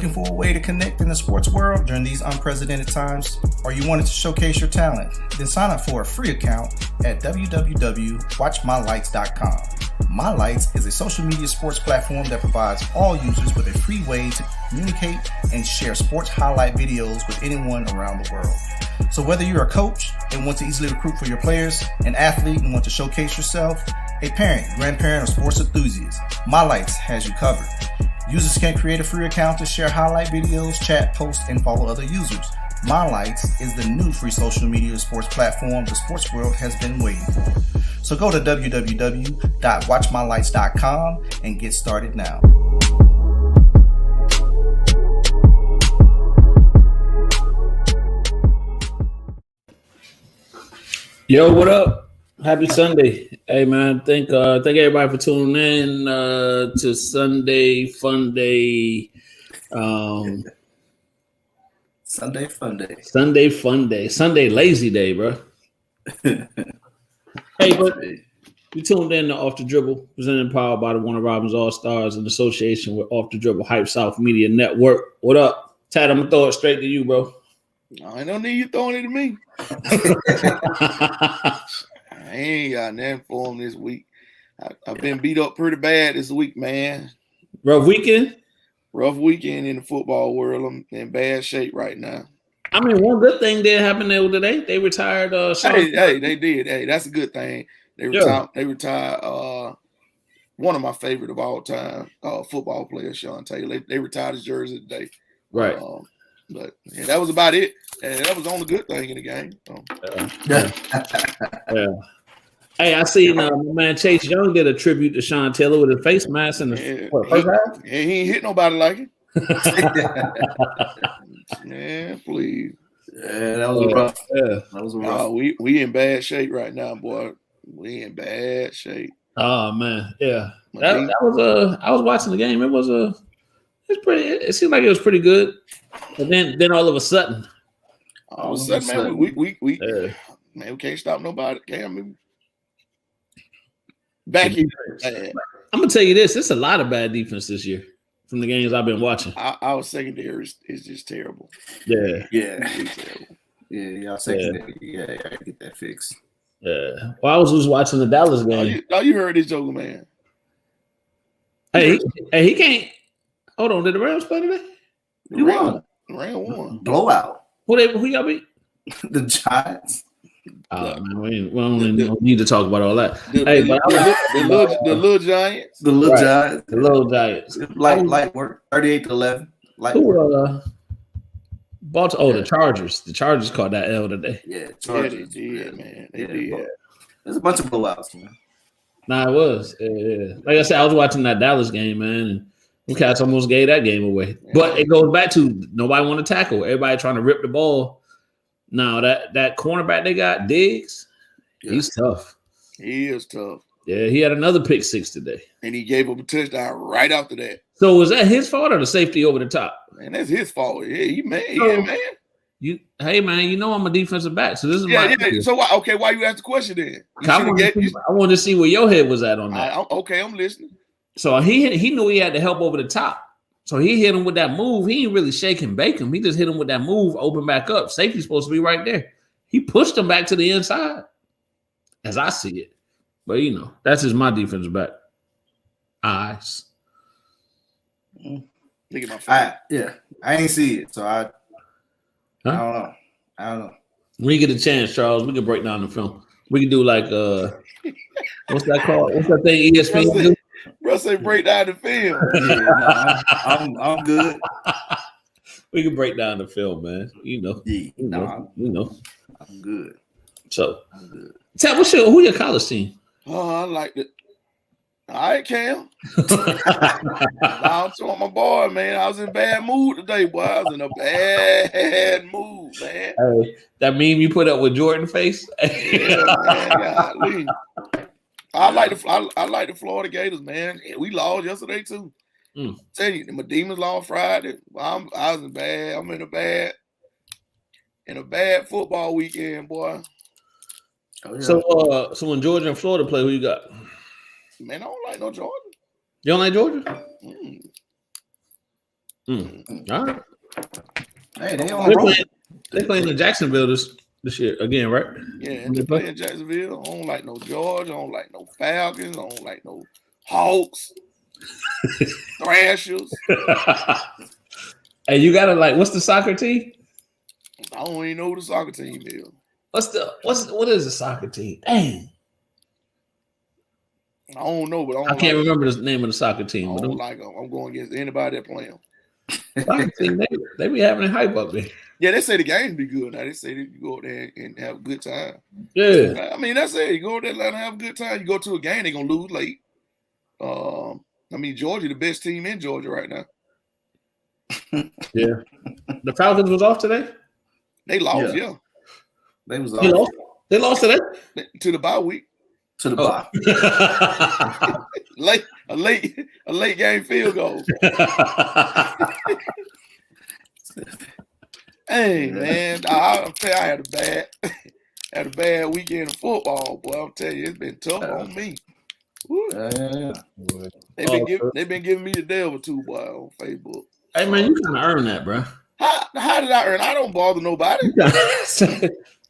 Looking for a way to connect in the sports world during these unprecedented times? Or you wanted to showcase your talent? Then sign up for a free account at www.watchmylights.com. My Lights is a social media sports platform that provides all users with a free way to communicate and share sports highlight videos with anyone around the world. So whether you're a coach and want to easily recruit for your players, an athlete and want to showcase yourself, a parent, grandparent, or sports enthusiast, My Lights has you covered. Users can create a free account to share highlight videos, chat, post, and follow other users. My Lights is the new free social media sports platform the sports world has been waiting for. So go to www.watchmylights.com and get started now. Yo, what up? Happy Sunday. Hey, man, thank everybody for tuning in to Sunday Fun Day. Sunday Fun Day. Sunday Fun Day. Sunday Lazy Day, bro. Hey, but you tuned in to Off the Dribble, presented and powered by the Warner Robins All-Stars in association with Off the Dribble Hype South Media Network. What up? Tad, I'm going to throw it straight to you, bro. I don't need you throwing it at me. I ain't got nothing for him this week. I've been beat up pretty bad this week, man. Rough weekend? Rough weekend in the football world. I'm in bad shape right now. I mean, one good thing did happen there today. They retired. Hey, they did. Hey, that's a good thing. They retired. Yeah. They retired. One of my favorite of all time, football player, Sean Taylor. They retired his jersey today. Right. But yeah, that was about it. And that was the only good thing in the game. So. Yeah. Hey, I seen my man Chase Young did a tribute to Sean Taylor with a face mask in the first half. He ain't hit nobody like it. Man, please. Yeah, that was rough. Yeah, that was rough. We in bad shape right now, boy. We in bad shape. Oh man, yeah. That was I was watching the game. It seemed like it was pretty good. But then all of a sudden, man, we can't stop nobody. Back here. I'm gonna tell you this: it's a lot of bad defense this year from the games I've been watching. Our secondary is just terrible. Yeah. Y'all secondary. Yeah, I gotta get that fixed. Yeah. Well, I was just watching the Dallas game. You heard this joker, man. Hey, he can't. Hold on, did the Rams play today? You won. The Rams won. Blowout. Who y'all beat? The Giants. Man, we don't need to talk about all that. The little Giants. The little Giants. The little Giants. Light work. 38-11. Baltimore. The Chargers. The Chargers caught that L today. Yeah, Chargers. Yeah, man. They did. There's a bunch of blowouts, man. Nah, it was. Yeah. Like I said, I was watching that Dallas game, man, and the Cats almost gave that game away. Yeah. But it goes back to nobody want to tackle. Everybody trying to rip the ball. Now that cornerback they got, Diggs, he's tough. He is tough. Yeah, he had another pick six today. And he gave up a touchdown right after that. So was that his fault or the safety over the top? Man, that's his fault. Yeah, he man. Hey man, you know I'm a defensive back, so this is my So why you ask the question then? I wanted to see where your head was at on that. I'm listening. So he knew he had to help over the top. So he hit him with that move. He ain't really shake and bake him. He just hit him with that move, open back up. Safety's supposed to be right there. He pushed him back to the inside, as I see it. But that's just my defensive back. Eyes. Look at my face. I ain't see it, so I don't know. When you get a chance, Charles, we can break down the film. We can do like what's that called? What's that thing ESPN do? Bro, say break down the film. I'm good. We can break down the film, man. I'm good. So, Tab, who your college team? Oh, I like it. All right, Cam. I'm talking my boy, man. I was in a bad mood today, boy. I was in a bad mood, man. Hey, that meme you put up with Jordan face? Yeah, man, I like the Florida Gators, man. We lost yesterday too. Tell you, my Demons lost Friday. I was in bad. I'm in a bad football weekend, boy. Oh, yeah. So when Georgia and Florida play, who you got? Man, I don't like no Georgia. You don't like Georgia? All right. Hey, they on the road. They playing in Jacksonville this year again, right? Yeah, they play in Jacksonville. I don't like no Georgia. I don't like no Falcons. I don't like no Hawks. Thrashers. Hey, you gotta like, what's the soccer team? I don't even know who the soccer team is. What is the soccer team? Dang. I don't know, but I can't remember the name of the soccer team. I don't like them. I'm going against anybody that play them. Soccer team, they be having a hype up there. Yeah, they say the game be good. Now they say that you go out there and have a good time. Yeah. I mean, that's it. You go out there and have a good time. You go to a game, they're gonna lose late. I mean, Georgia, the best team in Georgia right now. Yeah. The Falcons was off today? They lost, yeah. They was off. They lost today? To the bye week. To the bye. A late game field goal. Hey man, I'll tell you, I had a bad weekend of football, boy. I'll tell you, it's been tough on me. They've been giving me the day or two, boy, on Facebook. Hey man, you kind of earned that, bro. How did I earn? I don't bother nobody.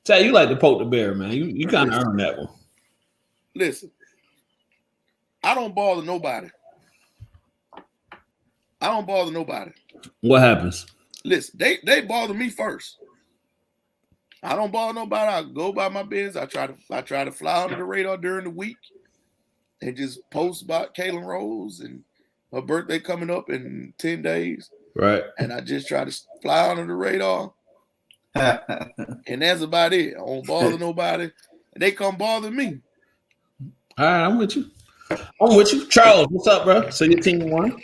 Tell you like to poke the bear, man. You kind of earned that one. Listen, I don't bother nobody. What happens? Listen, they bother me first. I don't bother nobody. I go by my business. I try to fly under the radar during the week and just post about Kaylin Rose and her birthday coming up in 10 days. Right. And I just try to fly under the radar. And that's about it. I don't bother nobody. And they come bother me. All right, I'm with you. Charles, what's up, bro? So your team won?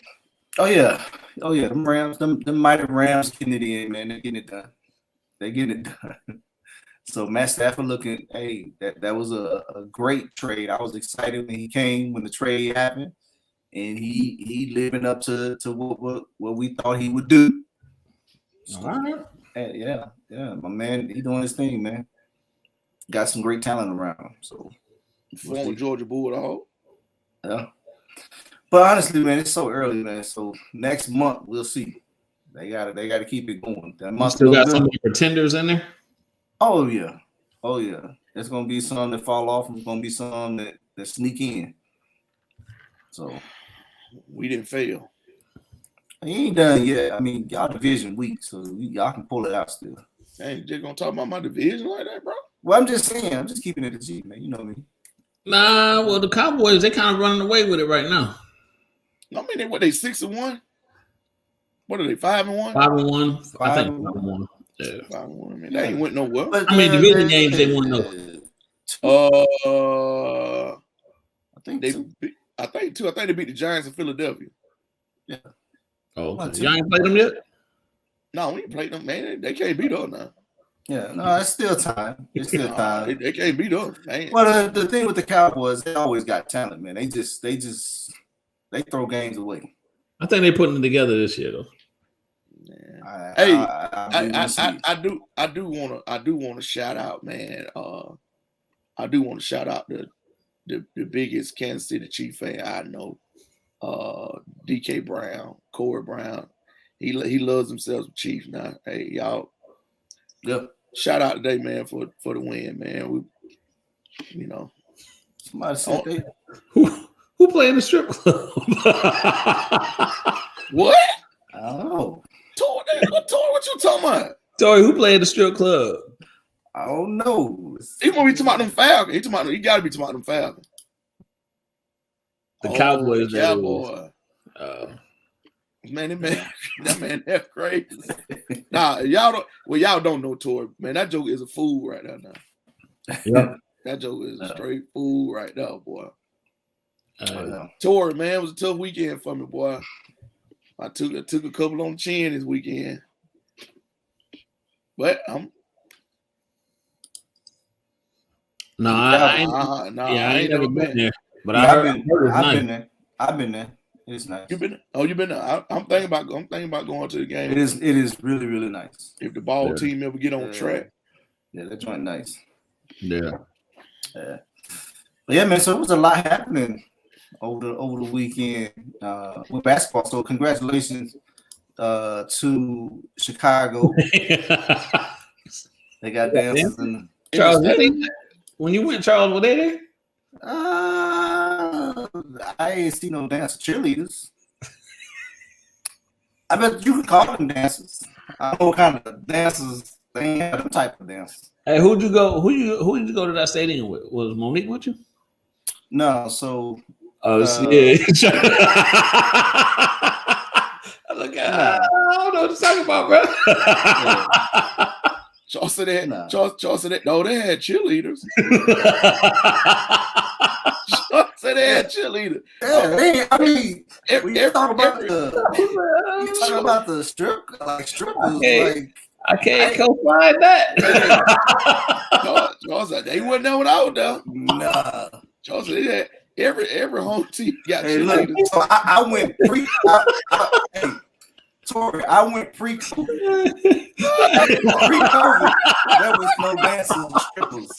Oh yeah. Them Rams, them mighty Rams getting it in, man. They're getting it done. So Matt Stafford looking, hey, that was a great trade. I was excited when he came, when the trade happened, and he living up to what we thought he would do. So, all right. Yeah, my man, he doing his thing, man. Got some great talent around him. So former Georgia Bulldog. Yeah. But honestly, man, it's so early, man. So next month we'll see. They gotta keep it going. That month still got some pretenders in there. Oh yeah. There's gonna be some that fall off, and there's gonna be some that sneak in. So we didn't fail. He ain't done yet. I mean, y'all division weak, so y'all can pull it out still. Hey, you just gonna talk about my division like that, bro? Well, I'm just saying. I'm just keeping it a G, man. You know me. Nah, well, the Cowboys, they kind of running away with it right now. I mean, they 6-1? What are they, 5-1? 5-1. I think 5-1. Yeah. 5-1. I mean, they ain't went nowhere. I mean, division games, they won no. I think they beat the Giants in Philadelphia. Yeah. Oh, okay. Y'all ain't played them yet? No, we ain't played them, man. They can't beat us now. Yeah, no, it's still time. It's still time. They can't beat us, man. Well, the thing with the Cowboys, they always got talent, man. They throw games away. I think they're putting it together this year, though. I do want to shout out, man. I do want to shout out the biggest Kansas City Chief fan I know, DK Brown, Corey Brown. He loves himself some Chiefs now. Hey, y'all. Yep. Shout out today, man, for the win, man. Somebody said they. Who playing the strip club? What? I don't know. Tori, what you talking about? Tori, who playing the strip club? I don't know. He gonna be talking about them Falcons. He gotta be talking about them Falcons. The Cowboys. The Cowboy. Man, that man, that's crazy. Nah, y'all don't know Tori. Man, that joke is a fool right now. Yeah. That joke is a straight fool right now, boy. Tori, man, it was a tough weekend for me, boy. I took a couple on the chin this weekend. But I ain't never been there. But I've been there. It's nice. You've been there. I'm thinking about going to the game. It is really, really nice. If the ball team ever get on track. Yeah, that's joint nice. Yeah. But yeah, man. So it was a lot happening over the weekend with basketball. So congratulations to Chicago. They got dances in Charles, when you went, Charles, were they there? I ain't see no dance cheerleaders. I bet you could call them dances. I don't know what kind of dances they ain't have them type of dances. Hey, who'd you go? Who did you go to that stadium with? Was Monique with you? No, so yeah. Look at I don't know what to talk about, bro. Charles said that. No, they had cheerleaders. Charles said they had cheerleaders. Yeah, I mean, you talk about the strippers, I can't co-find that. Charles said they wasn't there when I was there. Nah. Charles said they had every home team got cheerleaders. Look, so I went pre. Tori, I went pre-COVID. Pre-COVID, there was no dances and strippers.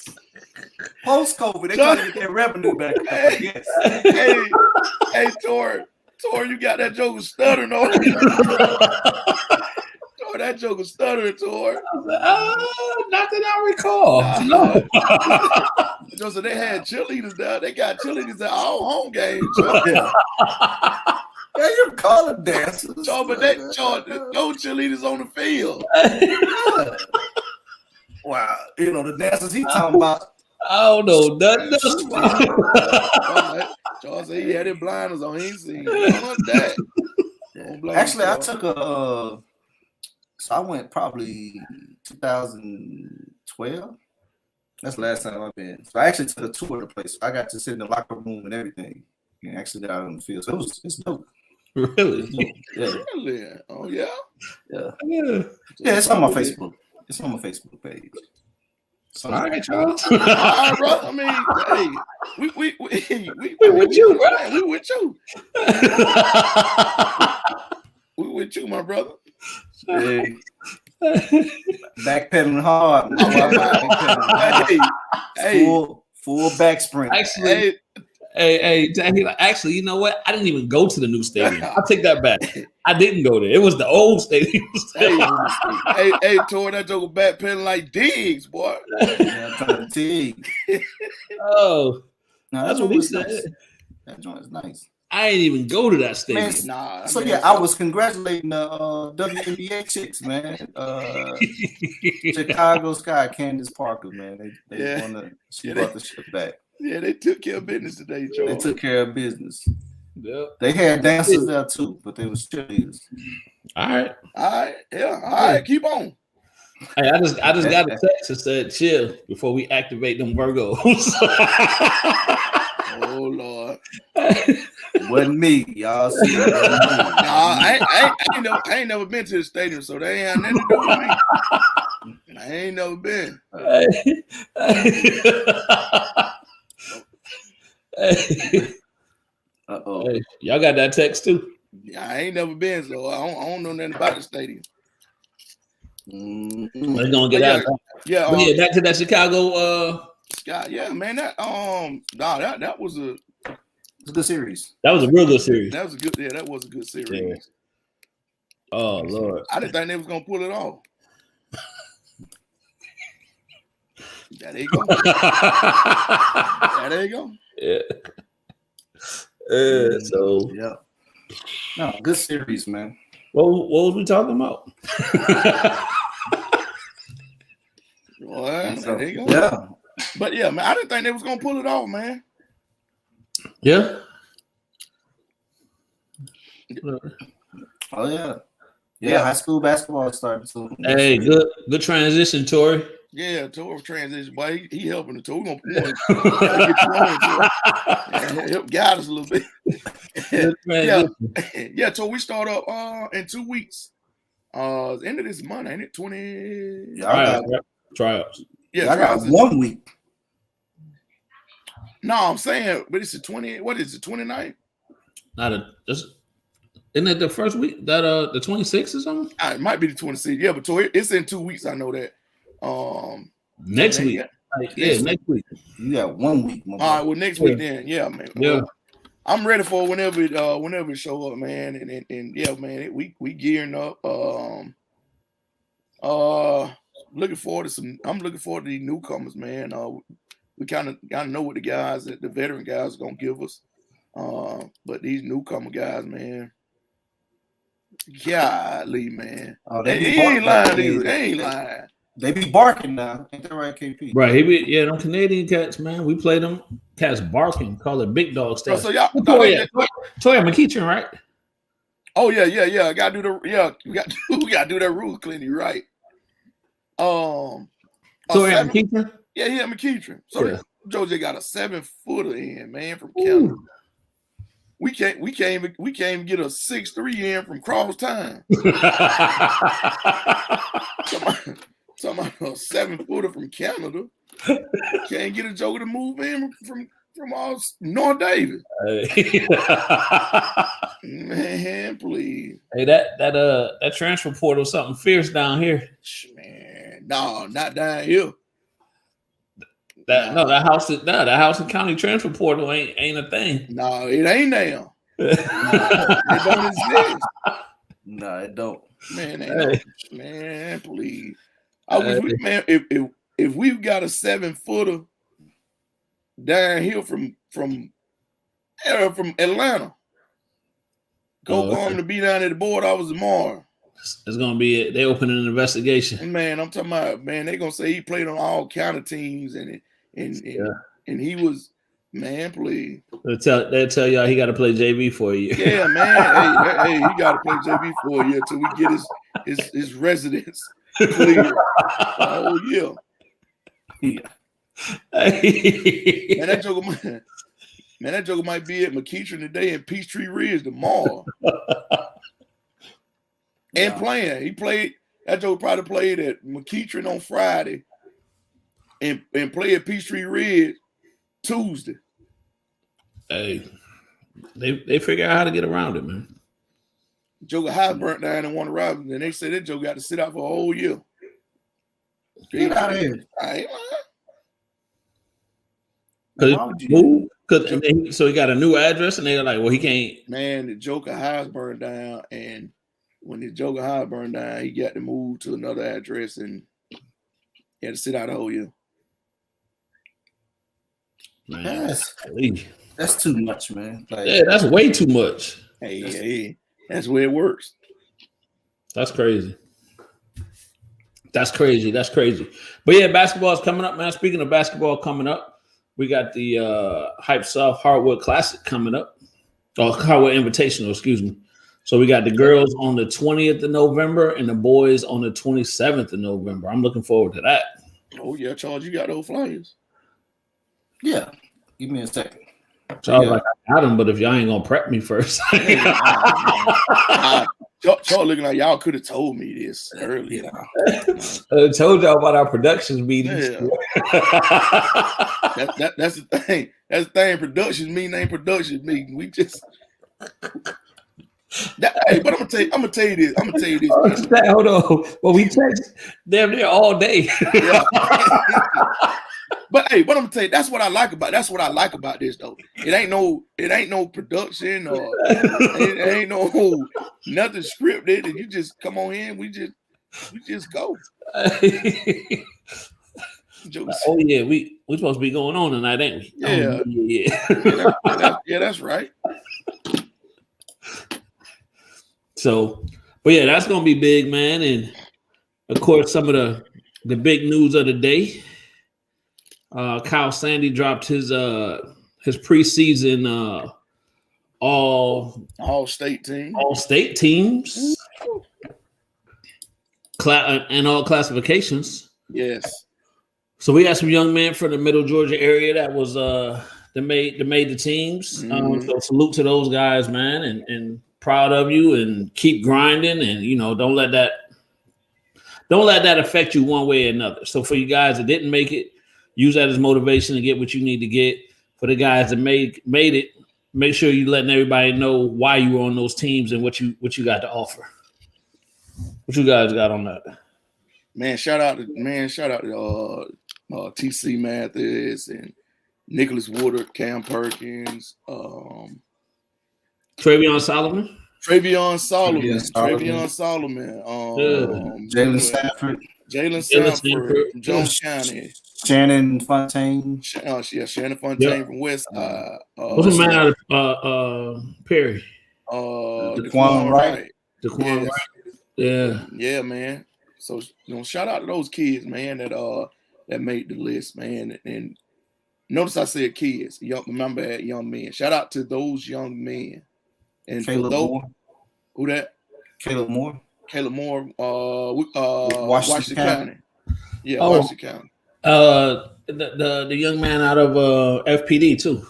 Post-COVID, they trying to get their revenue back up, I guess. Hey, Tori, you got that joke stuttering on. Tori, that joke stuttering, Tori. Not that I recall. No. So they had cheerleaders there. They got cheerleaders at all home games. Yeah, you call them dancers. But no cheerleaders on the field. Wow, the dancers he talking about. I don't know nothing else. Charles said he had his blinders on. He ain't seen that. Actually, I took so I went probably 2012. That's the last time I've been. So I actually took a tour of the place. I got to sit in the locker room and everything, and actually got out on the field. So it's dope. Really? Yeah. Really? Oh yeah. Yeah. It's on my Facebook. It's on my Facebook page. All right, Charles. All right, bro. I mean, hey, we with you, bro. We with you. We with you, my brother. Hey. Backpedaling hard. Hey. Full back sprint. Actually, actually, you know what? I didn't even go to the new stadium. I'll take that back. I didn't go there. It was the old stadium. hey, Tori, that joke backpedaling like Diggs, boy. Yeah, I'm trying to dig. Oh, no, that's what he said. That joint is nice. I ain't even go to that stadium. Man, I was congratulating the WNBA chicks, man. Chicago Sky, Candace Parker, man. They brought the shit back. Yeah, they took care of business today, Charles. They took care of business. Yeah. They had dancers there too, but they was cheerleaders. All right. Yeah. All right, keep on. Hey, I just got a text that said chill before we activate them Virgos. Oh Lord. Wasn't me, y'all. See, I ain't never been to the stadium, so they ain't had nothing to do with me. I ain't never been. Hey, y'all got that text too? Yeah, I ain't never been, so I don't know nothing about the stadium. We're gonna get out. Yeah, back to that Chicago. Scott, yeah, man, that was a good series. That was a real good series. That was a good series. Yeah. Oh Lord, I didn't think they was gonna pull it off. There you go. There you go. Yeah. So yeah. No, good series, man. What was we talking about? Well, there you go. Yeah. But yeah, man, I didn't think they was gonna pull it off, man. Yeah. Oh yeah. Yeah, high school basketball started soon. Hey, good transition, Tori. Yeah, Tori transition, boy. He helping the Tori. We're gonna get you on, help guide us a little bit. Yeah. So we start up in 2 weeks. End of this month, ain't it? 20. Tryouts. Yeah, I got 1 week. No, I'm saying, but it's the 20. What is it? 29th? Isn't it the first week that the 26th or something? It might be the 26th. Yeah, but it's in 2 weeks. I know that. Next week. Next week. You got 1 week. All right, well, next week then. Yeah, man. Yeah. I'm ready for whenever it show up, man. And yeah, man, we gearing up. Looking forward to some. I'm looking forward to these newcomers, man. We kind of know what the veteran guys are gonna give us. But these newcomer guys, man, golly, man, Oh, he ain't lying either. They ain't lying. They be barking now. Ain't that right, KP? Right, them Canadian cats, man. We play them cats barking. Call it big dog stuff. So y'all, Toya McKeitron, right? Oh yeah. I gotta do we got to do that rule cleaning, right? Toya McKeitron. Yeah, McKeitron. So yeah. Georgia got a 7-footer in, man, from Canada. We can't even get a 6'3" in from cross time. Talking about a 7-footer from Canada. Can't get a joker to move in from North Davis. Man, please. Hey, that transfer portal something fierce down here. Man, no, not down here. That house and county transfer portal ain't a thing. No, it ain't now. It don't exist. No, it don't. Man, please. I wish man, if we've got a 7-footer down here from Atlanta, go for him to be down at the board office tomorrow. It's gonna be they opening an investigation. Man, I'm talking about, man, they gonna say he played on all county teams and he was, man, please. They'll tell y'all he got to play JV for a year. Yeah, man. hey, he got to play JV for a year till we get his residence clear. Oh yeah. Man, that joker might be at McKeitron today and Peachtree Ridge tomorrow. And playing. That joker probably played at McKeitron on Friday and play at Peachtree Ridge Tuesday. Hey, they figure out how to get around it, man. Joker high burnt down and won the Robinson, and they said that Joker got to sit out for a whole year. Get out of here. I ain't lying. So he got a new address, and they're like, well, he can't. Man, the Joker Highs burned down, and when the Joker High burned down, he got to move to another address, and he had to sit out a whole year. Man, that's too much, man. Yeah, that's way too much. Hey, that's where it works. That's crazy. That's crazy. But yeah, basketball is coming up, man. Speaking of basketball coming up, we got the Hype Soft Hardwood Classic coming up. Or Hardwood Invitational, excuse me. So we got the girls on the 20th of November and the boys on the 27th of November. I'm looking forward to that. Oh, yeah, Charles, you got those flyers. Yeah. Give me a second. So I was like, I got them, but if y'all ain't gonna prep me first. Y'all looking like y'all could have told me this earlier. I told y'all about our production meetings. Yeah. That's the thing. That's the thing. Production meeting ain't production meeting. We just. Hey, but I'm gonna tell you this. Hold on. Well, we text them there all day. Yeah. But hey, what I'm gonna tell you, that's what I like about this though. It ain't no production or it ain't no nothing scripted, and you just come on in. We just go. Oh yeah, we supposed to be going on tonight, ain't we? Yeah, yeah, that's right. So, but yeah, that's gonna be big, man. And of course, some of the big news of the day. Kyle Sandy dropped his preseason all state teams and all classifications. Yes. So we got some young men from the Middle Georgia area that was that made the teams. Mm-hmm. So salute to those guys, man, and proud of you, and keep grinding, and don't let that affect you one way or another. So for you guys that didn't make it, use that as motivation to get what you need to get. For the guys that made it, make sure you're letting everybody know why you were on those teams and what you got to offer. What you guys got on that? Man, shout out to TC Mathis and Nicholas Woodard, Cam Perkins, Travion Solomon. Travion Solomon. Jalen Sanford. Jalen Sanford from Jones County. Shannon Fontaine. Shannon Fontaine from West Side. What's the man out of Perry? DeQuan Wright. DeQuan Wright. Yeah. Yeah, man. So shout out to those kids, man, that made the list, man. And notice I said kids, young men. Shout out to those young men. And Caleb Moore. Who that? Caleb Moore. Washington County. Yeah, Washington County. The young man out of FPD too.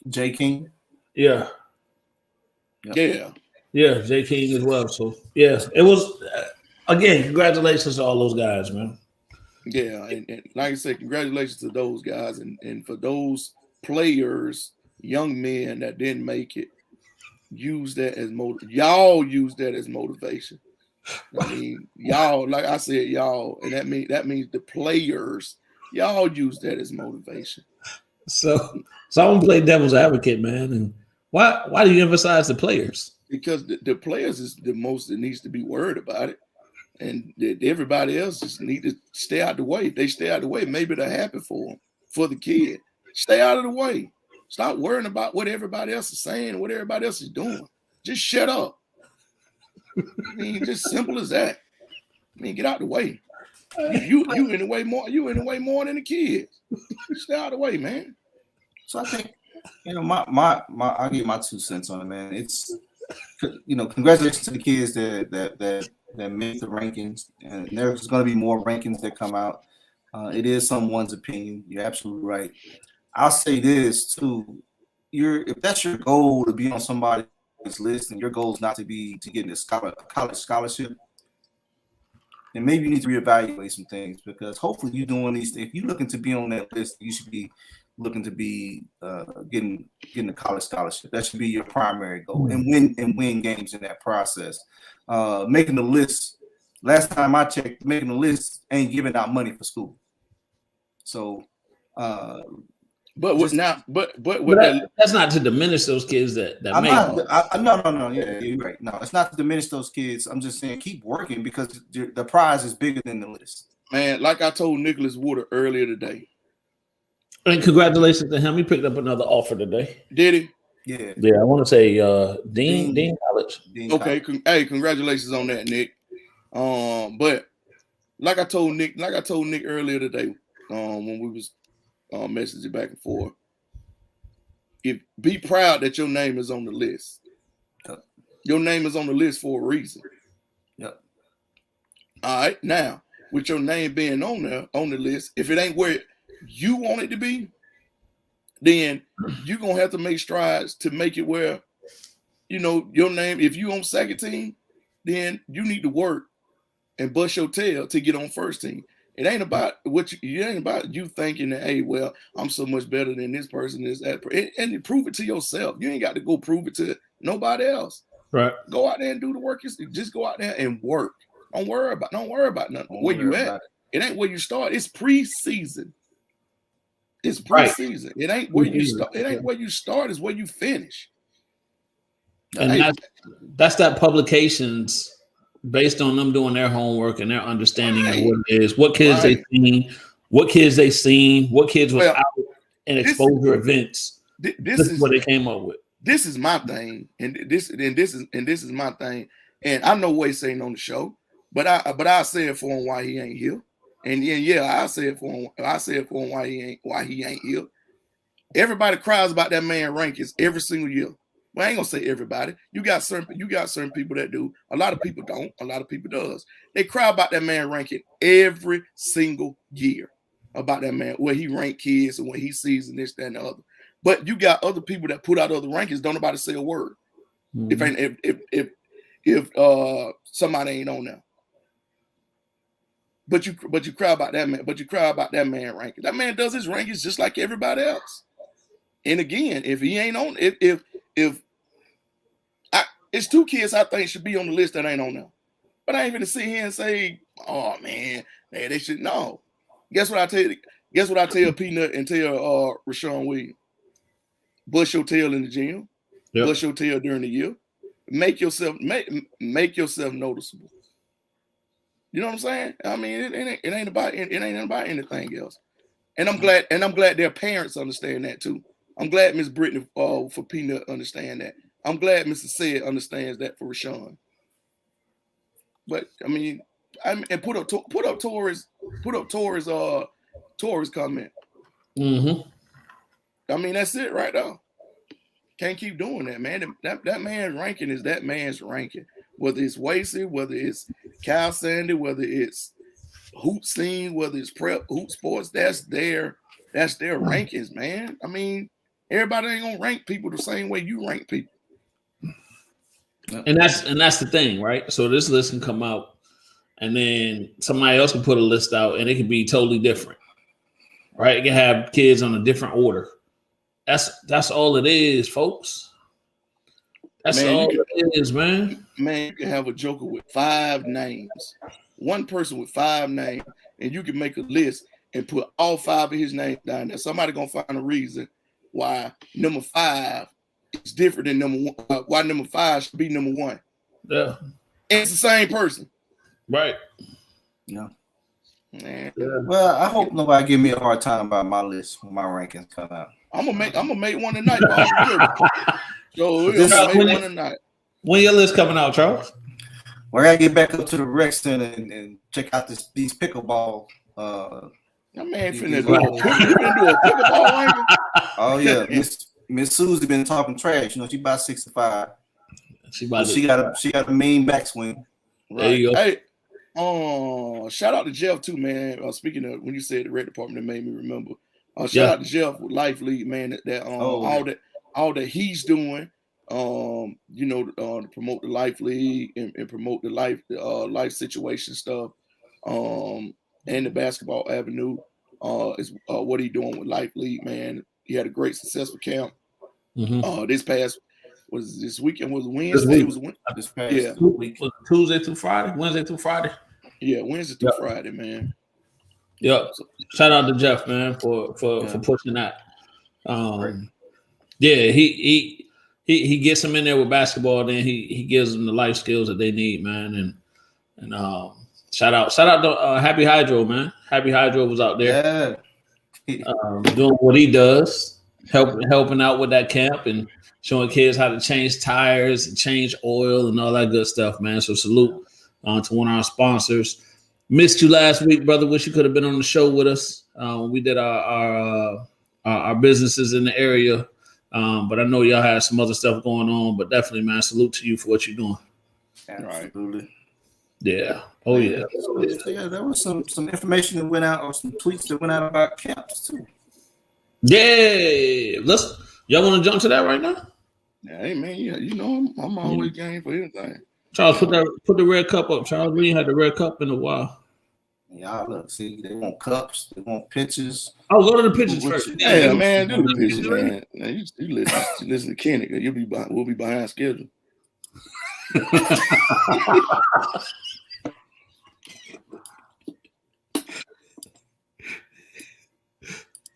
Jay King. Yeah. Yep. Yeah, Jay King as well. So yeah, it was again, congratulations to all those guys, man. Yeah, and like I said, congratulations to those guys and for those players, young men that didn't make it. Use that as y'all use that as motivation. I mean, y'all, like I said, y'all, and that means the players, y'all use that as motivation. So I'm gonna play devil's advocate, man. And why do you emphasize the players? Because the players is the most that needs to be worried about it, and everybody else just need to stay out the way. If they stay out the way, maybe it'll happen for them, for the kid. Stay out of the way. Stop worrying about what everybody else is saying, what everybody else is doing. Just shut up. I mean, just simple as that. I mean, get out the way. You in the way more. You in the way more than the kids. Stay out of the way, man. So I think, my I'll give my 2 cents on it, man. It's, congratulations to the kids that make the rankings, and there's going to be more rankings that come out. It is someone's opinion. You're absolutely right. I'll say this too: if that's your goal to be on somebody's list, and your goal is not to get a college scholarship, then maybe you need to reevaluate some things, because hopefully you're doing these. If you're looking to be on that list, you should be looking to be getting a college scholarship. That should be your primary goal, and win games in that process. Making the list. Last time I checked, making the list ain't giving out money for school. So. That's not to diminish those kids that make it. No. Yeah, you're right. No, it's not to diminish those kids. I'm just saying keep working, because the prize is bigger than the list. Man, like I told Nicholas Woodard earlier today. And congratulations to him. He picked up another offer today. Did he? Yeah. I want to say Dean College. Okay. Congratulations on that, Nick. But like I told Nick earlier today, when we was messaging back and forth, be proud that your name is on the list. Yep. Your name is on the list for a reason. Yep. All right. Now, with your name being on the list, if it ain't where you want it to be, then you're gonna have to make strides to make it where, your name. If you on second team, then you need to work and bust your tail to get on first team. It ain't about you thinking that, hey, well, I'm so much better than this person, and you prove it to yourself. You ain't got to go prove it to nobody else. Right. Go out there and do the work. Just go out there and work. Don't worry about nothing. Where you at? It ain't where you start. It's preseason. It's preseason. Right. It ain't where you start. It ain't where you start. It's where you finish. And that's that publications. Based on them doing their homework and their understanding of what it is, what kids they seen, what kids was out in exposure events. This is what they came up with. This is my thing, and this is my thing. And I know what he's saying on the show, but I say it for him why he ain't here. And I say it for him. I say it for him why he ain't here. Everybody cries about that man rankings every single year. Well, I ain't gonna say everybody. You got certain people that do. A lot of people don't. A lot of people does. They cry about that man ranking every single year about that man, where he rank kids and what he sees and this, that, and the other. But you got other people that put out other rankings. Don't nobody say a word. Mm-hmm. If somebody ain't on there. But you cry about that man. But you cry about that man ranking. That man does his rankings just like everybody else. And again, if he ain't on, if it's 2 kids I think should be on the list that ain't on there. But I ain't gonna sit here and say, oh man, they should know. Guess what I tell you? Guess what I tell Peanut and tell Rashawn Williams? Bust your tail in the gym. bust your tail during the year. Make yourself noticeable. You know what I'm saying? I mean, it ain't about anything else. And I'm glad their parents understand that too. I'm glad Miss Brittany for Peanut understand that. I'm glad Mr. Said understands that for Rashawn. But I mean, and put up Torres comment. Mm-hmm. I mean, that's it right now. Can't keep doing that, man. That man's ranking is that man's ranking. Whether it's Wasey, whether it's Kyle Sandy, whether it's Hoop Scene, whether it's Prep Hoop Sports, that's their rankings, man. I mean, everybody ain't gonna rank people the same way you rank people. And that's the thing, right? So this list can come out, and then somebody else can put a list out, and it can be totally different, right? It can have kids on a different order. That's all it is, folks. That's all it is, man. Man, you can have a joker with 5 names, one person with 5 names, and you can make a list and put all 5 of his names down there. Somebody gonna find a reason why number 5 is different than number 1. Why number 5 should be number 1? Yeah, and it's the same person, right? Yeah. Man. Yeah. Well, I hope nobody give me a hard time about my list when my rankings come out. I'm gonna make one tonight. So we're gonna make one tonight. When your list coming out, Charles? Well, I gotta get back up to the rec center and check out these pickleball. That man finna do a pickleball ranking. Oh yeah, Miss Susie been talking trash. You know, she about 65. She got a mean backswing. Right. There you go. Hey, shout out to Jeff too, man. Speaking of when you said the rec department, that made me remember. Shout out to Jeff with Life League, man. All that he's doing, to promote the Life League and promote the life situation stuff, and the basketball avenue is what he doing with Life League, man. He had a great successful camp. Mm-hmm. This weekend was Wednesday. This past week. Tuesday through Friday, Wednesday through Friday. Yeah, Wednesday through Friday, man. Yep. Shout out to Jeff, man, for pushing that. Yeah, he gets them in there with basketball, then he gives them the life skills that they need, man. And shout out to Happy Hydro, man. Happy Hydro was out there, doing what he does, helping out with that camp and showing kids how to change tires and change oil and all that good stuff, man. So salute to one of our sponsors. Missed you last week, brother. Wish you could have been on the show with us. We did our businesses in the area, but I know y'all had some other stuff going on. But definitely, man, salute to you for what you're doing. Absolutely. Yeah. Oh yeah. Yeah, there was some information that went out, or some tweets that went out about camps too. Yeah. Y'all want to jump to that right now? Yeah, hey man, you know I'm always game for anything. Charles, put the red cup up. Charles, we ain't had the red cup in a while. Y'all look, see, they want cups, they want pitches. Oh, go to the pitches first. Yeah, man, do the pitches, man. You listen to Kenny, we'll be behind schedule.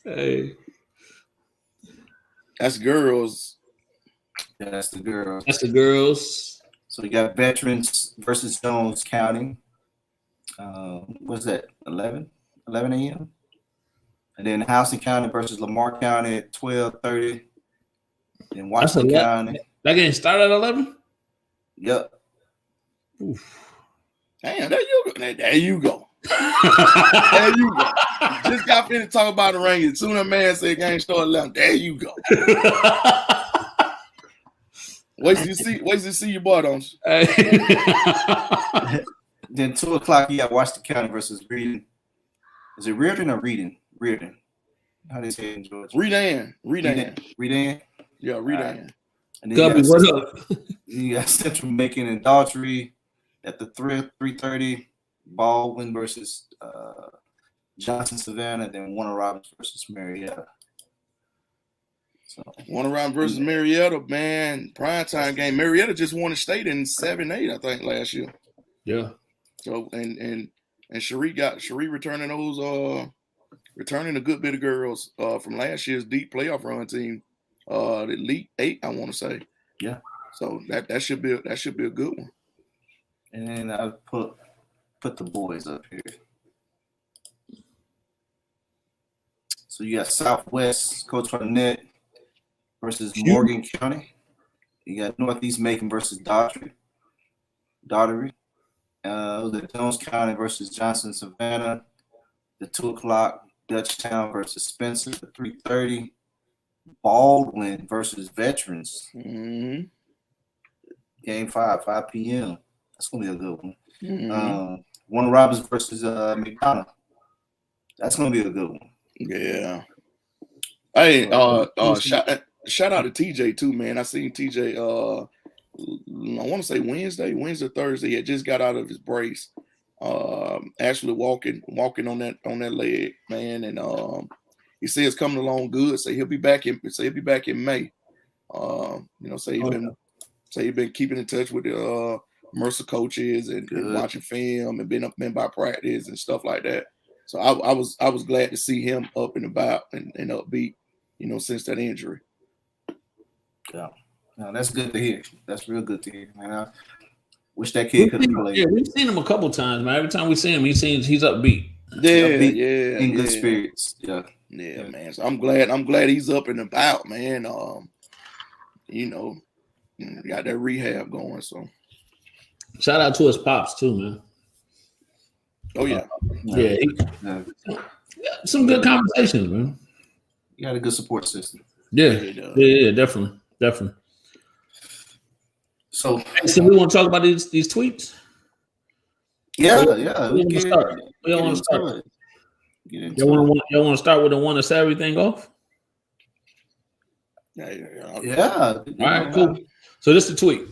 Hey, that's girls. Yeah, that's the girls. That's the girls. So you got Veterans versus Jones County. What's that? 11 a.m. And then Houston County versus Lamar County at 12:30. Then Washington County. That game started at 11. Yep. Oof. Damn, there you go. There you go. There you go. Just got finished talking about the rankings. Soon as man said game started 11. There you go. Wait till you see your boy, don't you? Then 2:00, you got Washington County versus Reading. Is it Reardon or Reading? Reardon. How do you say it in Georgia? Reading. Yeah, Reading. Right. And then you got Central Macon and Daughtry at the 3:30. Baldwin versus Johnson Savannah. Then Warner Robins versus Marietta. So Warner Robins versus Marietta, man, primetime game. Marietta just won the state in 7-8, I think, last year. Yeah. So and Cherie returning a good bit of girls from last year's deep playoff run team, the Elite 8, I want to say. Yeah. So that should be a good one. And then I put the boys up here. So you got Southwest Coach Arnett versus Morgan County. You got Northeast Macon versus Daughtry. The Jones County versus Johnson Savannah. The 2:00 Dutchtown versus Spencer. The 3:30 Baldwin versus Veterans. Mm-hmm. Game 5 p.m. That's gonna be a good one. Mm-hmm. Warner Robins versus McDonough. That's gonna be a good one. Yeah. Hey, shout out to TJ too, man. I seen TJ. I want to say Wednesday, Thursday. He had just got out of his brace. Actually walking on that leg, man, and he says it's coming along good. So he'll be back in May. He been keeping in touch with the Mercer coaches and watching film and been by practice and stuff like that. So I was glad to see him up and about and upbeat, since that injury. Yeah, no, that's good to hear. That's real good to hear, man. I wish that kid could have played. Yeah, we've seen him a couple times, man. Every time we see him, he's upbeat. Yeah, in good spirits. Yeah, man. So I'm glad he's up and about, man. Got that rehab going. So shout out to his pops too, man. Oh yeah, some good conversations, man. You got a good support system. Yeah, definitely. So we want to talk about these tweets. Yeah. We want to start. Y'all want to start with the one to set everything off? Yeah. All right, cool. So this is the tweet.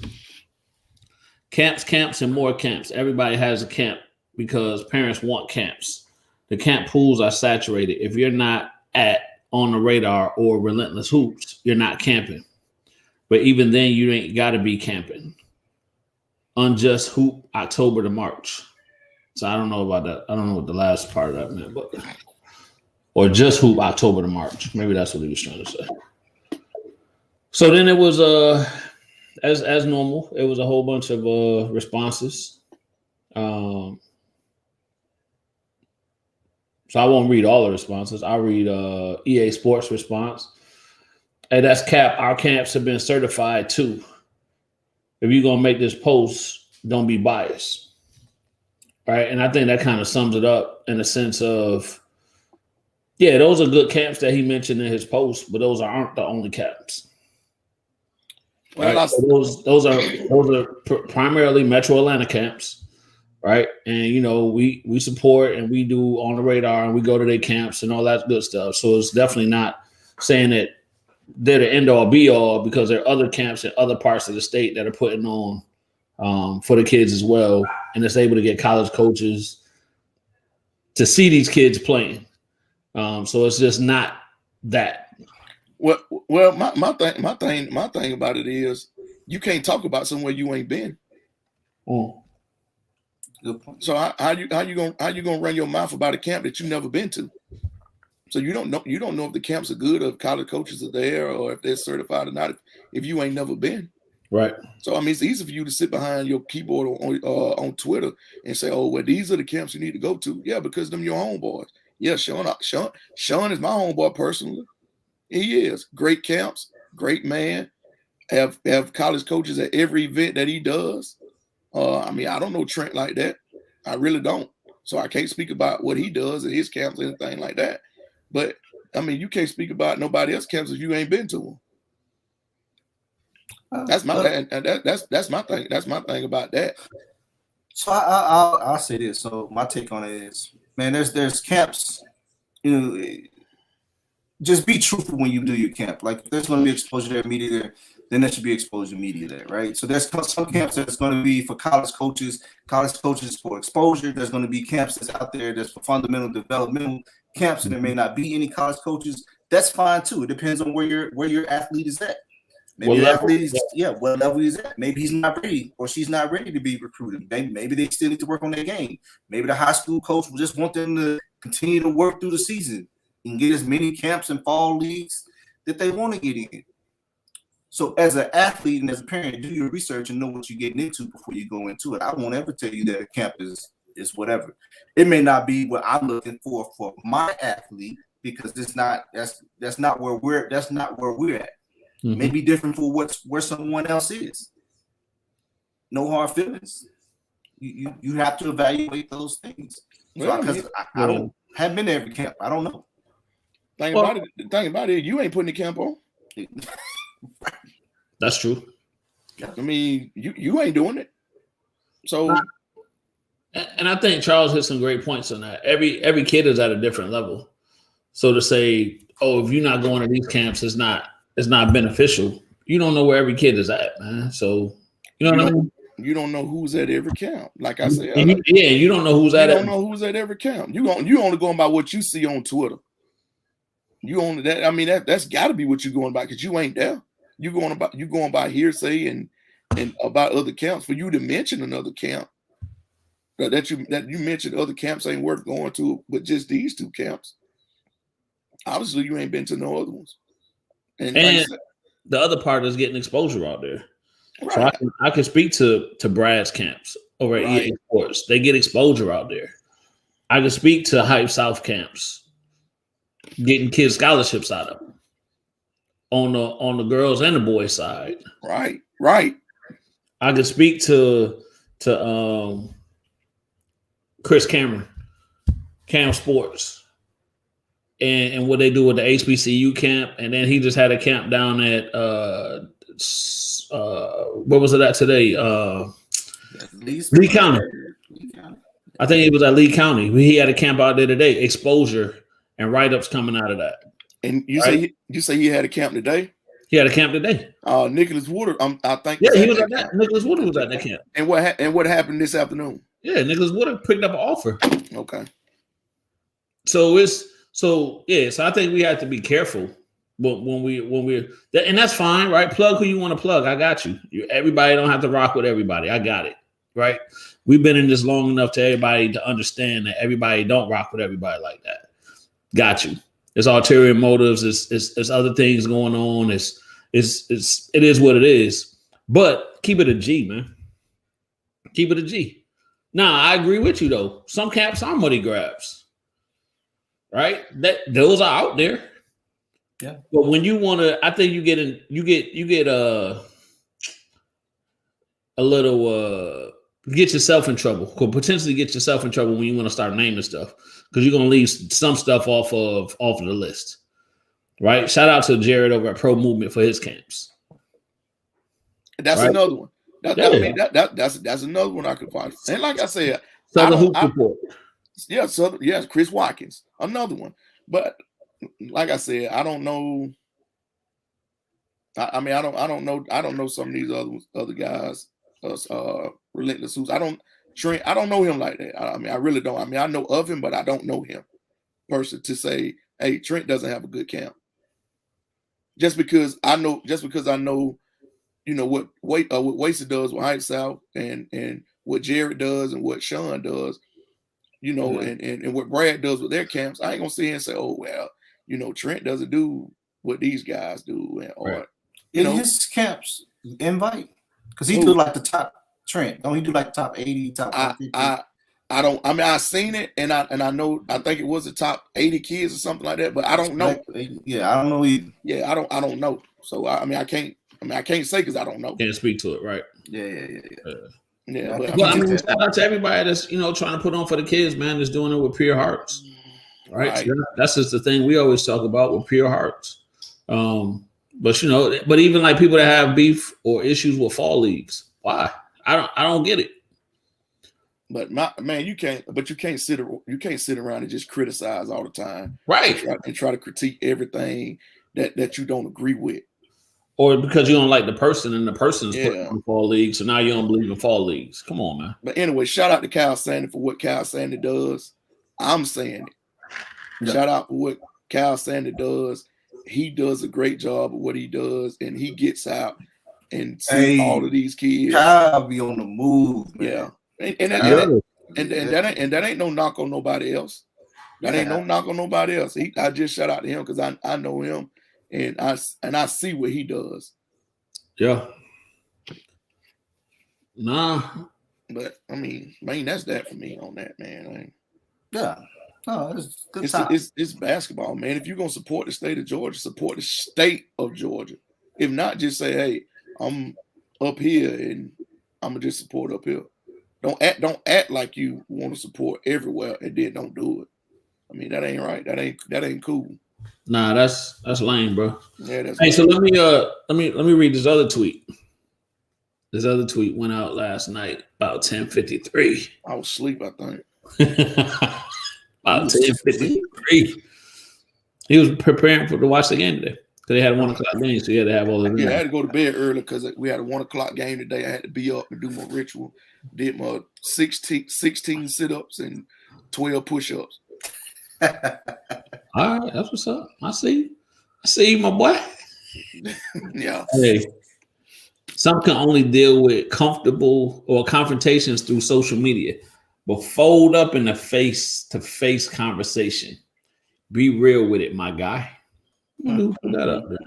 Camps, and more camps. Everybody has a camp because parents want camps. The camp pools are saturated. If you're not on the radar or Relentless Hoops, you're not camping. But even then, you ain't got to be camping. Unjust Hoop, October to March. So I don't know about that. I don't know what the last part of that meant, but or just Hoop, October to March. Maybe that's what he was trying to say. So then it was as normal. It was a whole bunch of responses. So I won't read all the responses. I'll read EA Sports response. Hey, that's cap. Our camps have been certified too. If you're gonna make this post, don't be biased. Right. And I think that kind of sums it up in a sense of, yeah, those are good camps that he mentioned in his post, but those aren't the only camps. Well, right? So those are primarily Metro Atlanta camps. Right. And, we support and we do on the radar and we go to their camps and all that good stuff. So it's definitely not saying that they're the end all be all, because there are other camps in other parts of the state that are putting on for the kids as well. And it's able to get college coaches to see these kids playing. So it's just not that. Well, my thing about it is you can't talk about somewhere you ain't been. Oh. Good point. So how you gonna run your mouth about a camp that you never been to? So you don't know if the camps are good or if college coaches are there or if they're certified or not if you ain't never been. Right. So I mean, it's easy for you to sit behind your keyboard on Twitter and say, "Oh, well, these are the camps you need to go to." Yeah, because them your homeboys. Yeah, Sean is my homeboy personally. He is great camps, great man. Have college coaches at every event that he does. I mean, I don't know Trent like that. I really don't. So I can't speak about what he does at his camps or anything like that. But I mean, you can't speak about nobody else's camps if you ain't been to them. That's my thing. That's my thing. That's my thing about that. So I'll say this. So my take on it is, man, there's camps. Just be truthful when you do your camp. Like, if there's going to be exposure there, media there, then there should be exposure media there, right? So there's some camps that's going to be for college coaches for exposure. There's going to be camps that's out there that's for fundamental developmental camps, and there may not be any college coaches. That's fine too. It depends on where your athlete is at. Maybe your athlete is, what level he's at. Maybe he's not ready or she's not ready to be recruited. Maybe they still need to work on their game. Maybe the high school coach will just want them to continue to work through the season and get as many camps and fall leagues that they want to get in. So as an athlete and as a parent, do your research and know what you're getting into before you go into it. I won't ever tell you that a camp is whatever. It may not be what I'm looking for my athlete, because that's not where we're at. Mm-hmm. Maybe different for where someone else is. No hard feelings. You have to evaluate those things. Because I don't have been to every camp. I don't know. Thing about it, you ain't putting the camp on. That's true. I mean, you ain't doing it. So, and I think Charles hit some great points on that. Every kid is at a different level. So to say, oh, if you're not going to these camps, it's not beneficial. You don't know where every kid is at, man. So you know what I mean? You don't know who's at every camp. Like I said, you don't know who's at. You don't know who's at every camp. You only going by what you see on Twitter. You only that. I mean, that's got to be what you're going by, because you ain't there. You going by hearsay and about other camps. For you to mention another camp that you mentioned other camps ain't worth going to, but just these 2 camps. Obviously, you ain't been to no other ones. And like said, the other part is getting exposure out there. Right. So I can speak to Brad's camps over at EA Sports. They get exposure out there. I can speak to Hype South camps, getting kids scholarships out of them on the girls and the boys side. Right. I can speak to Chris Cameron, Cam Sports, and what they do with the HBCU camp, and then he just had a camp down at what was it at today? Lee County. I think it was at Lee County. He had a camp out there today. Exposure and write-ups coming out of that. And you say he had a camp today? He had a camp today. Nicholas Woodard. I think. Yeah, he was at that. Nicholas Woodard was at that camp. And what happened this afternoon? Yeah, Nicholas Woodard picked up an offer. Okay. So I think we have to be careful when we're and that's fine, right? Plug who you want to plug. I got you. Everybody don't have to rock with everybody. I got it, right? We've been in this long enough to everybody to understand that everybody don't rock with everybody like that. Got you. There's ulterior motives. There's other things going on. It is what it is. But keep it a G, man. Keep it a G. Now, I agree with you though. Some camps are money grabs, right? Those are out there. Yeah. But when you want to, I think you get a little get yourself in trouble. Could potentially get yourself in trouble when you want to start naming stuff, because you're gonna leave some stuff off of the list, right? Shout out to Jared over at Pro Movement for his camps. That's right? Another one. That's another one I could find. And like I said, Southern Hoop Report. Yeah, Chris Watkins, another one. But like I said, I don't know. I don't know some of these other guys. Relentless Hoops. I don't know him like that. I mean, I really don't. I mean, I know of him, but I don't know him personally to say, hey, Trent doesn't have a good camp. Just because I know, you know, what Wasted does with Hype South and what Jared does and what Sean does, you know, and what Brad does with their camps. I ain't gonna sit here and say, oh well, you know, Trent doesn't do what these guys do, or you know, his camps invite, because he do like the top Trent. Don't he do like top 80, top 50? I don't. I mean, I seen it, and I know. I think it was the top 80 kids or something like that. But I don't know. Yeah, I don't know either. Yeah, I don't know. So I can't say because I don't know. Can't speak to it, right? Yeah. But I mean, shout out to everybody that's trying to put on for the kids, man. That's doing it with pure hearts, right? So that's just the thing we always talk about with pure hearts. But even like people that have beef or issues with fall leagues, why? I don't get it. But you can't sit around and just criticize all the time, right? And try to critique everything that you don't agree with, or because you don't like the person and the person's putting on fall leagues, so now you don't believe in fall leagues. Come on, man. But anyway, shout out to Kyle Sandy for what Kyle Sandy does. I'm saying it. Yeah. Shout out for what Kyle Sandy does. He does a great job of what he does, and he gets out and see all of these kids. Kyle be on the move, man. Yeah. And that ain't no knock on nobody else. That ain't no knock on nobody else. I just shout out to him because I know him and I see what he does. Yeah. Nah. But I mean, that's that for me on that, man. Yeah. No, it's good It's, time. it's basketball, man. If you're gonna support the state of Georgia, support the state of Georgia. If not, just say, hey, I'm up here and I'm gonna just support up here. Don't act like you want to support everywhere and then don't do it. I mean, that ain't right. That ain't cool. Nah, that's lame, bro. Yeah, that's Hey, lame. so let me read this other tweet. This other tweet went out last night about 10:53. I was asleep, I think. About 10:53. He was preparing to watch the game today because they had a 1 o'clock game, so he had to have all of them. Yeah, I had to go to bed early because we had a 1 o'clock game today. I had to be up and do my ritual. Did my 16 sit-ups and 12 push-ups. All right, that's what's up. I see you, my boy. Yeah. Hey, some can only deal with comfortable or confrontations through social media, but fold up in a face-to-face conversation. Be real with it, my guy. Put that up there.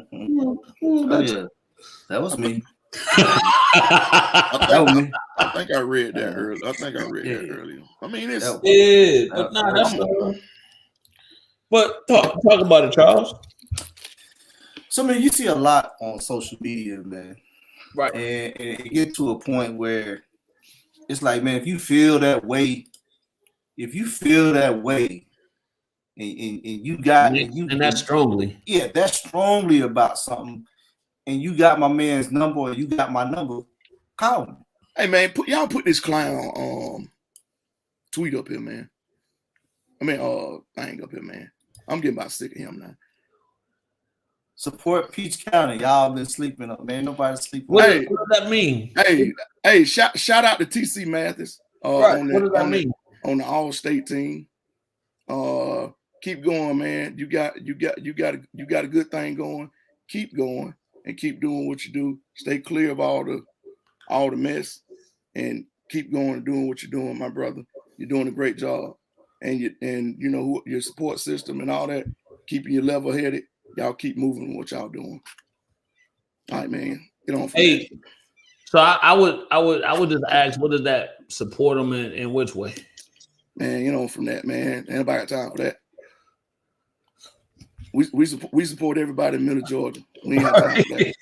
Yeah, that was me. That was me. I think I read that earlier. I mean, it's but nah, that's but talk about it, Charles. So, man, you see a lot on social media, man. Right. And it get to a point where it's like, man, if you feel that way, and you got and that's strongly. Yeah, that's strongly about something, and you got my man's number or you got my number, call me. Hey man, put this clown tweet up here, man. I mean, thing up here, man. I'm getting about sick of him now. Support Peach County. Y'all been sleeping up, man. Nobody's sleeping. What does that mean? Hey, shout out to TC Mathis. Right. What does that mean? On the All-State team. Keep going, man. You got a good thing going. Keep going and keep doing what you do. Stay clear of all the mess and keep going and doing what you're doing, my brother. You're doing a great job. And you know your support system and all that, keeping you level headed. Y'all keep moving what y'all doing. All right, man. Get on. Hey, so I would just ask, what does that support them in which way? Man, you know, from that, man. Anybody got time for that? We support everybody in Middle Georgia. We ain't got time for that.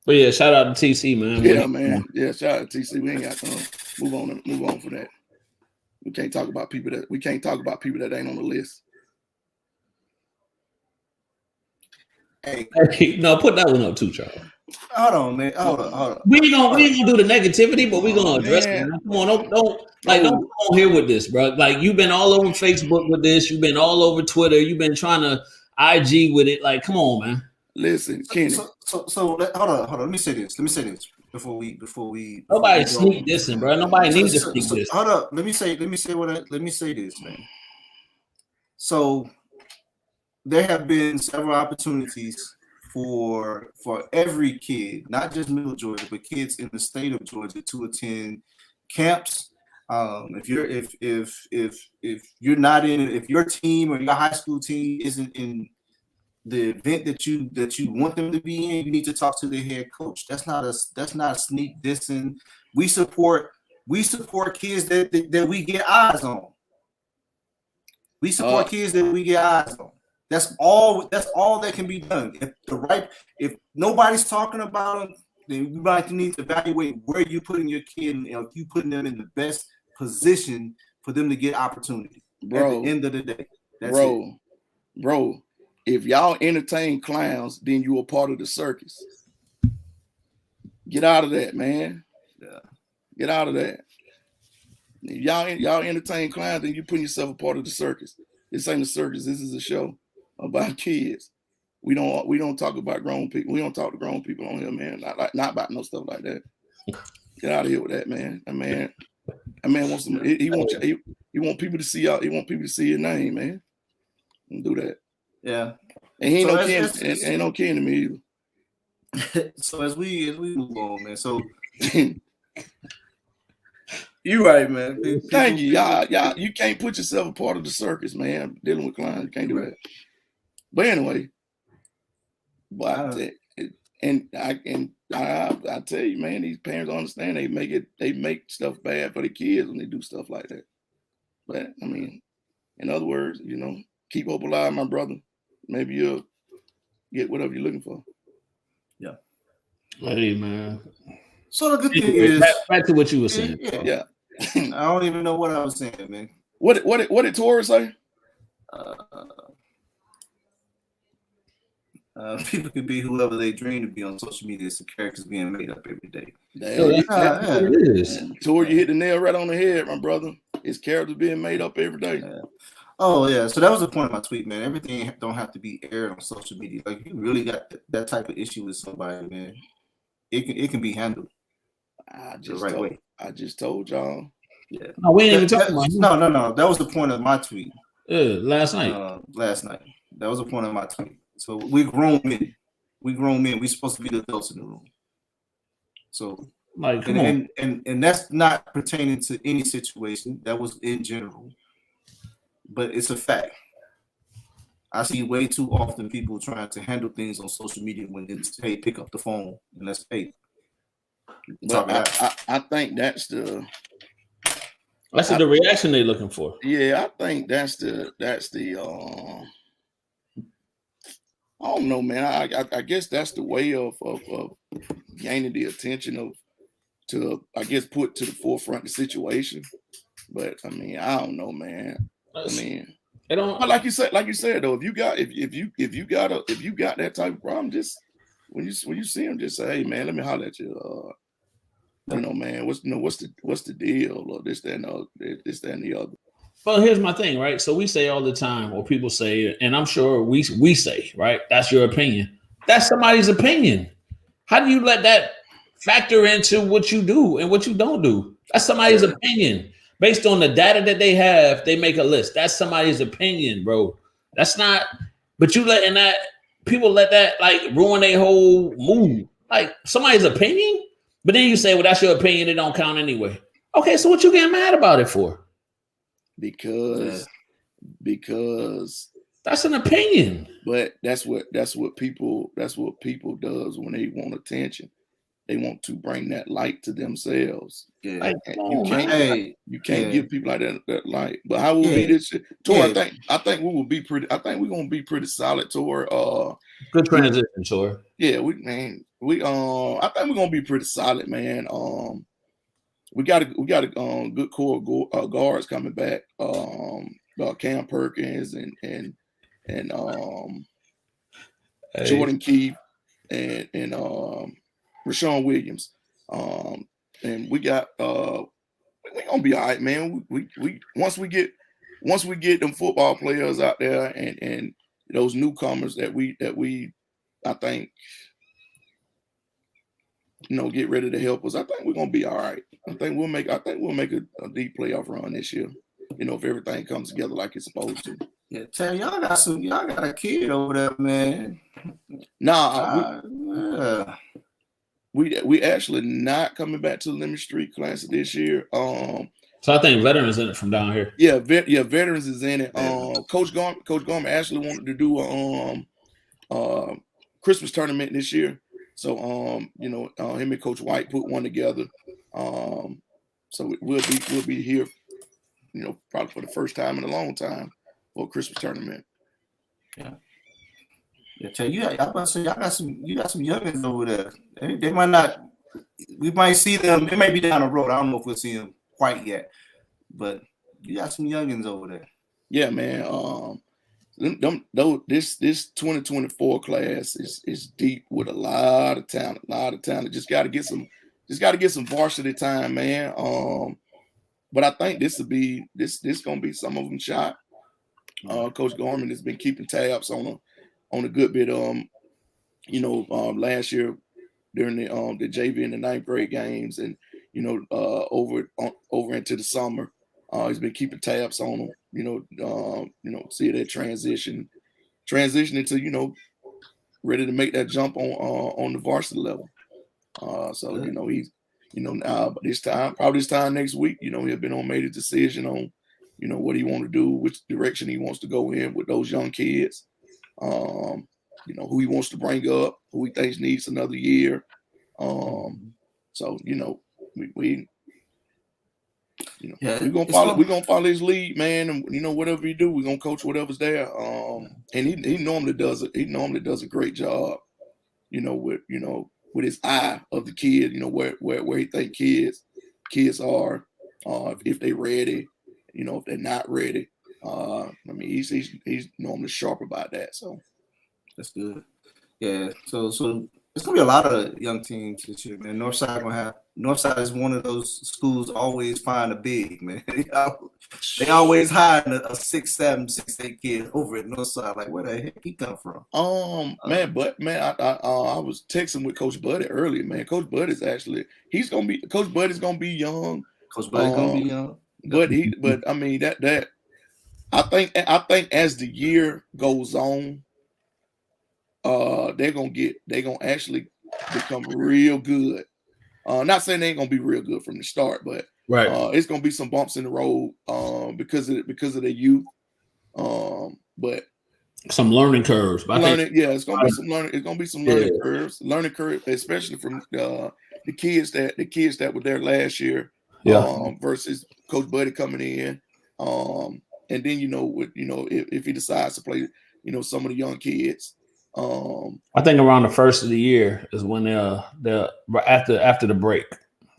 But yeah, shout out to TC, man. Yeah, man. Yeah, shout out to TC. We ain't got time. Move on for that. We can't talk about people that ain't on the list. Hey, no, put that one up too, Charles. Hold on, man. Hold on. We ain't gonna do the negativity, but we gonna address it. Man. Come on, don't come on here with this, bro. Like you've been all over Facebook with this, you've been all over Twitter, you've been trying to IG with it. Like, come on, man. Listen, Kenny. So hold on. Let me say this before we. Nobody sneak this in, bro. Nobody needs to sneak this. Hold up. Let me say this, man. So there have been several opportunities for every kid, not just Middle Georgia, but kids in the state of Georgia to attend camps. If you're not in it, if your team or your high school team isn't in the event that you want them to be in, you need to talk to the head coach. That's not a sneak dissing. We support kids that we get eyes on. We support kids that we get eyes on. That's all that can be done. If nobody's talking about them, then you might need to evaluate where you're putting your kid and if you putting them in the best position for them to get opportunity. Bro, at the end of the day. Bro, if y'all entertain clowns, then you are part of the circus. Get out of that, man. Yeah. Get out of that. If y'all entertain clowns, then you're putting yourself a part of the circus. This ain't a circus. This is a show about kids. We don't talk about grown people. We don't talk to grown people on here, man. Not about no stuff like that. Get out of here with that, man. That man wants some. He want people to see y'all. He want people to see your name, man. Don't do that. Yeah. And he ain't no kin to me either. So as we move on, man. So you're right, man. Thank you. Y'all, you can't put yourself a part of the circus, man. Dealing with clients, you can't do that. But anyway, But I tell you, man, these parents don't understand. They make stuff bad for the kids when they do stuff like that. But I mean, in other words, keep hope alive, my brother. Maybe you'll get whatever you're looking for. Yeah. Hey, man. So the good thing is back to what you were saying. Yeah. I don't even know what I was saying, man. What did Tori say? People can be whoever they dream to be on social media. It's the characters being made up every day. That's what it is. Tori, you hit the nail right on the head, my brother. It's characters being made up every day. Yeah. Oh yeah, so that was the point of my tweet, man. Everything don't have to be aired on social media. Like, if you really got that type of issue with somebody, man, it can be handled the right way. I just told y'all. Yeah. No, we ain't even talking about him. No. That was the point of my tweet. Last night. That was the point of my tweet. So we're grown men. We're supposed to be the adults in the room. So like, come on. And that's not pertaining to any situation. That was in general. But it's a fact. I see way too often people trying to handle things on social media when it's, hey, pick up the phone and let's pay. But I think that's the reaction they're looking for. Yeah, I think that's the I don't know, man. I guess that's the way of gaining the attention to I guess put to the forefront the situation. But I mean, I don't know, man. I mean, but like you said though, if you got that type of problem, just when you see them, just say, hey man, let me holler at you. Man, what's the deal, or this, that, and the other. Well, here's my thing, right? So we say all the time, or people say, and I'm sure we say, right? That's your opinion. That's somebody's opinion. How do you let that factor into what you do and what you don't do? That's somebody's opinion. Based on the data that they have, they make a list. That's somebody's opinion, bro. That's not, but people let that like ruin their whole mood. Like somebody's opinion, but then you say, well, that's your opinion. It don't count anyway. Okay, so what you getting mad about it for? Because that's an opinion. But that's what people does when they want attention. They want to bring that light to themselves. Yeah. You can't give people like that light. But how will be this shit? Tor, I think we will be pretty. I think we're gonna be pretty solid, Tor. Good transition, Tor. Yeah, I think we're gonna be pretty solid, man. We got a good core guards coming back. Cam Perkins and Jordan Keefe and Rashawn Williams. And we got we're gonna be all right, man. We once we get them football players out there and those newcomers that we I think get ready to help us. I think we're gonna be all right. I think we'll make a deep playoff run this year. If everything comes together like it's supposed to. Yeah, tell y'all got a kid over there, man. We actually not coming back to the Lemon Street Classic this year. So I think veterans in it from down here. Yeah, veterans is in it. Coach Gorman actually wanted to do a Christmas tournament this year. So him and Coach White put one together. So we'll be here, probably for the first time in a long time for a Christmas tournament. Yeah. Yeah, tell you, y'all got some youngins over there. They might not. We might see them. They may be down the road. I don't know if we'll see them quite yet, but you got some youngins over there. Yeah, man. This 2024 class is deep with a lot of talent. Just got to get some varsity time, man. But I think this gonna be some of them shot. Coach Gorman has been keeping tabs on a good bit. Last year during the JV and the 9th grade games, and over into the summer, he's been keeping tabs on them. See that transition into ready to make that jump on the varsity level. He's now this time next week, he'll been made a decision on what he want to do, which direction he wants to go in with those young kids. who he wants to bring up, who he thinks needs another year. So we we're gonna follow his lead, man, and whatever he do, we're gonna coach whatever's there. And he normally does a great job, with his eye of the kid, where he think kids are, if they ready, if they're not ready. He's normally sharp about that. So that's good. Yeah. So it's gonna be a lot of young teams this year, man. Northside is one of those schools always find a big, man. They always hide a 6'7", 6'8" kid over at Northside. Like, where the heck he come from? Man, I was texting with Coach Buddy earlier, man. Coach Buddy's Coach Buddy's gonna be young. Coach Buddy's gonna be young. But I mean that I think as the year goes on, they're gonna actually become real good. Not saying they ain't gonna be real good from the start, but it's gonna be some bumps in the road because of the youth. But some learning curves. It's gonna be some learning. It's gonna be some learning curves. Learning curve, especially from the kids that were there last year. Versus Coach Buddy coming in. And then if he decides to play, some of the young kids. I think around the first of the year is when they'll after the break.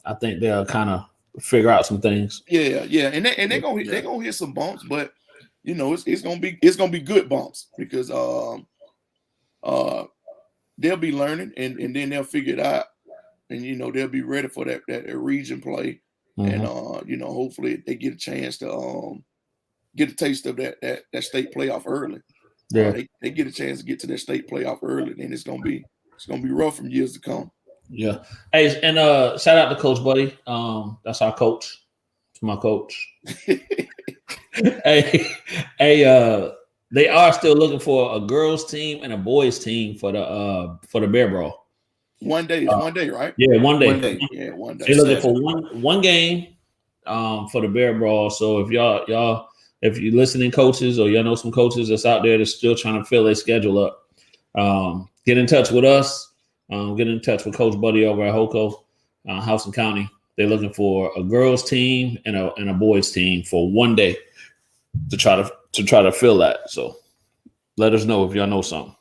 I think they'll kind of figure out some things. Yeah, and they're gonna hit some bumps, but it's gonna be good bumps because they'll be learning and then they'll figure it out, and they'll be ready for that region play, and hopefully they get a chance to get a taste of that state playoff early. Yeah, they get a chance to get to that state playoff early, and it's gonna be rough from years to come. Yeah. Hey, and shout out to Coach Buddy. That's our coach. It's my coach. hey, they are still looking for a girls team and a boys team for the Bear Brawl. One day, right? Yeah, one day. Yeah, one day. They're looking for one game for the Bear Brawl. So if y'all if you're listening, coaches, or y'all know some coaches that's out there that's still trying to fill their schedule up, get in touch with us. Get in touch with Coach Buddy over at HOCO, Houston County. They're looking for a girls team and a boys team for one day to try to fill that. So let us know if y'all know something.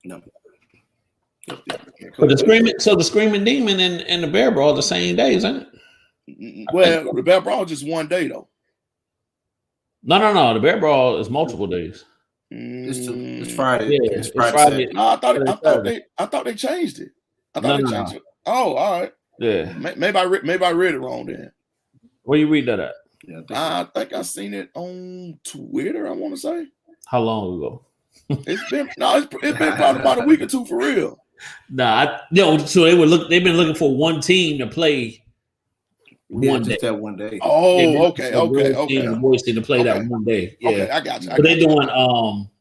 No. But the Screaming Demon and the Bear Brawl the same days, isn't it? Well, the Bear Brawl just one day though. No. The Bear Brawl is multiple days. It's Friday. Yeah, it's Friday. No, I thought they changed it. I thought they changed it. Oh, all right. Yeah. Maybe I read it wrong then. Where you read that at? Yeah, I think I seen it on Twitter. I want to say. How long ago? It's been probably about a week or two for real. So they've been looking for one team to play. That one day. Oh, okay. The boys team to play that one day. Yeah, okay, I got you. But they're doing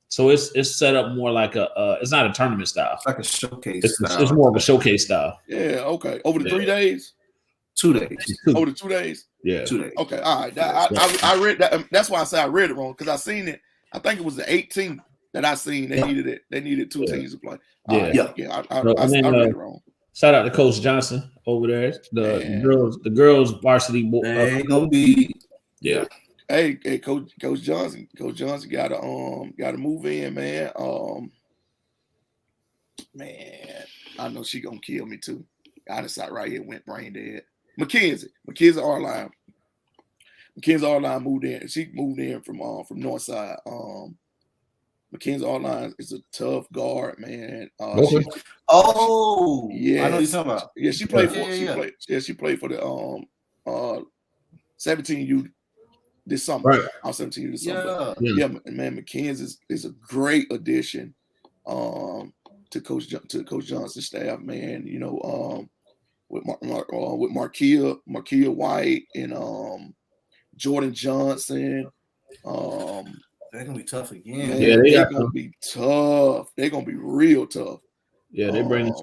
so it's set up more like it's not a tournament style. It's like a showcase. It's more of a showcase style. Yeah. Okay. Over the 3 days. 2 days. Over the 2 days. Yeah. 2 days. Okay. All right. I read that. That's why I say I read it wrong because I seen it. I think it was the 18th that I seen. They needed it. They needed 2 teams to play. I read it wrong. Shout out to Coach Johnson over there. The girls varsity boy. They gonna be Hey, Coach Johnson. Coach Johnson gotta move in, man. Man, I know she gonna kill me too. I just sat right here, went brain dead. Mackenzie Arline. Mackenzie Arline moved in. She moved in from Northside. Mackenzie Arline is a tough guard, man. yeah, I know what you're talking about. Yeah, she played for she played for the 17U this summer. Right. I was 17U this summer. Yeah, man, Mackenzie is a great addition to Coach Johnson's staff, man. With Markia White and Jordan Johnson. They're gonna be tough again. Man, they're gonna be tough. They're gonna be real tough. Yeah, they're bringing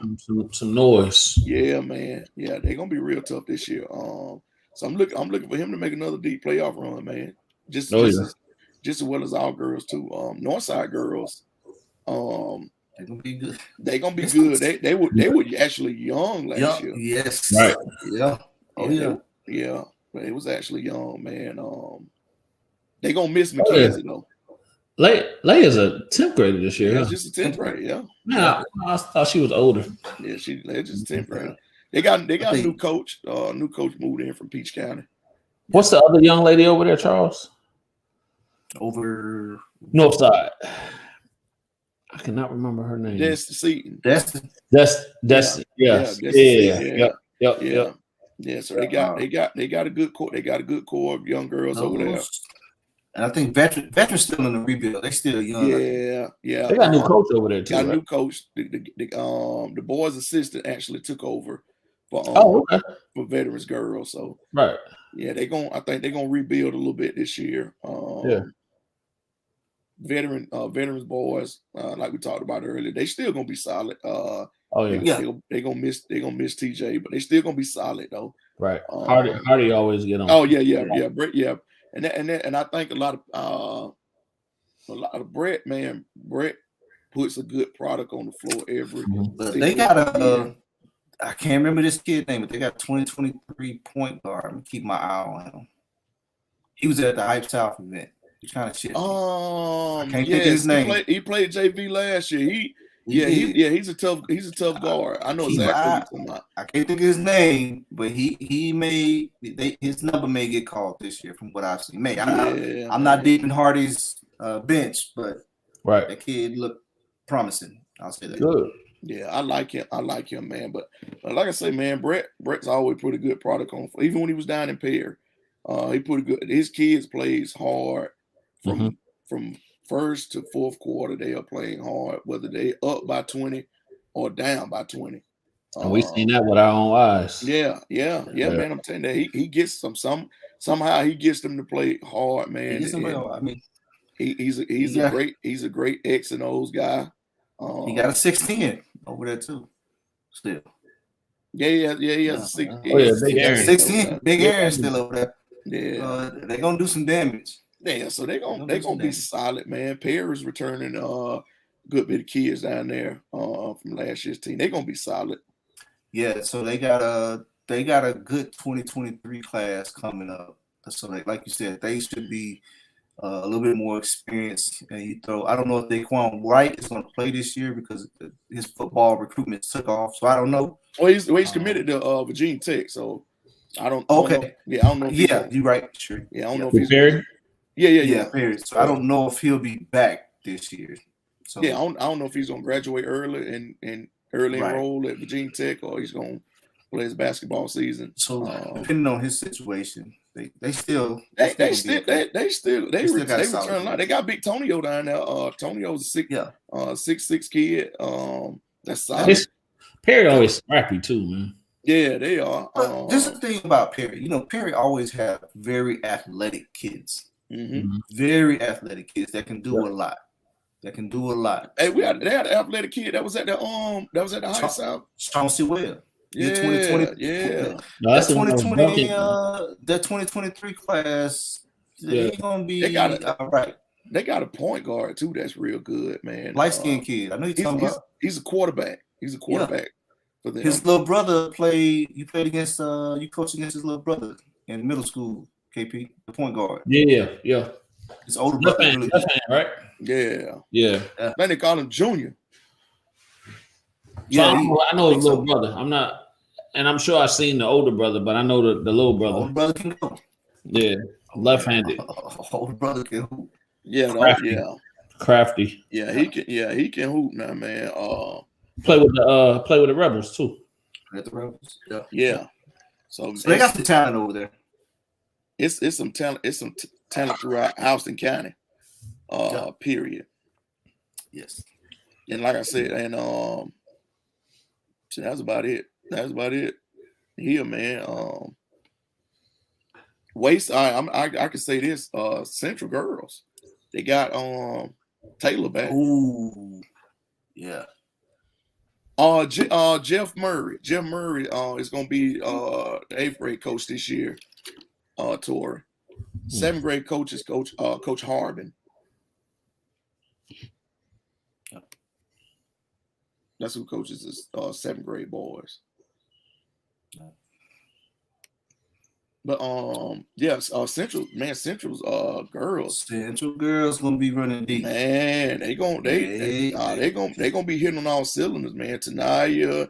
some noise. Yeah, man. Yeah, they're gonna be real tough this year. So I'm looking for him to make another deep playoff run, man. Just as well as our girls too. Northside girls. They're gonna be good. They're gonna be good. They were actually young last year. Yes. Right. Yeah. Oh yeah. Yeah. But it was actually young, man. They gonna miss Oh, Mackenzie though. Lay is a 10th grader this year. Yeah, Huh? just a 10th grader. Yeah. Man, I thought she was older. Yeah, they're just a 10th grader. They got a new coach. New coach moved in from Peach County. What's the other young lady over there, Charles? Over North side. I cannot remember her name. Destin Seaton. Destin. Yeah. So they got a good core. They got a good core of young girls over there. And I think veterans still in the rebuild. They still young. Yeah. They got a new coach over there too. Got a new coach. The boys' assistant actually took over for for veterans girls. So right. Yeah, I think they're gonna rebuild a little bit this year. Veterans boys, like we talked about earlier, they still gonna be solid. They're gonna miss TJ, but they still gonna be solid though. Right. Hardy always get on. Oh yeah. Brett, yeah. And I think a lot of Brett puts a good product on the floor every. But they got I can't remember this kid's name, but they got 2023 point guard. I'm gonna keep my eye on him. He was at the Hype South event. He's kind of shit. I can't think of his name. He played JV last year. He's a tough guard. I know exactly what you're talking about. I can't think of his name, but his number may get called this year from what I've seen. I'm not deep in Hardy's bench, but that kid looked promising. I'll say that. Good. Yeah, I like him, man. But like I say, man, Brett's always put a good product on. Even when he was down in Perry, he put a good. His kids plays hard from first to fourth quarter. They are playing hard, whether they up by 20 or down by 20. And we've seen that with our own eyes. Yeah, man. I'm telling you, he gets somehow he gets them to play hard, man. He's a great X and O's guy. He got a 6'10" over there too. Still. Yeah. He has a 6. Big Aaron. 16. Big Aaron still over there. Yeah. They're gonna do some damage. Yeah, so they're gonna be solid, man. Perry's returning a good bit of kids down there from last year's team. They're gonna be solid. Yeah, so they got a good 2023 class coming up. So like you said, they should be a little bit more experienced. And I don't know if Daquan Wright is going to play this year because his football recruitment took off. So I don't know. Well, he's committed to Virginia Tech, so I don't. Okay. I don't know. You're right. Sure. Yeah, I don't know if he's Perry. Yeah. Perry. So I don't know if he'll be back this year. So I don't know if he's going to graduate early and enroll at Virginia Tech, or he's going to play his basketball season. So depending on his situation. They return a lot. They got Big Tonio down there. Tonio's a 6'6" kid. That's solid. Perry always scrappy too, man. Yeah, they are. This is the thing about Perry. Perry always have very athletic kids. Mm-hmm. Very athletic kids that can do a lot. Hey, they had an athletic kid that was at the High South. Chauncey Webb. Yeah. No, that 2020, that 2023 class, they're gonna be all right. They got a point guard too. That's real good, man. Light skinned kid. I know you're talking about. He's a quarterback. For them. His little brother played. You played against. You coached against his little brother in middle school. KP, the point guard. Yeah. His older brother. Right? Yeah. Then they call him Junior. So I know his little brother. I'm not, and I'm sure I've seen the older brother, but I know the little brother. Older brother can go. Yeah, left-handed. Older brother can hoop. Yeah, Crafty. Yeah, he can hoop now, man. Play with the Rebels too. At the Rebels. Yeah. So they got the talent over there. It's some talent. It's some talent throughout Houston County. Period. Yes. And like I said, and that's about it. Here, man. Waste. I can say this. Central girls. They got Taylor back. Ooh. Yeah. Jeff Murray. Jeff Murray is gonna be the 8th grade coach this year. Tori. 7th grade coach is Coach Harbin. That's who coaches his 7th grade boys. But yes, Central's girls. Central girls gonna be running deep. Man, they gonna be hitting on all cylinders, man. Tanaya,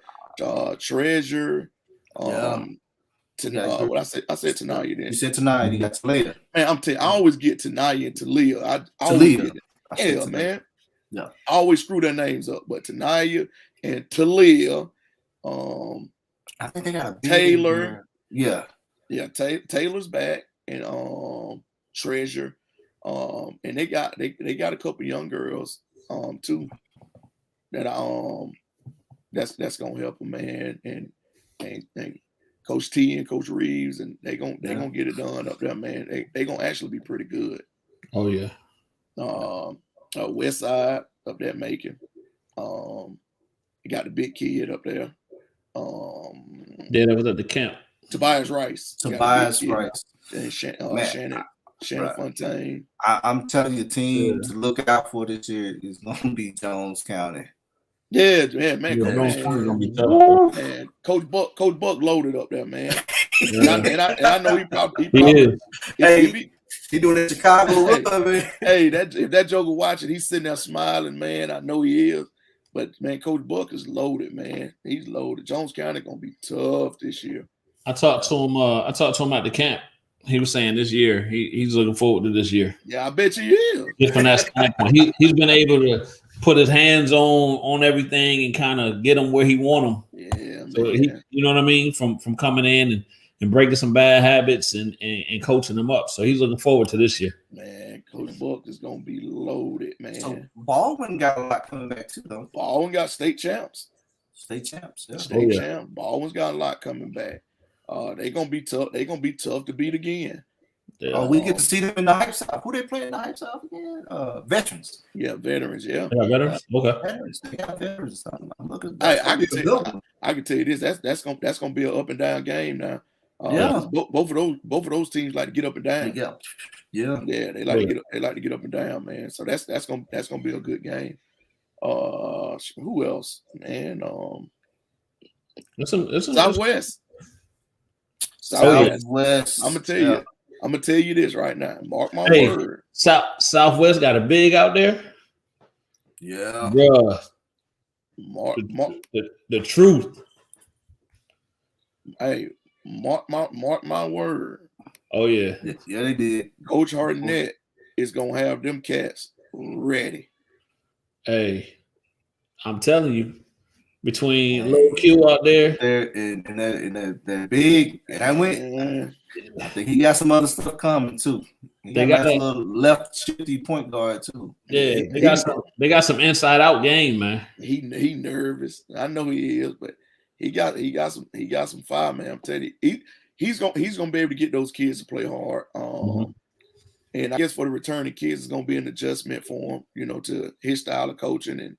Treasure, what I said Tanaya then. You said Tanaya, you got Talia. Man, I'm telling you, I always get Tanaya and Talia. I always get it. Yeah, man. Yeah. I always screw their names up, but Tanaya and Talia, I think they got a Taylor. Yeah. Yeah, Taylor's back and Treasure. And they got a couple young girls too that that's gonna help them, man. And Coach T and Coach Reeves, and they gonna get it done up there, man. They gonna actually be pretty good. Oh yeah. West Side up there Macon. You got the big kid up there. Yeah, that was at the camp. Tobias Rice. And Shannon Fontaine. I'm telling you, team to look out for this year is gonna be Jones County. Yeah, man. Jones County gonna be tough. Man, Coach Buck loaded up there, man. And I know he probably is. He doing it in Chicago. Hey, if that joker watching, he's sitting there smiling, man. I know he is. But man, Coach Buck is loaded, man. He's loaded. Jones County gonna be tough this year. I talked to him at the camp. He was saying this year he's looking forward to this year. Yeah, I bet you is. Just from that standpoint, he's been able to put his hands on everything and kind of get him where he want him. Yeah, so man. You know what I mean? From coming in and breaking some bad habits and coaching them up. So he's looking forward to this year. Man, Coach Buck is gonna be loaded, man. So Baldwin got a lot coming back too, though. Baldwin got state champs. Yeah. State champ. Baldwin's got a lot coming back. They gonna be tough. They gonna be tough to beat again. Yeah. We get to see them in the Hype South. Who they play in the Hype South again? Veterans. Yeah, veterans. Yeah, veterans. Okay. Veterans. They got veterans. I'm looking. I can tell you this. That's gonna be an up and down game now. Both of those teams like to get up and down. Yeah. They like to get up and down, man. So that's gonna be a good game. Who else, man? Southwest. Southwest. I'm gonna tell you this right now. Mark my word. Southwest got a big out there. Yeah. Bruh. Mark the truth. Hey, mark my word. Oh yeah. Yeah, they did. Coach Hartnett is gonna have them cats ready. Hey, I'm telling you, between Low Q out there and that big, and I went. I think he got some other stuff coming too. They got a little left shifty point guard too. Yeah, they got some inside out game, man. He nervous. I know he is, but he got some fire, man. I'm telling you, he's gonna be able to get those kids to play hard. And I guess for the returning kids, it's gonna be an adjustment for him, to his style of coaching and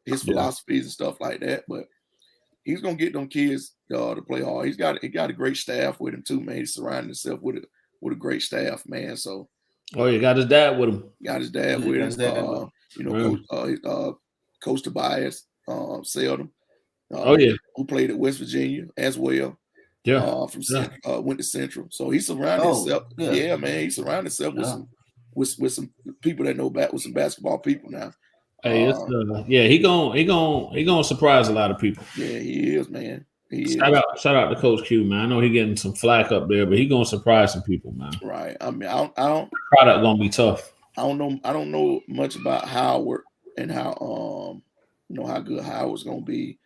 his philosophies and stuff like that. But he's gonna get them kids to play hard. He got a great staff with him too, man. He's surrounding himself with a great staff, man. So you got his dad with him. Got his dad with him. Coach Tobias Seldom. Who played at West Virginia as well. Yeah. Went to Central. So he surrounded himself. Yeah, man. He surrounded himself with some people that know with some basketball people now. Hey, he gonna surprise a lot of people. Yeah, he is, man. Shout out to Coach Q, man. I know he getting some flack up there, but he gonna surprise some people, man. Right. I mean, I don't. Product gonna be tough. I don't know much about Howard and how how good Howard's gonna be.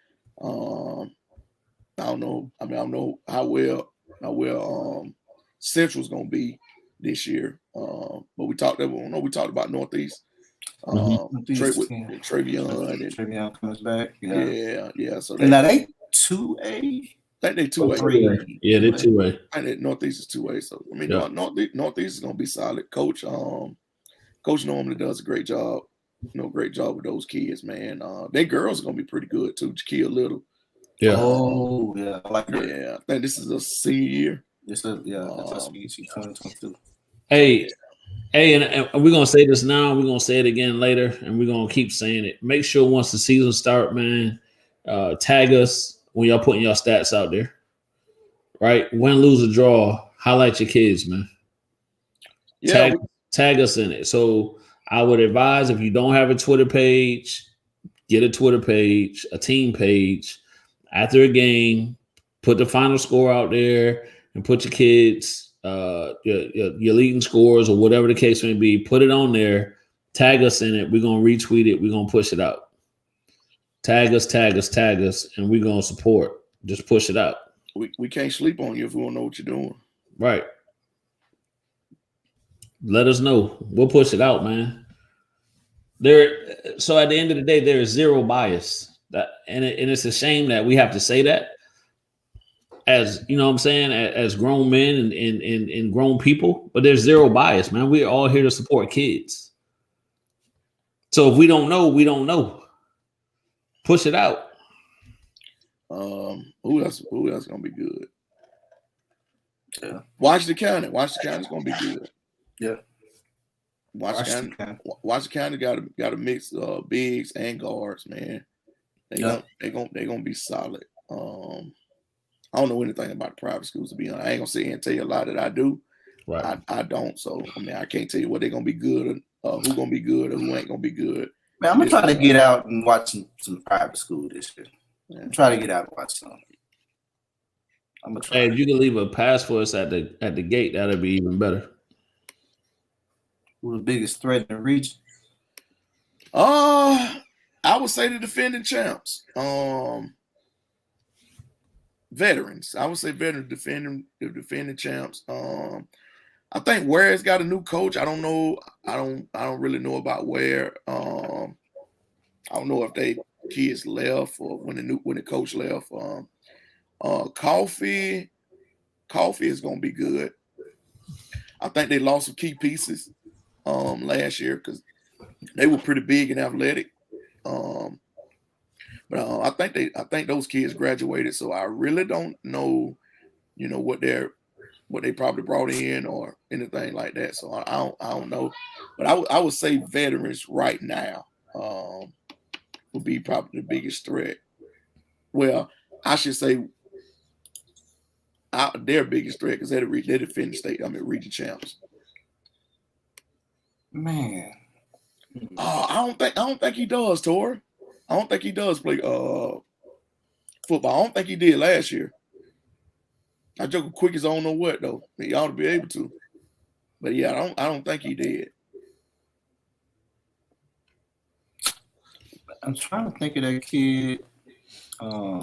I don't know. I mean, I don't know how well Central's gonna be this year. But we talked about Northeast. Travion comes back. Yeah. So now they 2A. I think they 2A. Yeah, they're 2A. I think Northeast is 2A. So I mean, Northeast is gonna be solid. Coach normally does a great job. Great job with those kids, man. They girls are gonna be pretty good too. Jakia Little. Yeah. I like her. Yeah, I think this is a senior year. That's 2022. Hey, Hey, and we're gonna say this now. We're gonna say it again later, and we're gonna keep saying it. Make sure once the season start, man, tag us when y'all putting your stats out there. Right, win, lose, or draw. Highlight your kids, man. Yeah, Tag us in it. So I would advise if you don't have a Twitter page, get a Twitter page, a team page. After a game, put the final score out there and put your kids, your leading scores or whatever the case may be. Put it on there. Tag us in it. We're gonna retweet it. We're gonna push it out. Tag us, and we're gonna support. Just push it out. We can't sleep on you if we don't know what you're doing. Right. Let us know. We'll push it out, man. So at the end of the day, there is zero bias. And it's a shame that we have to say that, as you know what I'm saying, as grown men and grown people, but there's zero bias, man. We're all here to support kids. So if we don't know, we don't know. Push it out. Who else gonna be good? Yeah. Washington County's gonna be good. Yeah. Washington County got a mix of bigs and guards, man. They gonna be solid. I don't know anything about the private schools, to be honest. I ain't gonna sit here and tell you a lot that I do. Right. I don't. So I mean, I can't tell you what they're gonna be good, or who gonna be good, or who ain't gonna be good. Man, I'm gonna try to get out and watch some private school this year. Yeah. I'm trying to get out and watch some. I'm gonna try. Hey, if you can leave a pass for us at the gate, that'd be even better. Who's the biggest threat in the region? I would say the defending champs. Veterans. I would say veterans defending champs. I think Ware's got a new coach. I don't know. I don't really know about Ware. I don't know if they kids left or when the coach left. Coffee is gonna be good. I think they lost some key pieces last year because they were pretty big and athletic. But I think those kids graduated, so I really don't know, what they probably brought in or anything like that. So I don't know, but I would say veterans right now would be probably the biggest threat. Well, I should say their biggest threat because they're the defending state. Region champs. Man, I don't think he does, Tor. I don't think he does play football. I don't think he did last year. I joke quick as I don't know what though. He ought to be able to. But yeah, I don't think he did. I'm trying to think of that kid. I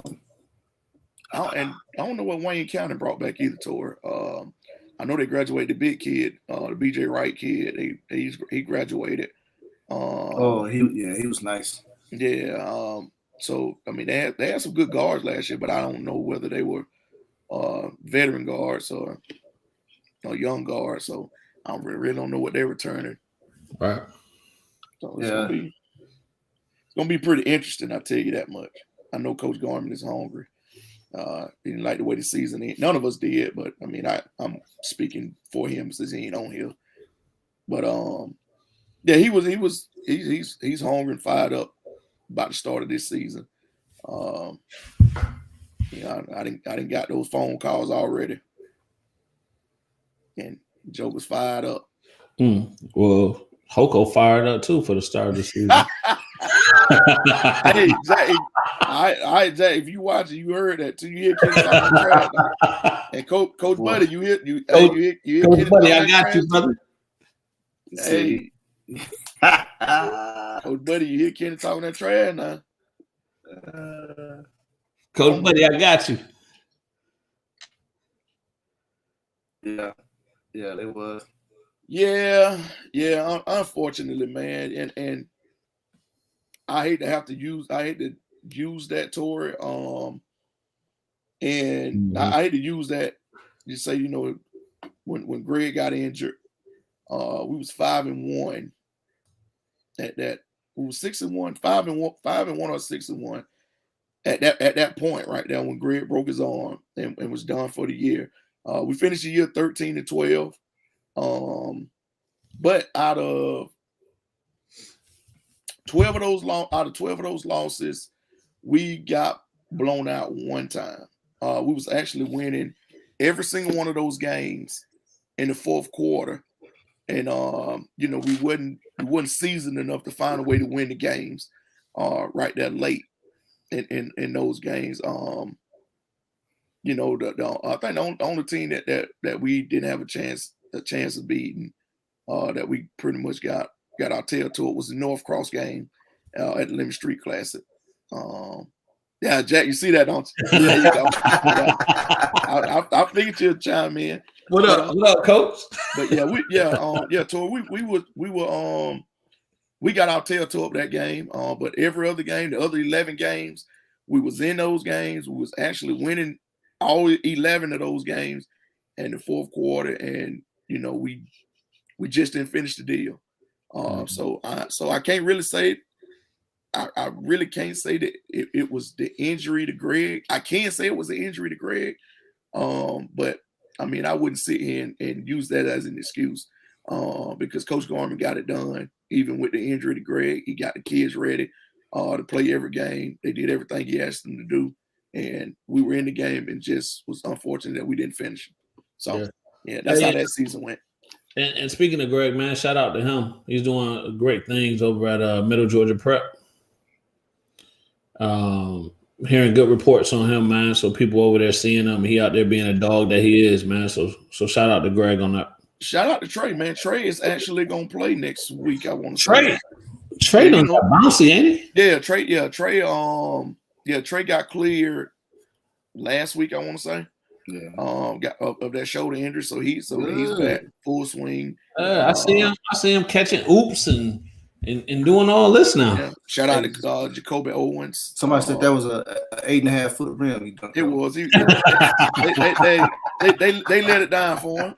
don't know what Wayne County brought back either, Tor. I know they graduated the big kid, the BJ Wright kid. He graduated. He was nice. Yeah. So I mean, they had some good guards last year, but I don't know whether they were veteran guards or young guards. So I really don't know what they're returning. Right. So it's gonna be pretty interesting. I'll tell you that much. I know Coach Garmin is hungry. He didn't like the way the season ended. None of us did, but I mean, I'm speaking for him since he ain't on here. But yeah, he's hungry and fired up about the start of this season. I didn't got those phone calls already, and Joe was fired up. Well, Hoko fired up too for the start of the season. Hey, Zach, if you watch it, you heard that too. You hear Kenny talking trash, and Coach Buddy, you hear Coach Buddy, I got you, brother. Hey, Coach Buddy, you hear Kenny talking that trash now? Coach Buddy, I got you. Yeah, they was. Yeah. Unfortunately, man, and I hate to use that, Tory. And I hate to use that. You say, when Greg got injured, we was 5-1. At that, we was 6-1, 5-1 or 6-1. At that point, right there, when Greg broke his arm and was done for the year, we finished the year 13-12. But out of 12 of those losses, we got blown out one time. We was actually winning every single one of those games in the fourth quarter, and we wasn't seasoned enough to find a way to win the games right there late in those games. I think the only team that we didn't have a chance of beating, that we pretty much got our tail to it, was the North Cross game at the Lemon Street Classic. Yeah, Jack, you see that, don't you? There you go. Yeah. I figured you'd chime in. What up, Coach? But yeah, Tor, we got our tail tore up that game. But every other game, the other 11 games, we was in those games. We was actually winning all 11 of those games in the fourth quarter, and we just didn't finish the deal. So I can't really say. I really can't say that it was the injury to Greg. I can say it was the injury to Greg, but I mean, I wouldn't sit here and use that as an excuse, because Coach Gorman got it done. Even with the injury to Greg, he got the kids ready to play every game. They did everything he asked them to do, and we were in the game, and just was unfortunate that we didn't finish. So yeah, that's how that season went. And speaking of Greg, man, shout out to him. He's doing great things over at Middle Georgia Prep. Hearing good reports on him, man. So people over there seeing him, he out there being a dog that he is, man. So shout out to Greg on that. Shout out to Trey, man. Trey is actually gonna play next week. I want to say Trey done got bouncy, ain't he? Yeah, Trey. Trey got cleared last week. I want to say. Yeah. Got of that shoulder injury, so he's back full swing. I see him catching oops and doing all this now. Yeah. Shout out to Jacoby Owens. Somebody said that was a 8.5 foot rim. It was. They let it down for him.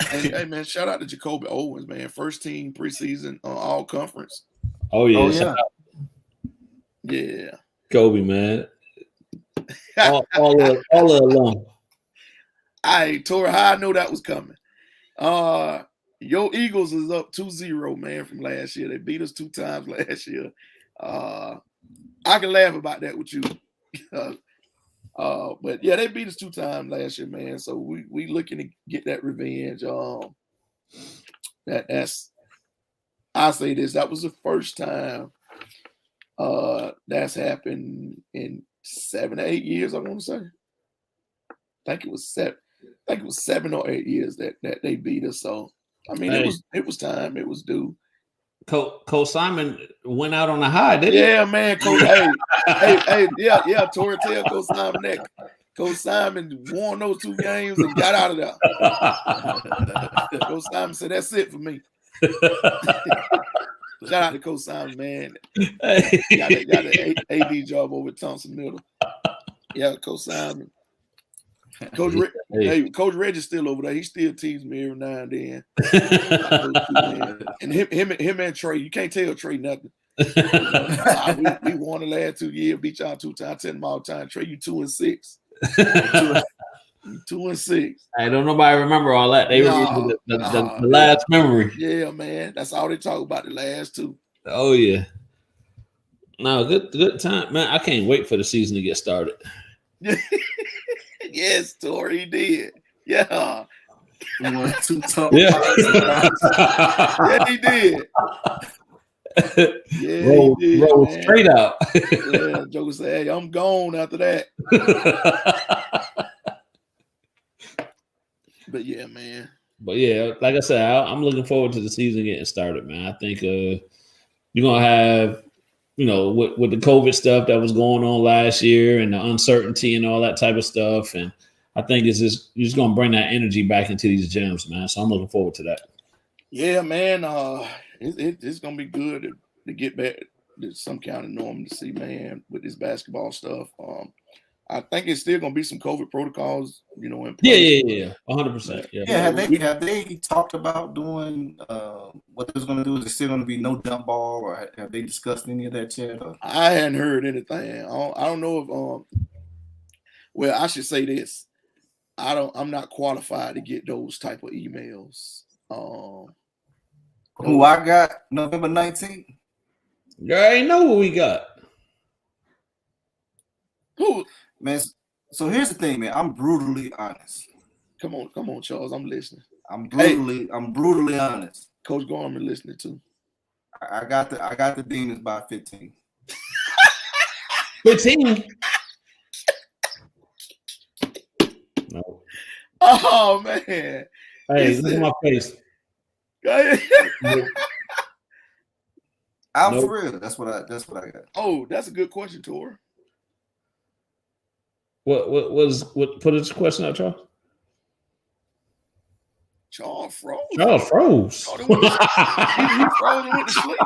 Hey man, shout out to Jacoby Owens, man. First team preseason all conference. Oh yeah. Yeah. Kobe, man. all along. I Tori, how I know that was coming. Your Eagles is up 2-0, man, from last year. They beat us 2 times last year. I can laugh about that with you. But yeah, they beat us 2 times last year, man. So we looking to get that revenge. I say this, that was the first time that's happened in 7 or 8 years, I want to say. I think it was 7 or 8 years that they beat us. So I mean, it was time. It was due. Coach Simon went out on a high, didn't he? Yeah, man. Coach, yeah. Tori, tell Coach Simon that. Coach Simon won those 2 games and got out of there. Coach Simon said, "That's it for me." Shout out to Coach Simon, man. Got an AD job over at Thompson Middle. Yeah, Coach Simon. Coach Reggie's still over there. He still teases me every now and then. And him and Trey, you can't tell Trey nothing. We won the last 2 years, beat y'all 2 times. I tell him all the time, Trey, you 2-6. 2-6. Hey, don't nobody remember all that. They remember the last memory. Yeah, man. That's all they talk about, the last 2. Oh yeah. No, good time, man. I can't wait for the season to get started. Yes, Tori, he did. Yeah. Yeah, he did. Yeah, roll straight out. Yeah, Joker said, "Hey, I'm gone after that." But yeah, man. But yeah, like I said, I'm looking forward to the season getting started, man. I think you're gonna have, with the COVID stuff that was going on last year and the uncertainty and all that type of stuff, and I think you're just gonna bring that energy back into these gyms, man. So I'm looking forward to that. Yeah, man. It's gonna be good to get back to some kind of norm to see, man, with this basketball stuff. I think it's still gonna be some COVID protocols, in place. Yeah, 100%. Yeah. Have they talked about doing what they're gonna do? Is it still gonna be no jump ball, or have they discussed any of that yet? I hadn't heard anything. I don't know if well, I should say this. I'm not qualified to get those type of emails. Who I got November 19th? You already know what we got. Who? Man, so here's the thing, man. I'm brutally honest. Come on, Charles. I'm listening. I'm brutally honest. Coach Gorman listening too. I got the Demons by 15. 15. No. Oh man. Hey, look at my face. Out for real. That's what I got. Oh, that's a good question, Tor. What put this question out, Charles? Charles froze. Charles froze. He froze and went to sleep.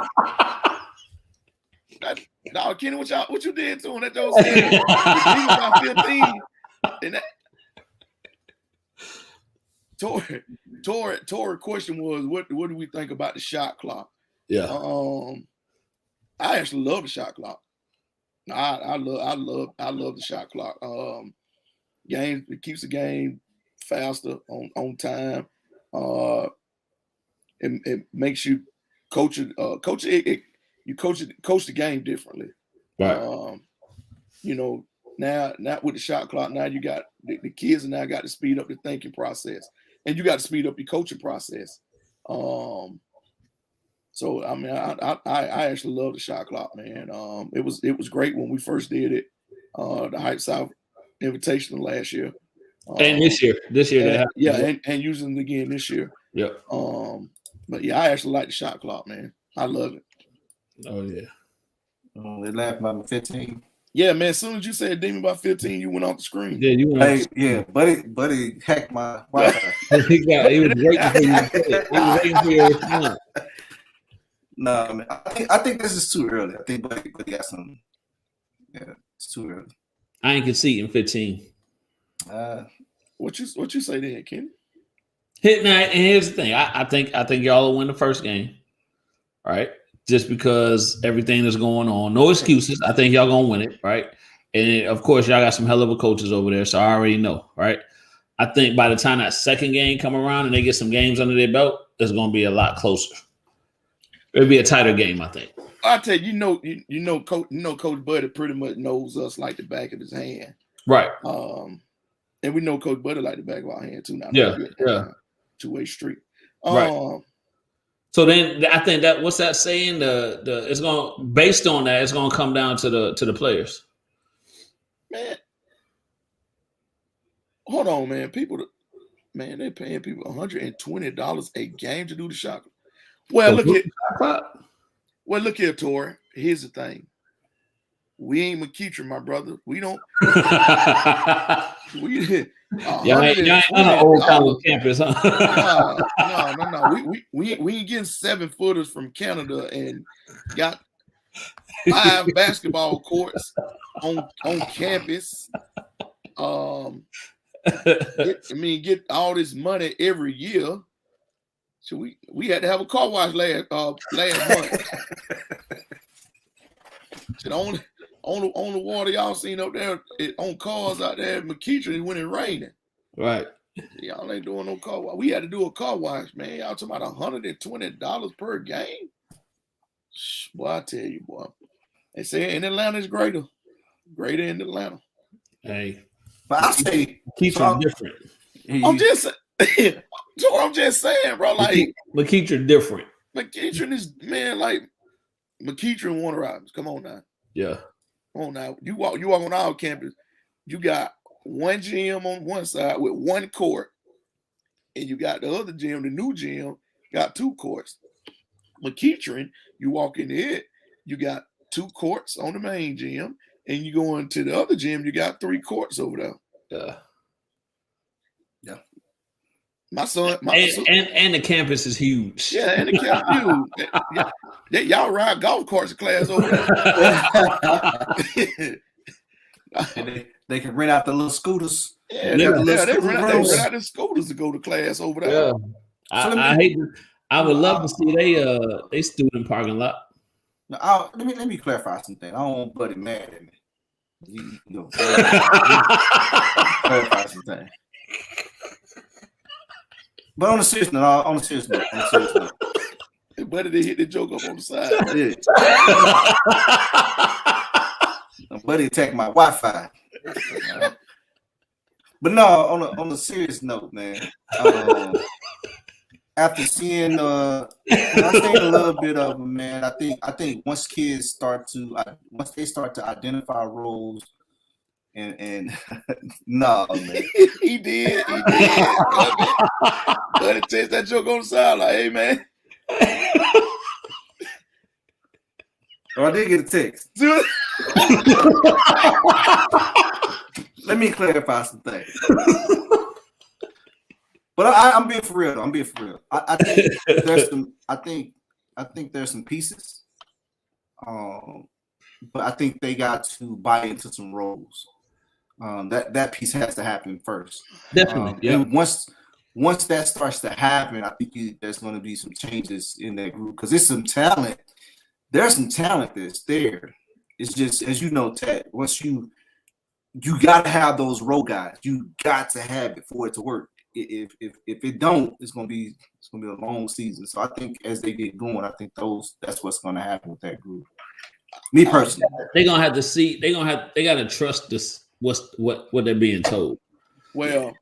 No, Kenny, what you did to him? That Joe said about 15. And that Tor question was what do we think about the shot clock? Yeah. I actually love the shot clock. I love the shot clock. Game, it keeps the game faster on time. It makes you coach the game differently. Right. Now with the shot clock, now you got the kids and now got to speed up the thinking process, and you got to speed up the coaching process. So I mean, I actually love the shot clock, man. It was great when we first did it, the Hype South Invitational last year, and this year, and using it again this year. Yep. But yeah, I actually like the shot clock, man. I love it. Oh yeah. They laughed about 15. Yeah, man. As soon as you said Demon by 15, you went off the screen. Yeah, you went. Hey, buddy hacked my Wi-Fi. he was waiting for you. He was waiting for your response. No, man. I think this is too early. I think buddy got some. Yeah, it's too early. I ain't conceding 15. What you say then, Kenny? Now, and here's the thing. I think y'all will win the first game. Right? Just because everything that's going on. No excuses. I think y'all gonna win it, right? And of course, y'all got some hell of a coaches over there, so I already know, right? I think by the time that second game come around and they get some games under their belt, it's gonna be a lot closer. It'll be a tighter game, I think. I tell you, Coach Buddy pretty much knows us like the back of his hand, right? And we know Coach Buddy like the back of our hand too. Now, yeah. Two-way street, right? So then I think that what's that saying? It's gonna based on that, it's gonna come down to the players. Man, hold on, man. They're paying people $120 a game to do the shot. Well, look here, Tori. Here's the thing. We ain't McKeitron, my brother. We don't. Y'all ain't on an old college campus, huh? No. We ain't getting 7-footers from Canada and got 5 basketball courts on campus. Get all this money every year. So we had to have a car wash last month. So on the water y'all seen up there on cars out there at McKeitron when it raining. Right. Y'all ain't doing no car wash. We had to do a car wash, man. Y'all talking about $120 per game. Boy, I tell you, boy. They say in Atlanta is greater in Atlanta. Hey, but I say McKeitron different. I'm just saying, bro. Like McKeitron different. McKeitron is like McKeitron Warner Robins. Come on now. Yeah. Come on now. You walk on our campus. You got one gym on one side with one court, and you got the other gym, the new gym, got 2 courts. McKeitron, you walk in it, you got 2 courts on the main gym, and you go into the other gym, you got 3 courts over there. Yeah. My son, and the campus is huge. Yeah, and the campus huge. Y'all ride golf carts class over there. They can rent out the little scooters. Yeah, they rent out the scooters to go to class over there. Yeah. I would love to see they student parking lot. Now, let me clarify something. I don't want Buddy mad at me. Clarify something. But on a serious note, Buddy, they hit the joke up on the side. Yeah. Buddy attacked my Wi-Fi. But no, on a serious note, man. After seeing, I've seen a little bit of them, man. I think once kids start to identify roles, and no, man. he did. Buddy takes that joke on the side, like, hey, man. Oh, I did get a text. Let me clarify some things. But I'm being for real. I think there's some. I think there's some pieces. But I think they got to buy into some roles. That piece has to happen first. Definitely. And once that starts to happen, I think there's going to be some changes in that group because there's some talent. There's some talent that's there. It's just, as you know, Ted, once you got to have those role guys. You got to have it for it to work. If it don't, it's gonna be a long season. So I think as they get going, I think that's what's gonna happen with that group. Me personally, they're gonna have to see. They gotta trust this. What they're being told. Well,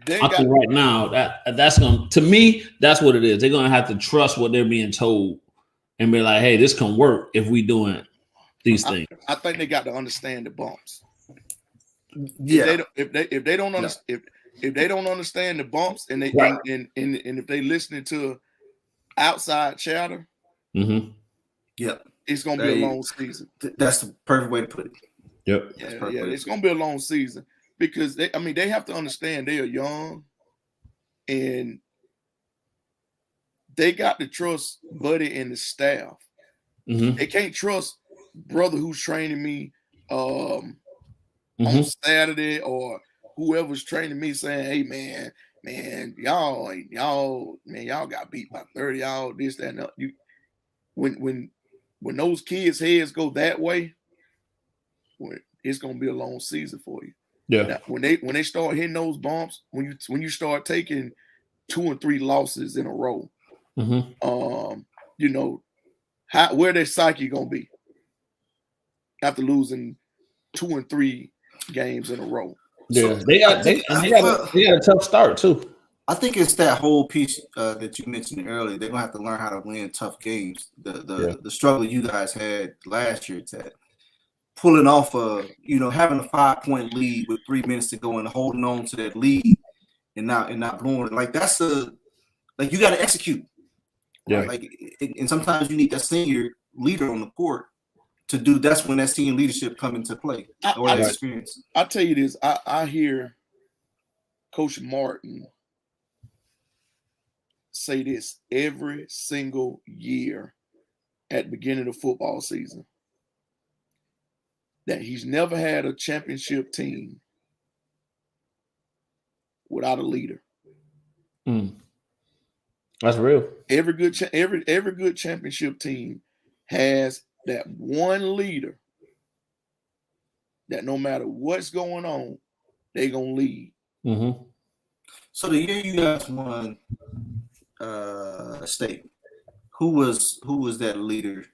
right now that's gonna, to me, that's what it is. They're gonna have to trust what they're being told and be like, hey, this can work if we doing these things. I think they got to understand the bumps. Yeah. If they don't understand. If they don't understand the bumps and they and if they listening to outside chatter, yeah, it's gonna be a long season. That's the perfect way to put it. Yep. Yeah, it's gonna be a long season because they have to understand they are young and they got to trust Buddy and the staff. They can't trust brother who's training me on Saturday or whoever's training me saying, hey, man, y'all got beat by 30, y'all this, that, and that. When those kids' heads go that way, it's gonna be a long season for you. Yeah. Now, when they start hitting those bumps, when you start taking 2 and 3 losses in a row, where their psyche gonna be after losing 2 and 3 games in a row. Yeah, so they got a tough start too. I think it's that whole piece that you mentioned earlier. They're gonna have to learn how to win tough games. The struggle you guys had last year, Ted, pulling off having a 5-point lead with 3 minutes to go and holding on to that lead and not blowing it. Like that's you got to execute. Yeah. Right? And sometimes you need that senior leader on the court to do. That's when that senior leadership come into play or that experience. I'll tell you this. I hear Coach Martin say this every single year at the beginning of football season, that he's never had a championship team without a leader. That's real. Every good championship team has that one leader that no matter what's going on, they're gonna lead. So the year you guys won state, who was that leader?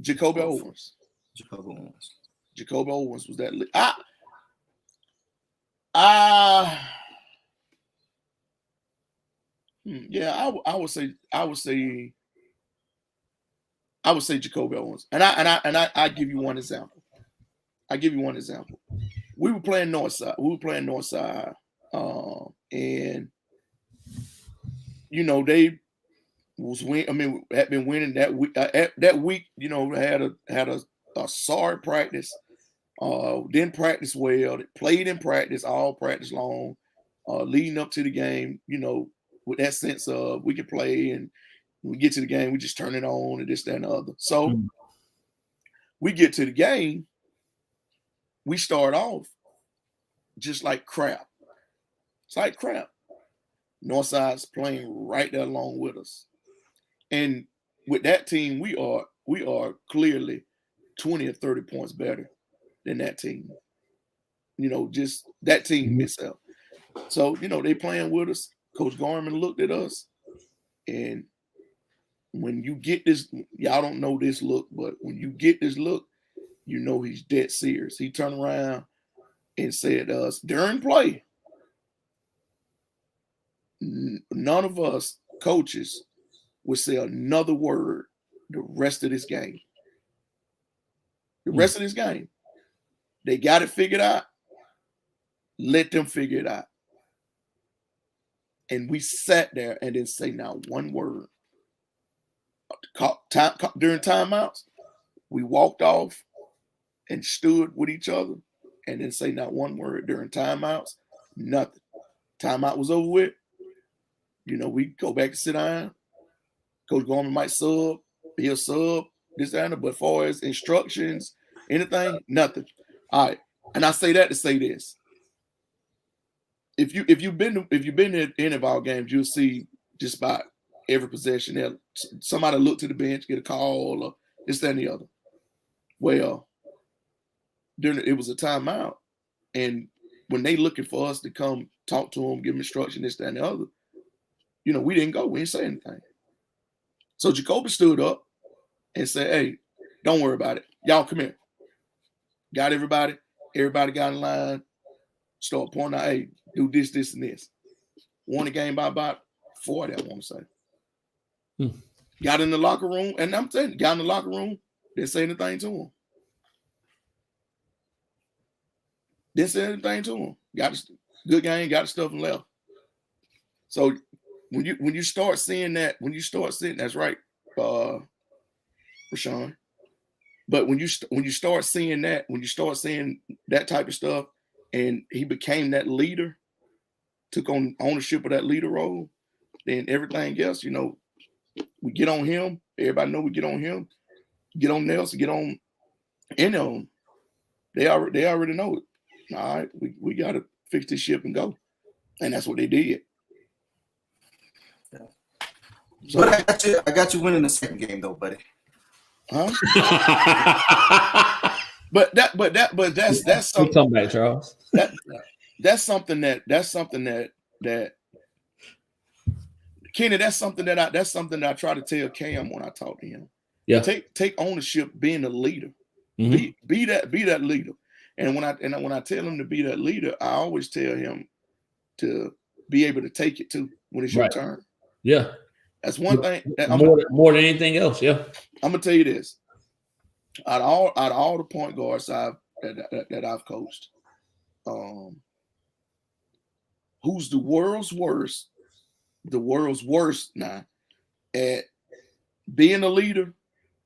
Jacoby Owens. Jacoby Owens was that leader. I would say Jacoby Owens. And I give you one example. We were playing Northside. And they was had been winning that week. That week, had a sorry practice. Didn't practice well. They played in practice all practice long, leading up to the game. With that sense of we can play, and when we get to the game, we just turn it on and this, that, and the other. So we get to the game, we start off just like crap. It's like crap. Northside's playing right there along with us. And with that team, we are clearly 20 or 30 points better than that team. Just that team itself. So, they playing with us. Coach Gorman looked at us, and when you get this, y'all don't know this look, but when you get this look, he's dead serious. He turned around and said to us during play, none of us coaches would say another word the rest of this game. The rest of this game. They got it figured out. Let them figure it out. And we sat there and didn't say not one word. During timeouts, we walked off and stood with each other and didn't say not one word. During timeouts, nothing. Timeout was over with. We go back and sit down. Coach Gorman might sub, he'll sub, this and but as far as instructions, anything, nothing. All right. And I say that to say this. If you've been to any of our games, you'll see just about every possession that somebody look to the bench, get a call, or this, that, and the other. Well, it was a timeout, and when they looking for us to come talk to them, give them instruction, this, that, and the other, we didn't go. We didn't say anything. So Jacoby stood up and said, "Hey, don't worry about it. Y'all come here." Got everybody. Everybody got in line. Start pointing out, "Hey, do this, this, and this." Won the game by about 40, I want to say. Got in the locker room, and I'm saying, got in the locker room, didn't say anything to him. Didn't say anything to him. Got a good game, got the stuff and left. So when you start seeing that, that's right, Rashawn. But when you start seeing that, that type of stuff, and he became that leader, took on ownership of that leader role, then everything else, we get on him. Everybody know we get on him. Get on Nelson. Get on any of them. They already know it. All right, we got to fix this ship and go, and that's what they did. Yeah. So, but I got you winning the second game though, buddy. Huh? but that's something. Come back, Charles. That's something that Kenny. That's something that I try to tell Cam when I talk to him. Yeah. Take ownership, being a leader. Mm-hmm. Be that leader. And when I tell him to be that leader, I always tell him to be able to take it too when it's your turn. Yeah. That's one thing. That more than anything else. Yeah. I'm gonna tell you this. Out of all the point guards that I've coached, who's the world's worst now at being a leader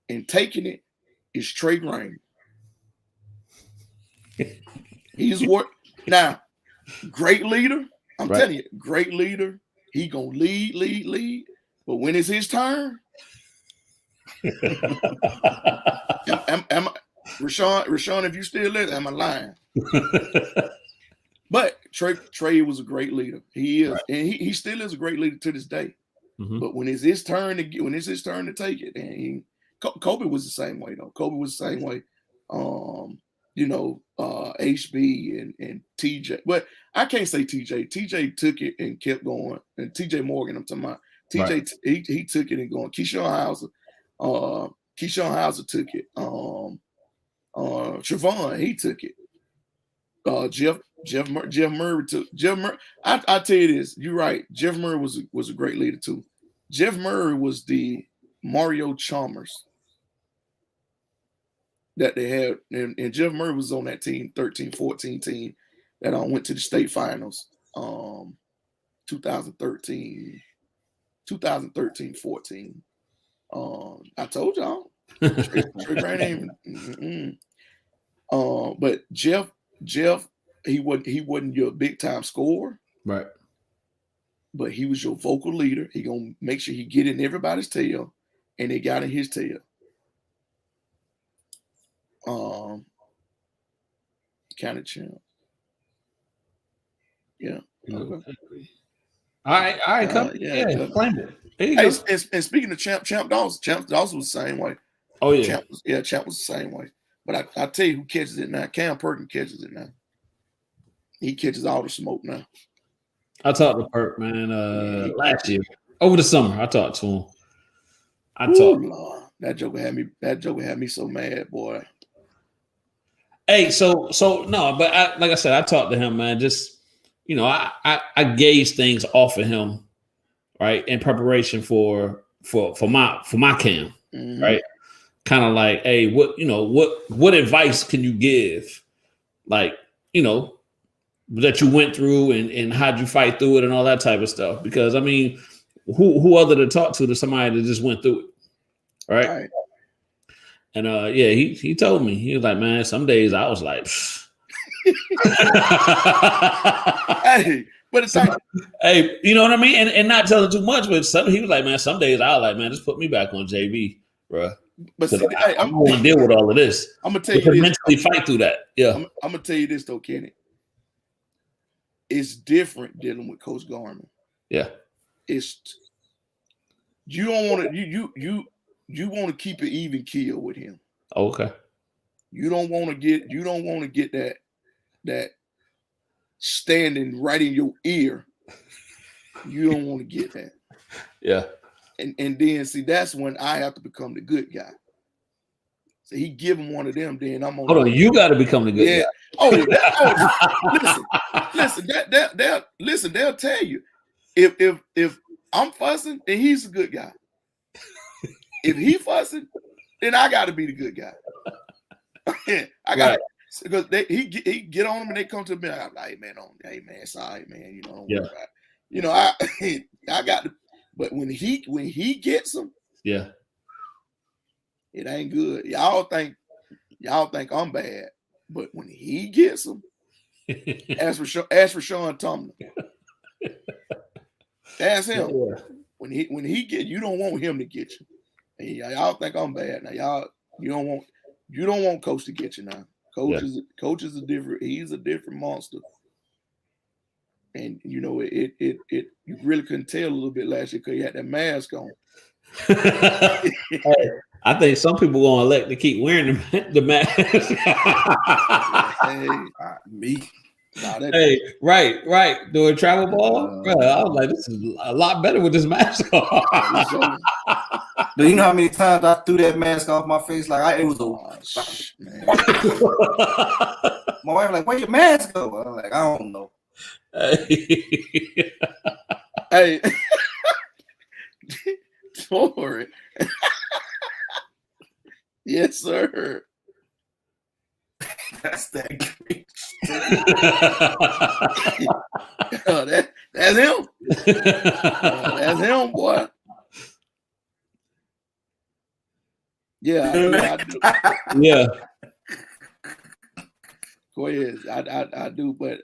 and taking it is Trey Graham. He's now, great leader. I'm telling you, great leader. He gonna lead. But when it's his turn, am I, Rashawn, if you still listening, am I lying? But Trey was a great leader. He is, and he still is a great leader to this day. Mm-hmm. But when it's his turn to take it, and Kobe was the same way though. Kobe was the same way. HB and TJ. But I can't say TJ. TJ took it and kept going. And TJ Morgan, I'm talking about. TJ, he took it and going. Keyshawn Hauser took it. Trevon, he took it. Jeff Murray took. Jeff Murray. I tell you this. You're right. Jeff Murray was a great leader too. Jeff Murray was the Mario Chalmers that they had, and Jeff Murray was on that team, 13-14 team that went to the state finals, 2013-14. I told y'all, Trey Grant ain't. But Jeff, he wasn't your big time scorer, right? But he was your vocal leader. He gonna make sure he get in everybody's tail, and they got in his tail. County champ. Yeah. Okay. All right. Come. Claim it. Hey, and speaking of Champ Dawson was the same way. Oh yeah. Champ was the same way. But I tell you who catches it now. Cam Perkins catches it now. He catches all the smoke now. I talked to Perk, man, last year. Over the summer, I talked to him. Lord. That joker had me so mad, boy. Hey, so no, but like I said, I talked to him, man. Just I gauge things off of him, right, in preparation for my camp, right? Kind of like, hey, what advice can you give, like, that you went through and how'd you fight through it and all that type of stuff? Because I mean, who other to talk to somebody that just went through it, right? And he told me, he was like, man, some days I was like, hey, but it's hey, you know what I mean? And not telling too much, but he was like, man, some days I was like, man, just put me back on JV, bro. But see, I'm going to deal with all of this. I'm gonna tell you this. Mentally fight through that. Yeah. I'm gonna tell you this though, Kenny. It's different dealing with Coach Garman. Yeah. It's you don't want to you want to keep it even keel with him. Okay. You don't want to get that standing right in your ear. You don't want to get that. Yeah. And then see, that's when I have to become the good guy. So he give him one of them, then I'm on. Hold on, you got to become the good guy. Listen, they'll tell you if I'm fussing, then he's a good guy. If he fussing, then I got to be the good guy. I got because he get on them and they come to me. I'm like, hey man, sorry man, don't worry about it. I got to. But when he gets them, yeah, it ain't good. Y'all think I'm bad, but when he gets them, ask for Sean Tomlin. Ask him. Yeah. When he get, you don't want him to get you. And y'all think I'm bad. Now you don't want Coach to get you now. Coach is a different. He's a different monster. And it you really couldn't tell a little bit last year because he had that mask on. I think some people gonna elect to keep wearing the mask. Me. Hey, right. Doing travel ball, bro. I was like, this is a lot better with this mask on. Do you know how many times I threw that mask off my face? Like it was man. My wife like, where your mask go? I'm like, I don't know. Hey, don't worry. Yes, sir. That's that great. That's him. That's him, boy. Yeah. Yeah. Quez, I do, but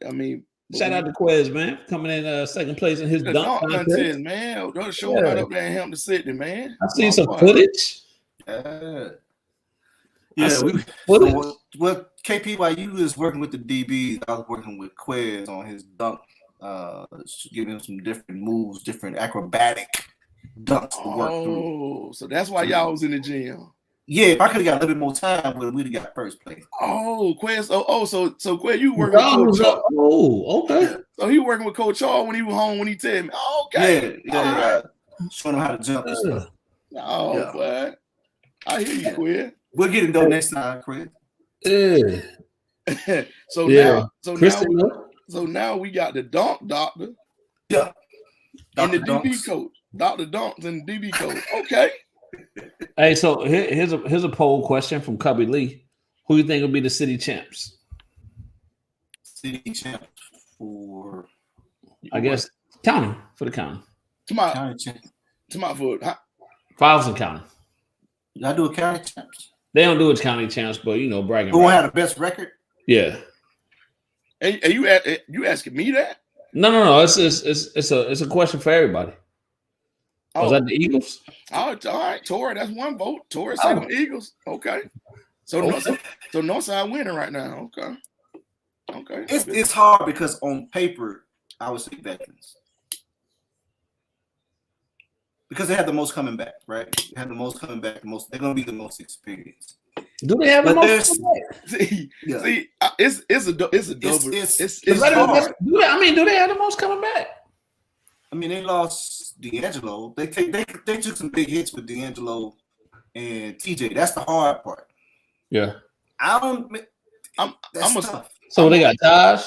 I mean, shout out to Quez, man, coming in second place in his dunk contest, man. Don't show right up there in Hampton City, man. I've seen some footage. What KPYU is working with the DBs. I was working with Quez on his dunk, giving him some different moves, different acrobatic dunks to work through. So that's why y'all was in the gym. Yeah, if I could have got a little bit more time, we'd have got first place. Oh, Quez. So Quez, you working with Coach Charles. Oh, okay. So he working with Coach Charles when he was home when he told me. Oh, okay. Yeah. Showing him how to jump and stuff. Oh, boy. I hear you, Quez. We'll get it done next time, Chris. Yeah. So now we got the dunk doctor. Yeah. And the DB coach. Dr. Dunks and the DB coach. Okay. Hey, so here's a poll question from Cubby Lee. Who do you think will be the city champs? City champs for, I guess, county for the county. County champs. Files County. Y'all do a county champs? They don't do a county champs, but bragging. Who have the best record? Yeah. Hey, you asking me that? No. It's a question for everybody. Was that the Eagles? Oh, all right, Torrey. That's one vote. Torrey said on Eagles. Okay. So Northside winning right now. Okay. It's hard because on paper, I would say veterans. Because they have the most coming back, right? They have the most coming back. They're going to be the most experienced. Do they have the most? See, It's a double. It's hard. Do they have the most coming back? I mean, they lost D'Angelo. They took some big hits with D'Angelo and TJ. That's the hard part. Yeah. I'm tough. So they got Taj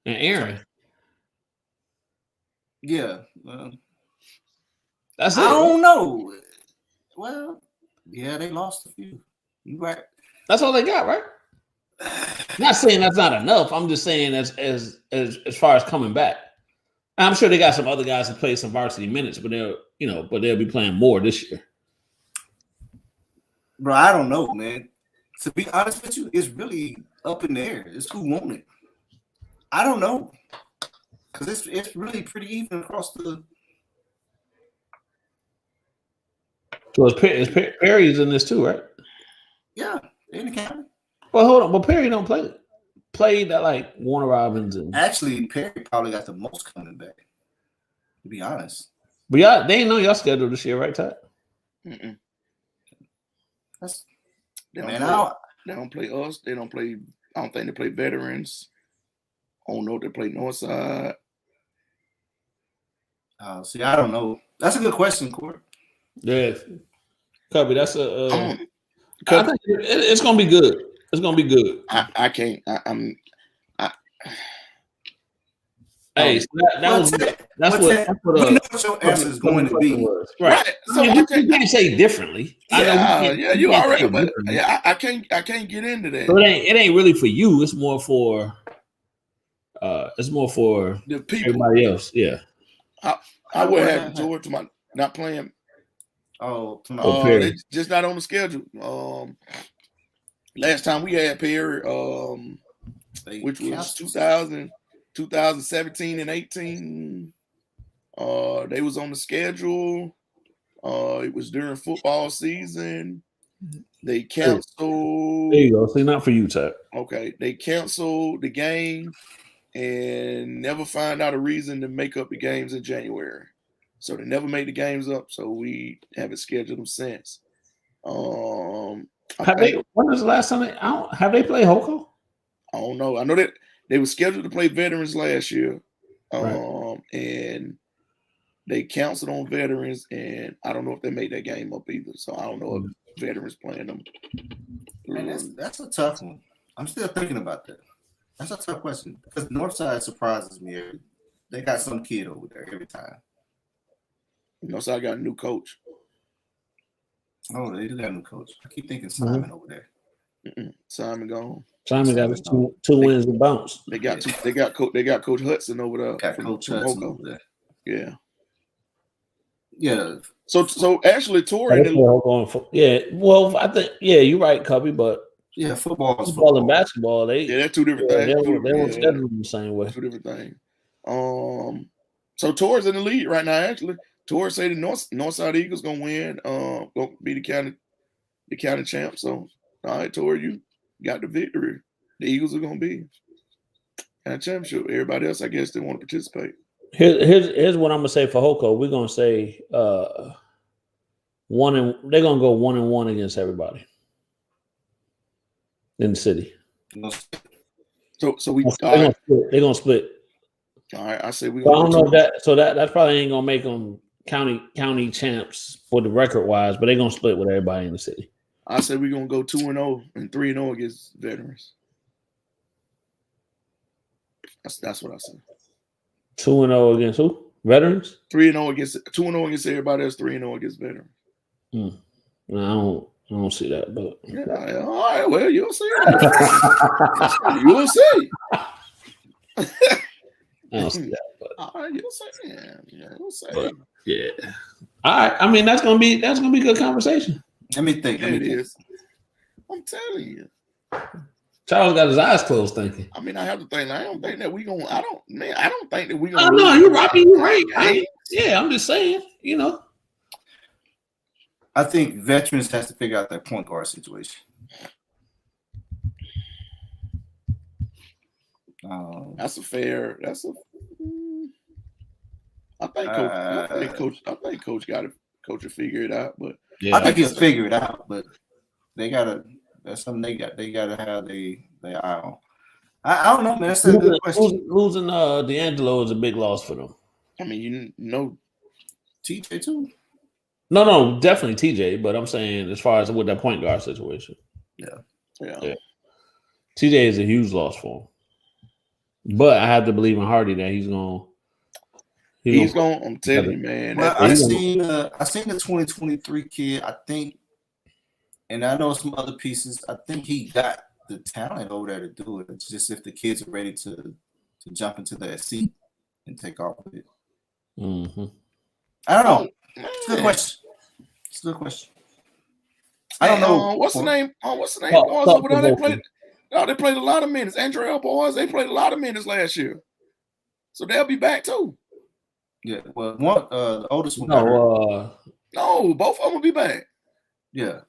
and Aaron. Yeah. That's it. I don't know. Well, yeah, they lost a few. You right. That's all they got, right? Not saying that's not enough. I'm just saying as far as coming back. I'm sure they got some other guys who play some varsity minutes, but they'll be playing more this year. Bro, I don't know, man. To be honest with you, it's really up in the air. It's who won it. I don't know. Because it's really pretty even across the. So Perry's in this too, right? Yeah, in the county. Well, hold on. Well, Perry don't play that like Warner Robins and. Actually, Perry probably got the most coming back. To be honest. But y'all, they ain't know y'all schedule this year, right, Todd? Mm-mm. They don't play us. They don't play. I don't think they play veterans. I don't know if they play Northside. See, I don't know. That's a good question, Court. Yeah, Cubby. That's a. I think it's gonna be good. It's gonna be good. I can't. Hey, so that's what your answer is going to be. Right. So you can't say differently. You already. But I can't get into that. So it ain't really for you. It's more for. It's more for the people. Everybody else. Yeah. I would have George to my not playing. Perry. They just not on the schedule. Last time we had Perry, which was 2017 and 18. They was on the schedule. It was during football season. They canceled. There you go. See, not for you, Ted. Okay, they canceled the game and never find out a reason to make up the games in January. So they never made the games up. So we haven't scheduled them since. When was the last time have they played Hoko? I don't know. I know that they were scheduled to play veterans last year. Right. And they canceled on veterans, and I don't know if they made that game up either. So I don't know if veterans playing them. Man, that's a tough one. I'm still thinking about that. That's a tough question because Northside surprises me. They got some kid over there every time. Northside got a new coach. Oh, they do got a new coach. I keep thinking Simon over there. Simon gone. Simon got his two wins and bounce. They got Coach Hudson over there. Got Coach Hudson over there. Yeah. Yeah. So actually, Tori. Well, I think you're right, Cubby. But football and basketball, they're two different things. They won't schedule them the same way. Two different things. So Tori's in the lead right now. Actually, Tori say the Northside Eagles gonna win. Gonna be the county champ. So all right, Tori, you got the victory. The Eagles are gonna be at championship. Everybody else, I guess, they want to participate. Here's what I'm gonna say for Hoko. We're gonna say they're gonna go 1-1 against everybody in the city. So they're gonna split. All right, I say we. So I don't know if that. So that probably ain't gonna make them county champs for the record wise, but they're gonna split with everybody in the city. I said we're gonna go 2-0 and 3-0 against veterans. That's what I said. 2-0 against who? Veterans? 2-0 against everybody else. 3-0 against veterans. No, I don't see that, but yeah. All right, well, you'll see. You'll see. I don't see that, but all right, you'll see. Yeah, you'll see. But, yeah. All right. I mean, that's gonna be good conversation. Let me think. It is. I'm telling you. Charles got his eyes closed thinking. I mean, I have to think. I don't think that we gonna. I don't think that we gonna. Oh no, you're right. You're right. I'm just saying. I think veterans has to figure out that point guard situation. That's a fair. I think coach got to figure it out. But I think he'll figure it out. But they gotta That's something they got to have their eye on. I don't know, man. That's a good question. Losing D'Angelo is a big loss for them. I mean, you know, TJ too. No, definitely TJ. But I'm saying as far as with that point guard situation, yeah. TJ is a huge loss for him. But I have to believe in Hardy that he's going. I'm telling you, man. Well, I seen the 2023 kid. I think, and I know some other pieces. I think he got the talent over there to do it. It's just if the kids are ready to jump into that seat and take off with it. Mm-hmm. I don't know. It's a good question. It's a good question. I don't know. What's the name? Boys over there. They played a lot of minutes. Andrea boys, they played a lot of minutes last year, so they'll be back too. Yeah. Well, the oldest one. No, both of them will be back. Yeah.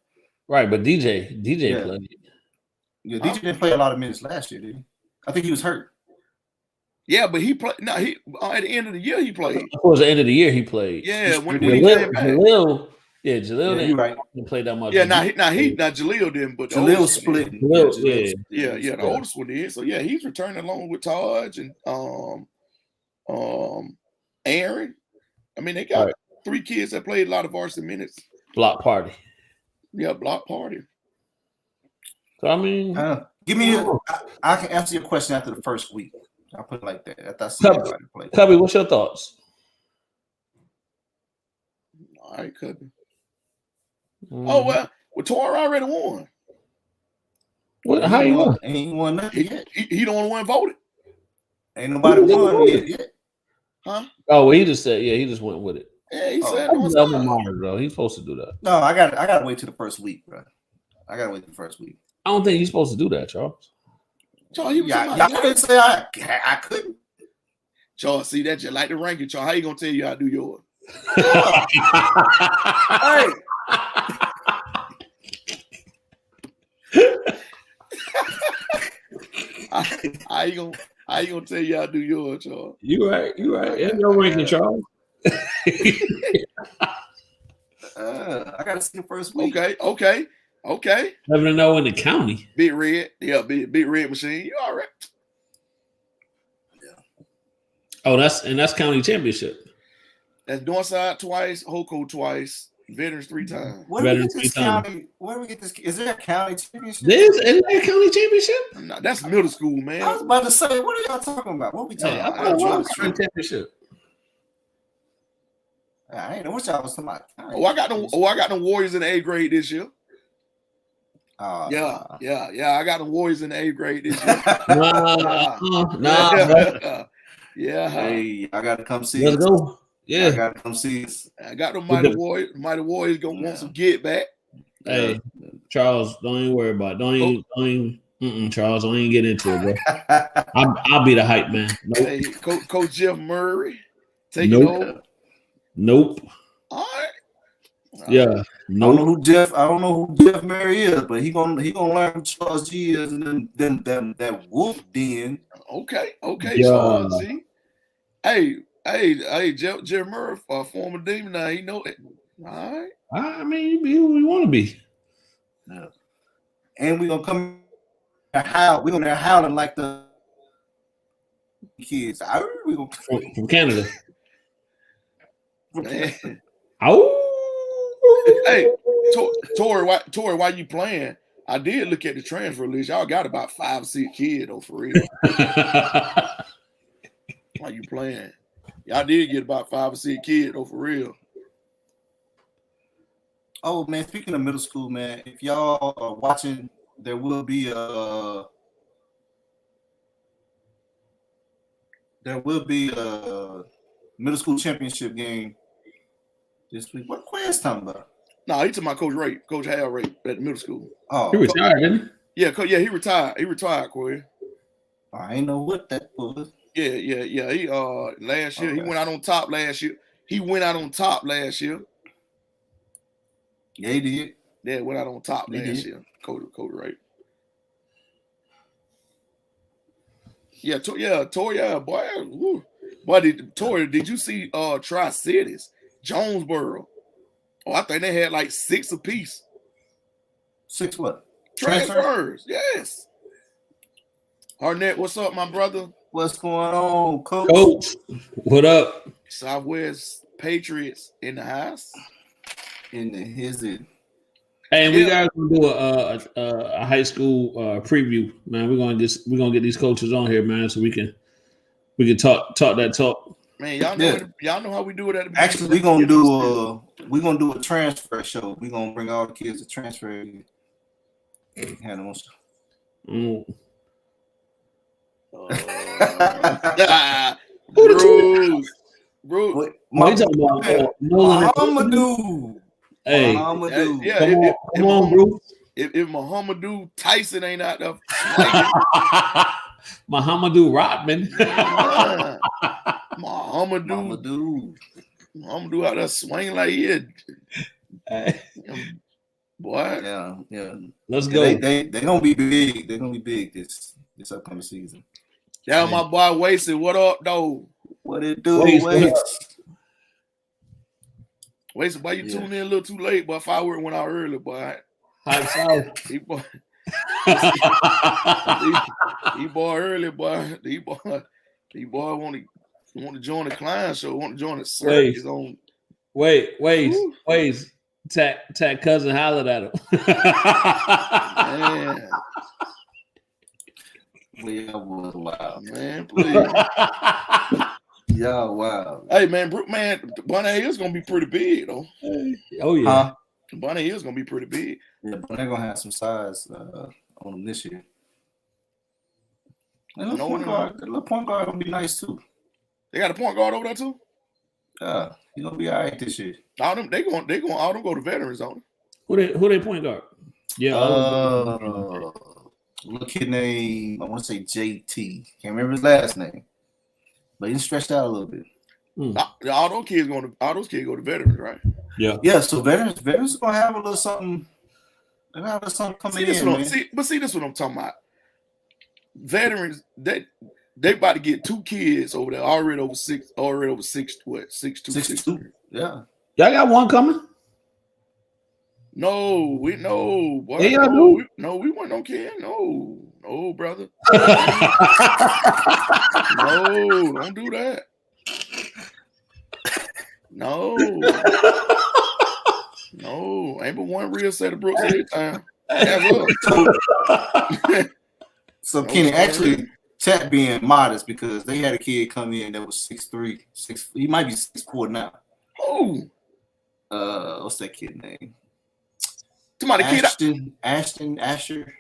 Right, but DJ played. Yeah, DJ didn't play a lot of minutes last year, did he? I think he was hurt. Yeah, but he played. No, he at the end of the year he played. Towards the end of the year he played. Yeah, when he came back. Jaleel didn't play that much. Yeah, Jaleel didn't, but Jaleel was split. The oldest one did. So yeah, he's returning along with Taj and Aaron. I mean, they got 3 kids that played a lot of varsity minutes. Block party. Yeah, block party. So I mean, give me. I can answer your question after the first week. I'll put it like that. That's Cubby, what's your thoughts? All right, Cubby. Oh well, Tori already won. What? How you won? Ain't won nothing yet. He the only one voted. Ain't nobody won yet. Huh? Oh, well, he just said, he just went with it. Yeah, he said though. He's supposed to do that. No, I gotta wait till the first week, bro. I don't think he's supposed to do that, Charles. Charles, y'all couldn't say I couldn't. Charles, see that you like the ranking, Charles. How you gonna tell you how to do yours? Hey. How you gonna tell you how to do yours, Charles? You right. Ain't no ranking, Charles. I gotta see the first week. Okay. Never to know in the county. Big Red, big Red machine. You all right? Yeah. Oh, that's county championship. That's Northside twice, Hoko twice, Veterans 3 times. Where do we get this? Is there a county championship? Is there a county championship? No, that's middle school, man. I was about to say, what are y'all talking about? What we talking about? County championship. I ain't know what y'all was talking about. I got the Warriors in the 8th grade this year. Yeah. I got the Warriors in the 8th grade this year. Yeah. Hey, I gotta come see. Let's go. Yeah, I gotta come see. I got the Mighty Warriors. Mighty Warriors gonna want some get back. Hey, Charles, don't even worry about it. Don't even, Charles, don't even get into it, bro. I'll be the hype man. Nope. Hey, Coach Jeff Murray, take it over. Nope. All right. Yeah. Nope. I don't know who Jeff Murray is, but he gonna learn who Charles G is, and then that wolf den. Okay, yeah. Charles G. Hey, Jeff Murray, former Demon. Now he know it. All right. I mean, you be who you want to be. Yeah. And we're gonna come howl. We're gonna howling like the kids. We gonna from Canada. Man. Oh. Hey, Tori, why you playing? I did look at the transfer list. Y'all got about 5 or 6 kids though, for real. Why you playing? Y'all did get about 5 or 6 kids though, for real. Oh man, speaking of middle school, man, if y'all are watching, there will be a middle school championship game this week. What Quay's talking about? No, he talking about Coach Hal Ray at the middle school. Oh, he retired, didn't he? Yeah, he retired. He retired, Quay. I ain't know what that was. Yeah. He last year he went out on top last year. Yeah, he did. Yeah, went out on top last year. Coach Ray. Yeah, Tori, boy. Woo. Boy, did you see Tri-Cities, Jonesboro? Oh, I think they had like 6 apiece. 6 what? Transfers, yes. Arnett, what's up, my brother? What's going on, Coach? Coach, what up? Southwest Patriots in the house. In the hizzy. Hey, we gotta do a high school preview, man. We're gonna get these coaches on here, man, so we can talk that talk. Man, y'all know how we do it at the beginning. Actually, we're gonna do a transfer show. We're gonna bring all the kids to transfer. Bruce. Muhammadu. Hey, Muhammadu. Yeah, come on, Bruce. If Muhammadu Tyson ain't out there, Muhammadu Rodman. Muhammadu out there swinging like he had. Boy, yeah. Let's go. They're gonna be big. They're gonna be big this upcoming season. Yeah, my boy Wasted. What up, though? What it do? Wasted, boy, you tuned in a little too late, but firework went out early, boy. He boy early, boy. He boy want to join the client show, want to join the service on. Wait. Tat cousin hollered at him. Man. Y'all was wild, man. Please, y'all wild. Hey, man, Bonnet Hill's gonna be pretty big, though. Oh yeah, Bonnet Hill's gonna be pretty big. Yeah, but they're gonna have some size on them this year. And the little point guard gonna be nice too. They got a point guard over there too. Yeah, he's gonna be all right this year. All them go to veterans on. Who they point guard? Yeah, little kid named, I want to say JT. Can't remember his last name, but he's stretched out a little bit. All those kids go to veterans, right? Yeah. So veterans are gonna have a little something. They're gonna have a little something coming in. See, this is what I'm talking about. Veterans, they about to get 2 kids over there already over 6'2", 6'3". Yeah. Y'all got one coming? No, we know. Boy, yeah, we weren't no kid. No, brother. No, don't do that. No, ain't but one real set of Brooks every time. So Kenny, actually, Chat being modest because they had a kid come in that was 6'3", he might be 6'4" now. Oh, what's that kid name? Asher.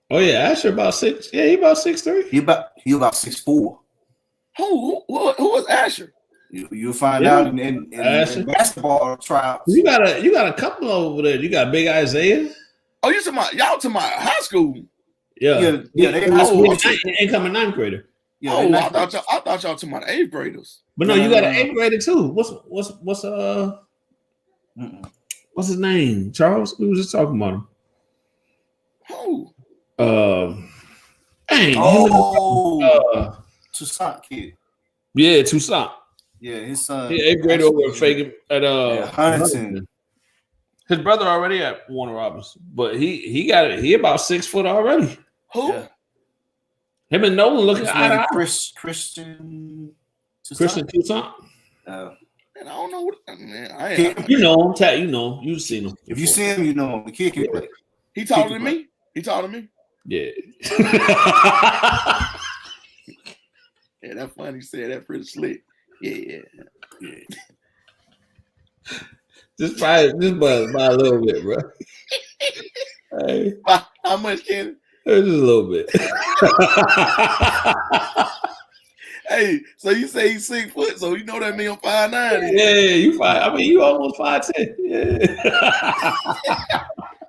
Oh yeah, Asher about 6. Yeah, he about 6'3". He about 6'4". Who was Asher? You'll find out in basketball tryouts. You got a couple over there. You got Big Isaiah. Oh, y'all talking about high school? Yeah. They high school. Incoming 9th grader. Yeah, I thought y'all talking about 8th graders. But no, you got an 8th grader too. What's his name? Charles? We was just talking about him. Who? Toussaint kid. Yeah, Toussaint. Yeah, his son. He 8th grader over at Huntington. His brother already at Warner Robins, but he got it. He about 6 foot already. Who? Yeah. Him and Nolan looking eye to eye. Christian Toussaint. Man, I don't know what. Man, you know him, Tat. You know him. You've seen him. If you see him, you know him. The kid can play. He taller than me. Yeah. Yeah, that's funny. You said that pretty slick. Yeah. Just by a little bit, bro. Hey. How much, Kenny? Just a little bit. Hey, so you say he's 6 foot, so you know that means I'm 5'9". Yeah, you 5. I mean, you almost 5'10". Yeah.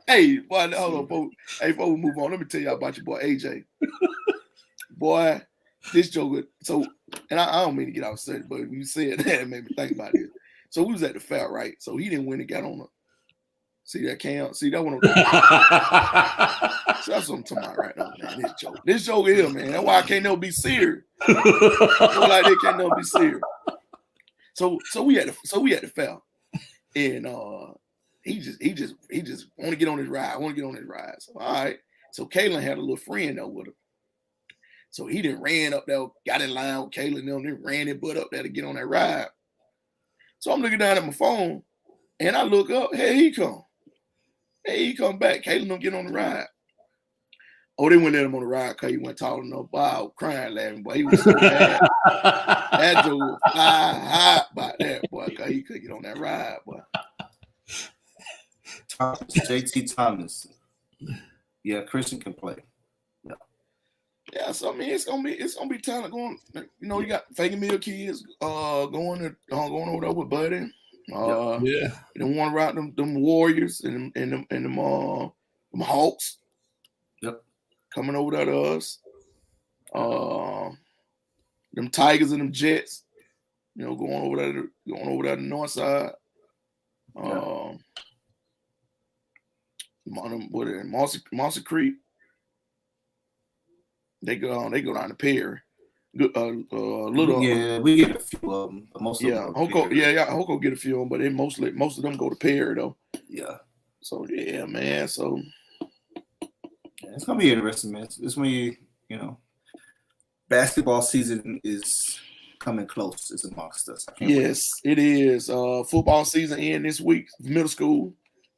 Hey, boy, hold on, folks. Hey, before we move on, let me tell y'all about your boy AJ. Boy, this joker. So, and I don't mean to get off subject, but when you said that, it made me think about it. So we was at the fair, right? So he didn't win and got on the. See that cam? See that one? So that's what I'm talking about right now, man. This joke here, man. That's why I can't never be serious. Like they can't never be serious. So we had the fair, and he just want to get on his ride. So all right. So Kaylin had a little friend though with him. So he then ran up there, got in line with Kaylin and them, then ran his butt up there to get on that ride. So I'm looking down at my phone and I look up, hey, he come back. Kaylin don't get on the ride. Oh, they wouldn't let him on the ride because he went tall enough. Boy, I was crying laughing, boy. He was so mad. That dude was hot about that, boy, because he couldn't get on that ride, boy. JT Thomas. Yeah, Christian can play. Yeah, so I mean, it's gonna be talent going. You know, you got Fagan Mill kids going over there with Buddy. Yeah, they want to route them Warriors and them Hawks. Yep, coming over there to us. Them Tigers and them Jets. You know, going over there to the north side. What is it? Mossy Creek. They go down to Perry. Little. Yeah, we get a few of them, but most of them. Hoko get a few of them, but most of them go to Perry though. Yeah. So yeah, man. So it's gonna be interesting, man. It's when you basketball season is coming close. It's amongst us. Yes, it is. Football season end this week. Middle school.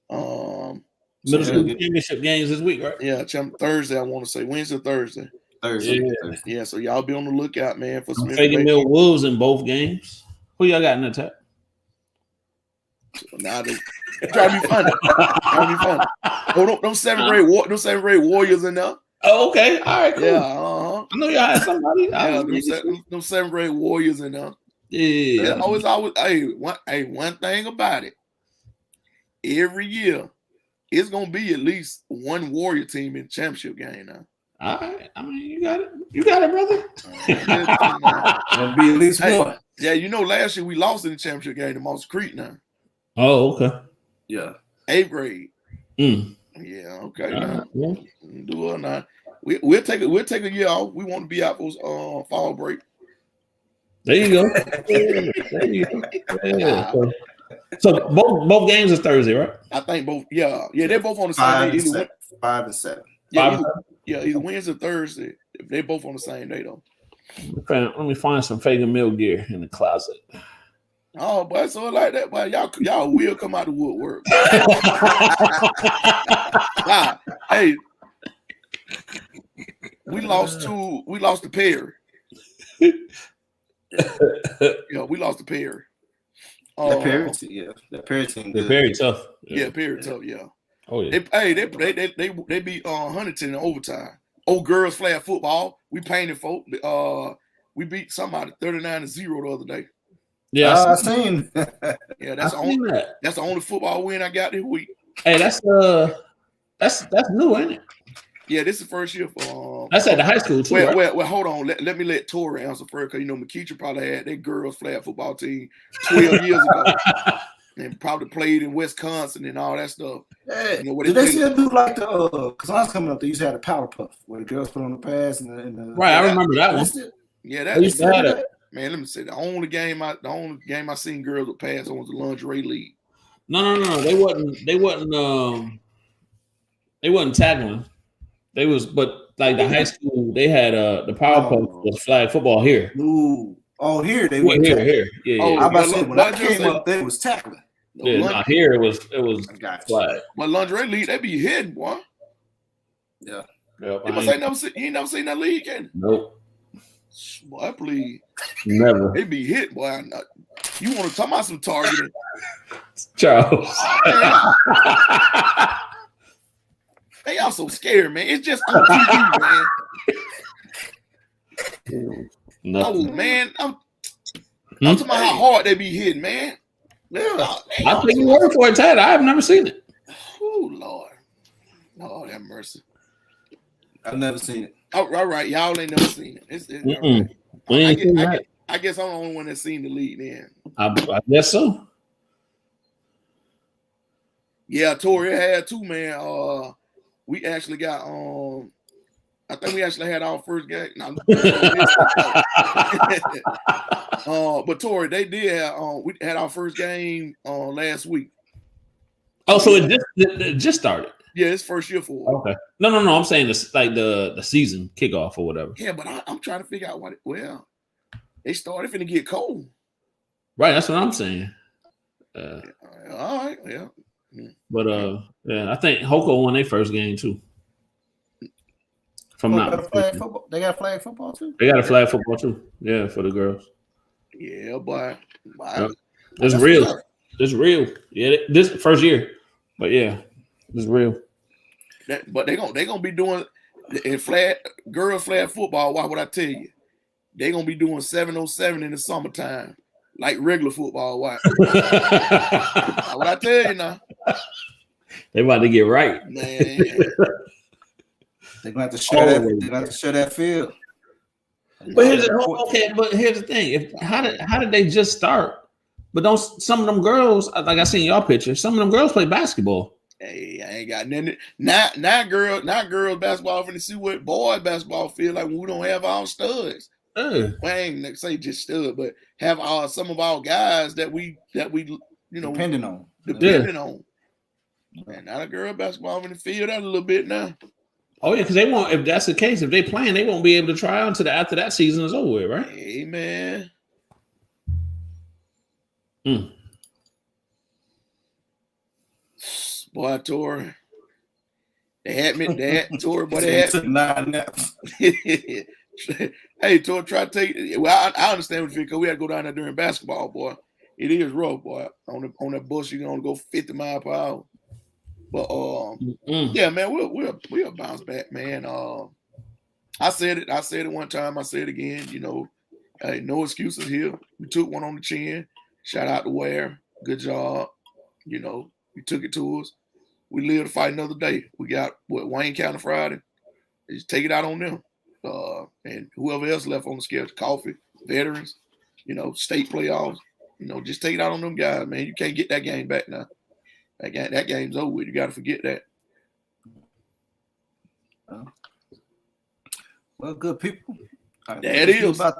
Middle school championship games this week, right? Yeah, Thursday. I want to say Wednesday, or Thursday. Thursday. Yeah. So y'all be on the lookout, man, for some. Fagan Mill Wolves in both games. Who y'all got in the top? Nah, they try to be funny. Oh, them seventh grade Warriors in there. Oh, okay. All right, cool. Yeah, I know y'all had somebody. Them seventh grade Warriors in there. Yeah. Always. One thing about it. Every year, it's gonna be at least one Warrior team in the championship game now. All right. I mean, you got it, brother. It'll be at least one. Yeah, last year we lost in the championship game to Moss Creek now. Oh, okay. Yeah. 8th grade. Yeah, okay. Yeah. Do it now. We'll take a year off. We want to be out for fall break. There you go. Yeah. So both games is Thursday, right? I think both. Yeah, they're both on the same day. 5 and 7. Either Wednesday or Thursday. They're both on the same day though. Let me find some Fagan Mill gear in the closet. Oh, but so like that, but y'all will come out of woodwork. Hey, we lost to Perry. Yeah, we lost to Perry. That Perry team, yeah. That Perry team. They're very tough. Yeah, Perry tough, yeah. Oh yeah. They beat Huntington in overtime. Old girls flag football. We painted folk. We beat somebody 39-0 the other day. Yeah, I seen. Yeah, that's the only football win I got this week. Hey, that's new, ain't it? Yeah, this is the first year for. That's at the high school too. Well, hold on. Let me let Tori answer first, because McKeecher probably had their girls flag football team 12 years ago, and probably played in Wisconsin and all that stuff. Hey, did they still do like the? Because I was coming up, they used to have a power puff where the girls put on the pads and the right. I remember that one. Yeah, that used to have it. Man, let me say the only game I seen girls with pads on was the lingerie league. No. They wasn't tackling. They was, but like the high school, they had the power puff was flag football here. Ooh, here they were here. Yeah. I about to say when I came up, they was tackling. Yeah, here it was flag. My lingerie league, they be hitting, boy. Yeah. You ain't never seen that league, can you? Nope. Boy, please. Never. They be hit, boy. You want to talk about some targeting? Charles. Hey, y'all so scared, man. It's just on TV, man. Nothing. Oh, man. I'm talking about how hard they be hitting, man. I think you word for it, Tad. I have never seen it. Oh, Lord. Lord have mercy. I've never seen it. Oh, right. Y'all ain't never seen it. It's right. I guess I'm the only one that's seen the league then. I guess so. Yeah, Tori had too, man. We actually got I think we actually had our first game. No, but Tori, they did have we had our first game last week. Oh, so it just started. Yeah, it's first year for it. Okay. No. I'm saying this like the season kickoff or whatever. Yeah, but I'm trying to figure out they started finna get cold. Right, that's what I'm saying. All right, yeah. But I think Hoko won their first game too. They got flag football too. They got a flag football too. Yeah, for the girls. Yeah, but it's real. It's real. Yeah, this first year, but yeah, it's real. But they gonna be doing in girls flag football. Why would I tell you? They gonna be doing 707 in the summertime, like regular football. Why? Why would I tell you now? They about to get right, man. They're gonna have to share that. They're gonna have to share that field. But here's the thing: how did they just start? But don't some of them girls, like I seen y'all picture, some of them girls play basketball. Hey, I ain't got nothing. Not girls basketball finna see what boy basketball feel like when we don't have our studs. We ain't say just stud, but have some of our guys that we depending on. Man, not a girl basketball finna feel that a little bit now. Oh yeah, because they won't. If that's the case, if they playing, they won't be able to try out until after that season is over with, right? Amen. Boy, Tori. They had Tori, but they had 9 naps. Hey, Tori, try to take. Well, I understand what you feel because we had to go down there during basketball, boy. It is rough, boy. On that bus, you can only go 50 miles per hour. But yeah, man, we'll bounce back, man. I said it one time. I say it again. Hey, no excuses here. We took one on the chin. Shout out to Ware. Good job. You took it to us. We live to fight another day. We got Wayne County Friday. Just take it out on them. And whoever else left on the schedule, Coffee, veterans, state playoffs. Just take it out on them guys, man. You can't get that game back now. That game's over with. You got to forget that. Well, good people. That is. That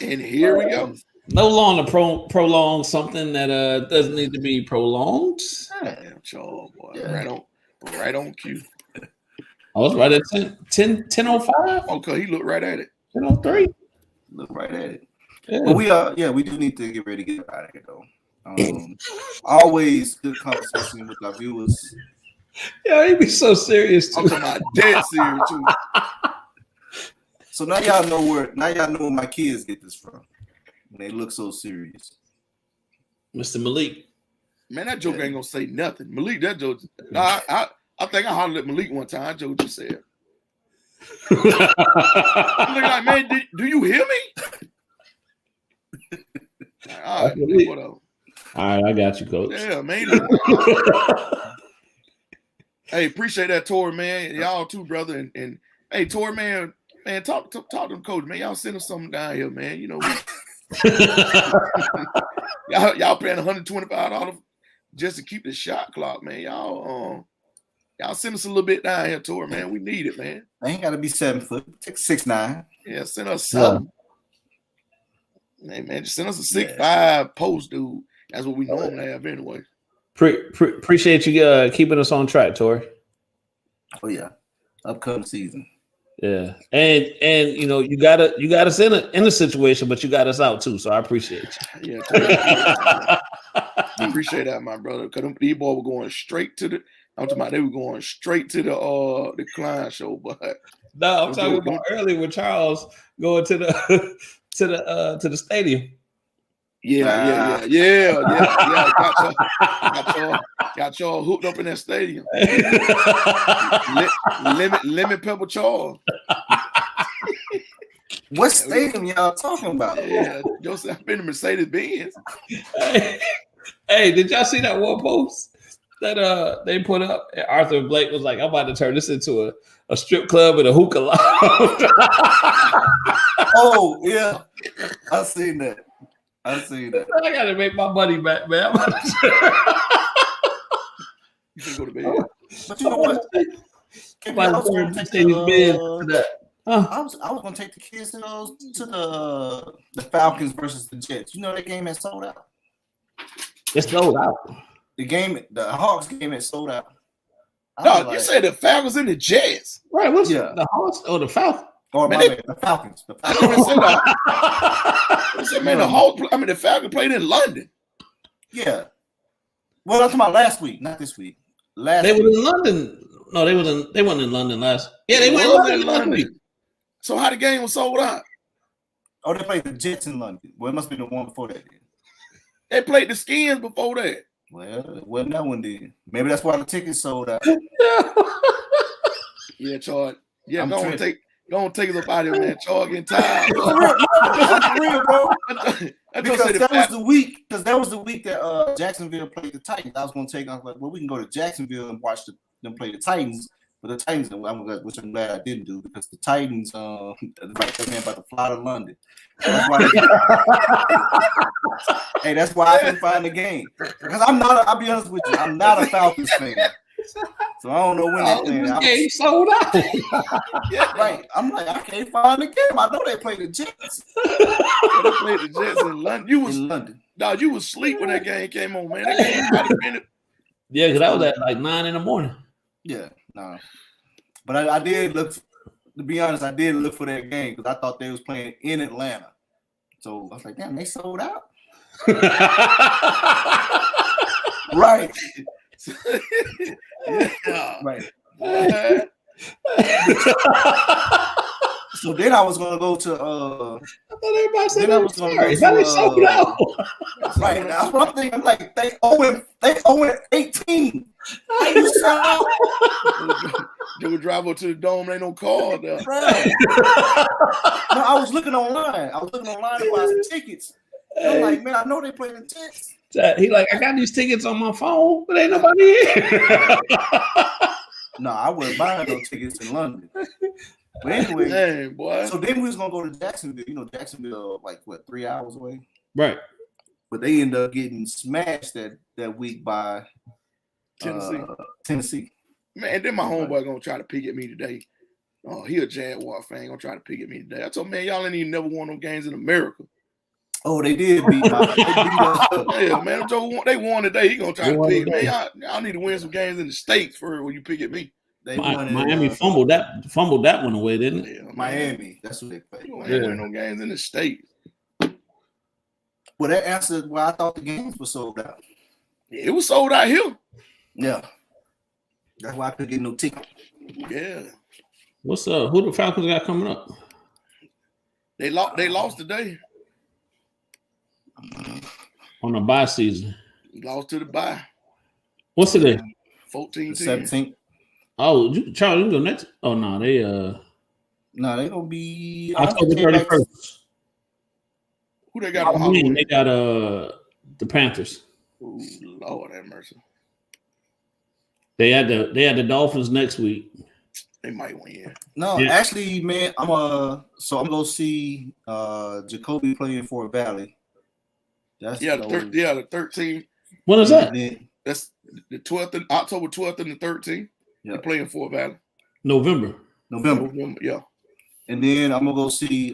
is. And here we go. No longer prolong something that doesn't need to be prolonged. Damn, Charles, boy. Yeah. Right on cue. I was right at 10:05. Okay, he looked right at it. 10:03. Look right at it. Yeah. But we do need to get ready to get out of here though. Always good conversation with our viewers. Yeah, he be so serious too. I'm talking about dead serious too. So now y'all know where my kids get this from. They look so serious. Mr. Malik. Man, that joke ain't gonna say nothing. Malik, that joke. I think I hollered at Malik one time. That joke just said. I'm like, man, do you hear me? All right, whatever. All right, I got you, Coach. Yeah, man. Hey, appreciate that, Tori, man. Y'all too, brother. And hey, Tori, man, talk to the coach, man. Y'all send us something down here, man. Y'all paying $125 just to keep the shot clock, man. Y'all send us a little bit down here, Tori, man. We need it, man. They ain't got to be 7 foot. 6'9". Yeah, send us something. Yeah. Hey, man, just send us a 6'5" post, dude. That's what we normally have anyway. Appreciate you keeping us on track, Tori. Oh yeah, upcoming season. Yeah, and you got us in a situation, but you got us out too. So I appreciate you. Yeah, I appreciate that, my brother. Because these boys were going straight to the. I'm talking about they were going straight to the Klein show, but no, I'm talking about earlier with Charles going to the stadium. Yeah. Got y'all hooked up in that stadium. Lemon Pepper Charles. What stadium y'all talking about? Yeah, Joseph, I've been to Mercedes Benz. Hey, did y'all see that one post that they put up? Arthur Blake was like, "I'm about to turn this into a strip club and a hookah lounge." Oh yeah, I seen that. I gotta make my money back, man. You can go to bed. But you know what? I was gonna take the kids to the Falcons versus the Jets. You know that game has sold out. It's sold out. The Hawks game is sold out. No, you said the Falcons and the Jets. Right, what's Yeah. the Hawks or the Falcons? Or the Falcons. The I Falcons. said, man, the Hawks. I mean, the Falcons played in London. Yeah. Well, I'm talking about last week, not this week. They were in London. No, they weren't in London last. Yeah, they went in London last week. So how the game was sold out? Oh, they played the Jets in London. Well, it must be the one before that. Then. They played the Skins before that. Well, it wasn't that one then. Maybe that's why the tickets sold out. Yeah, Charles. Yeah, go on, take us up out of here, man. Charles getting tired. For real, bro. Because that was the week that Jacksonville played the Titans. I was going to take off like, well, we can go to Jacksonville and watch them play the Titans. But the Titans, which I'm glad I didn't do, because the Titans, about to fly to London. That's why I couldn't find the game. Because I'll be honest with you, I'm not a Falcons fan. So I don't know when they're playing. The game sold out. Yeah, right. I'm like, I can't find the game. I know they played the Jets. They played the Jets in London. In London. Dog, you was asleep when that game came on, man. That game yeah, because I was at like 9 a.m. Yeah, no. But I did look, to be honest, I did look for that game because I thought they was playing in Atlanta. So I was like, damn, they sold out. Right. Yeah. Right. So then I was gonna go to I thought everybody said then I was gonna go to sold out. Right. That's what I'm thinking. I'm like, they owe 18. How you sell out? They would drive up to the dome, ain't no car there. Right. No, I was looking online. to buy some tickets. I'm like, man, I know they play the Jets. He like, I got these tickets on my phone, but ain't nobody here. No, I wasn't buying no tickets in London. But anyway, dang, boy. So then we was gonna go to Jacksonville. You know, Jacksonville, like what, 3 hours away? Right. But they ended up getting smashed that week by Tennessee. Man, and then my homeboy gonna try to pick at me today. Oh, he a Jaguar fan, gonna try to pick at me today. I told him, man, y'all ain't even never won no games in America. Oh, they did beat us. Yeah, man, they won today. He gonna try to pick. Man, y'all need to win some games in the States for when you pick at me. Miami fumbled that one away, didn't it? Yeah, Miami, that's what they played. You ain't win no games in the States. Well, that answered why I thought the games were sold out. Yeah, it was sold out here. Yeah, that's why I couldn't get no ticket. Yeah. What's up? Who the Falcons got coming up? They lost today. On the bye season. Lost to the bye. What's it in? 14-10. 17th. Oh, Charles, you can go next. Oh no, they gonna be October 31st. Who they got? They got the Panthers. Ooh, Lord have mercy. They had the Dolphins next week. They might win. No, actually, man, I'm gonna go see Jacoby play in Fort Valley. That's the 13th. When is that? That's the 12th, October 12th and the 13th. Yeah. They're playing Fort Valley. November. Yeah. And then I'm gonna go see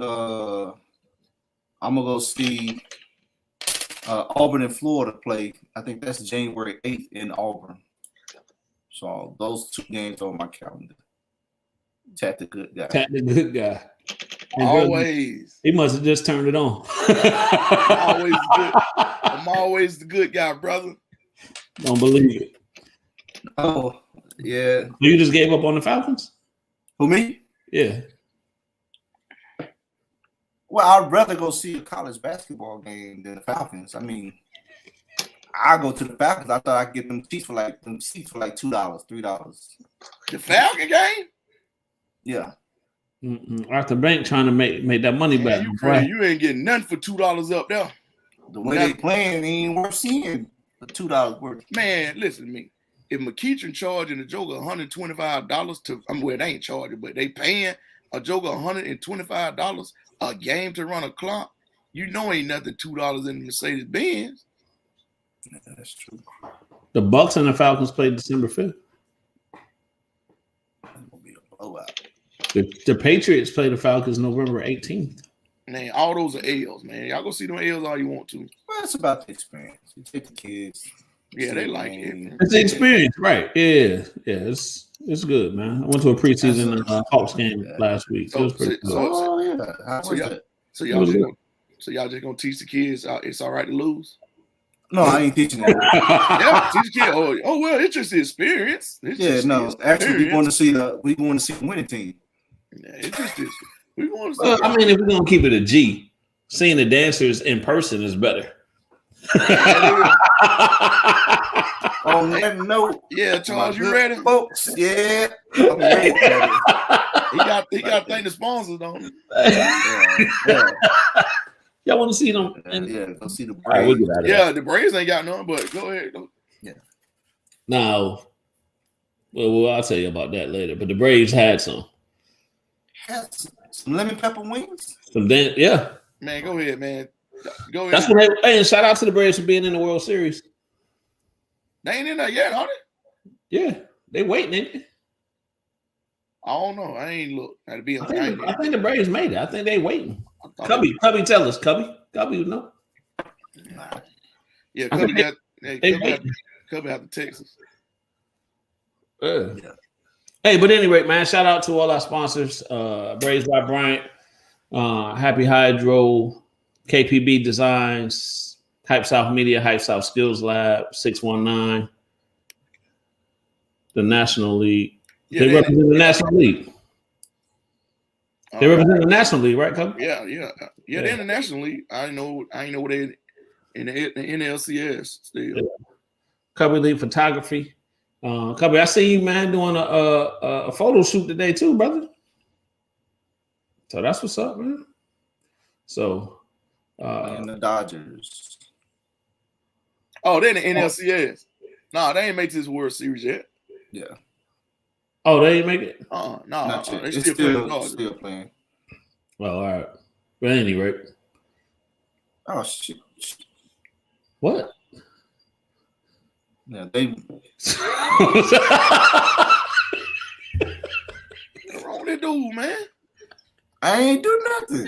Auburn and Florida play. I think that's January 8th in Auburn. So those 2 games on my calendar. Tat the good guy. And always. He must have just turned it on. Always good. I'm always the good guy, brother. Don't believe it. Oh, yeah. You just gave up on the Falcons? Who, me? Yeah. Well, I'd rather go see a college basketball game than the Falcons. I mean, I go to the Falcons. I thought I'd get them seats for like $2, $3. The Falcon game? Yeah. Arthur Bank trying to make that money back. You ain't getting nothing for $2 up there. The way they playing ain't worth seeing the $2 worth. Man, listen to me. If McKeitron charging a Joker $125 to, they ain't charging, but they paying a Joker $125 a game to run a clock, you know ain't nothing $2 in the Mercedes Benz. Yeah, that's true. The Bucks and the Falcons played December 5th. That's gonna be a blowout. The Patriots play the Falcons November 18th. Man, all those are L's, man. Y'all go see them L's all you want to. Well, it's about the experience. You take the kids. Yeah, they like it. It's the experience, right? Yeah. It's good, man. I went to a preseason Hawks game last week. It was pretty good. So y'all just gonna teach the kids it's all right to lose? No, I ain't teaching that. Yeah, teach the kid. Oh well, it's just the experience. Actually, we want to see the winning team. Yeah, it's just this. We want to. Well, I mean, if we're gonna keep it a G, seeing the dancers in person is better. On that note, yeah, Charles, you ready, folks? Yeah, I'm ready. He got to thank the sponsors, don't he? Yeah. Y'all want to see them? Go see the Braves. Right, we'll get out of that. The Braves ain't got none, but go ahead. Yeah. No. Well, I'll tell you about that later. But the Braves had some. Some lemon pepper wings? Yeah. Man, go ahead, man. Go ahead. That's what and shout out to the Braves for being in the World Series. They ain't in there yet, are they? Yeah. They waiting, ain't they? I don't know. I ain't look. I think the Braves made it. I think they waiting. Cubby, tell us. Cubby would know. Nah. Yeah, Cubby got the Texas. Yeah. Hey, but anyway, man, shout out to all our sponsors. Braves by Bryant, Happy Hydro, KPB Designs, Hype South Media, Hype South Skills Lab, 619, the National League. Yeah, they represent the National League. They represent the National League, right, Cubby? Yeah. They're in the National League. I know what they in the NLCS still. Yeah. Cubby League Photography. Cubby, I see you, man, doing a photo shoot today too, brother. So that's what's up, man. So and the Dodgers. Oh, they're in the NLCS. No, they ain't make this World Series yet. Yeah. Oh, they ain't make it? No. They still playing. Well, all right. But at any rate. Oh, shit. What? Yeah, they. What's wrong with that dude, man? I ain't do nothing.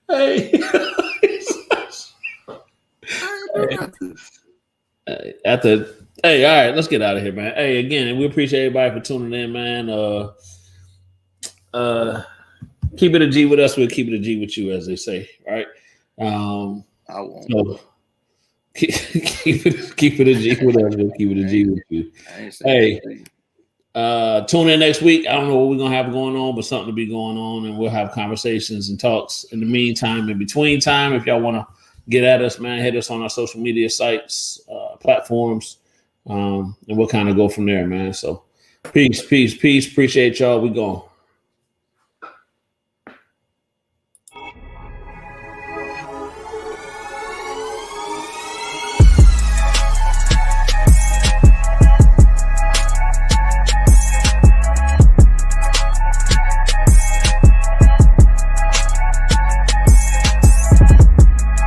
Hey. Hey, all right, let's get out of here, man. Hey, again, we appreciate everybody for tuning in, man. Keep it a G with us. We'll keep it a G with you, as they say, right? I won't. So keep it a G with us. We'll keep it a G with you. Hey, tune in next week. I don't know what we're gonna have going on, but something to be going on, and we'll have conversations and talks. In the meantime, in between time, if y'all want to get at us, man, hit us on our social media sites, platforms, and we'll kind of go from there, man. So peace. Appreciate y'all. We gone.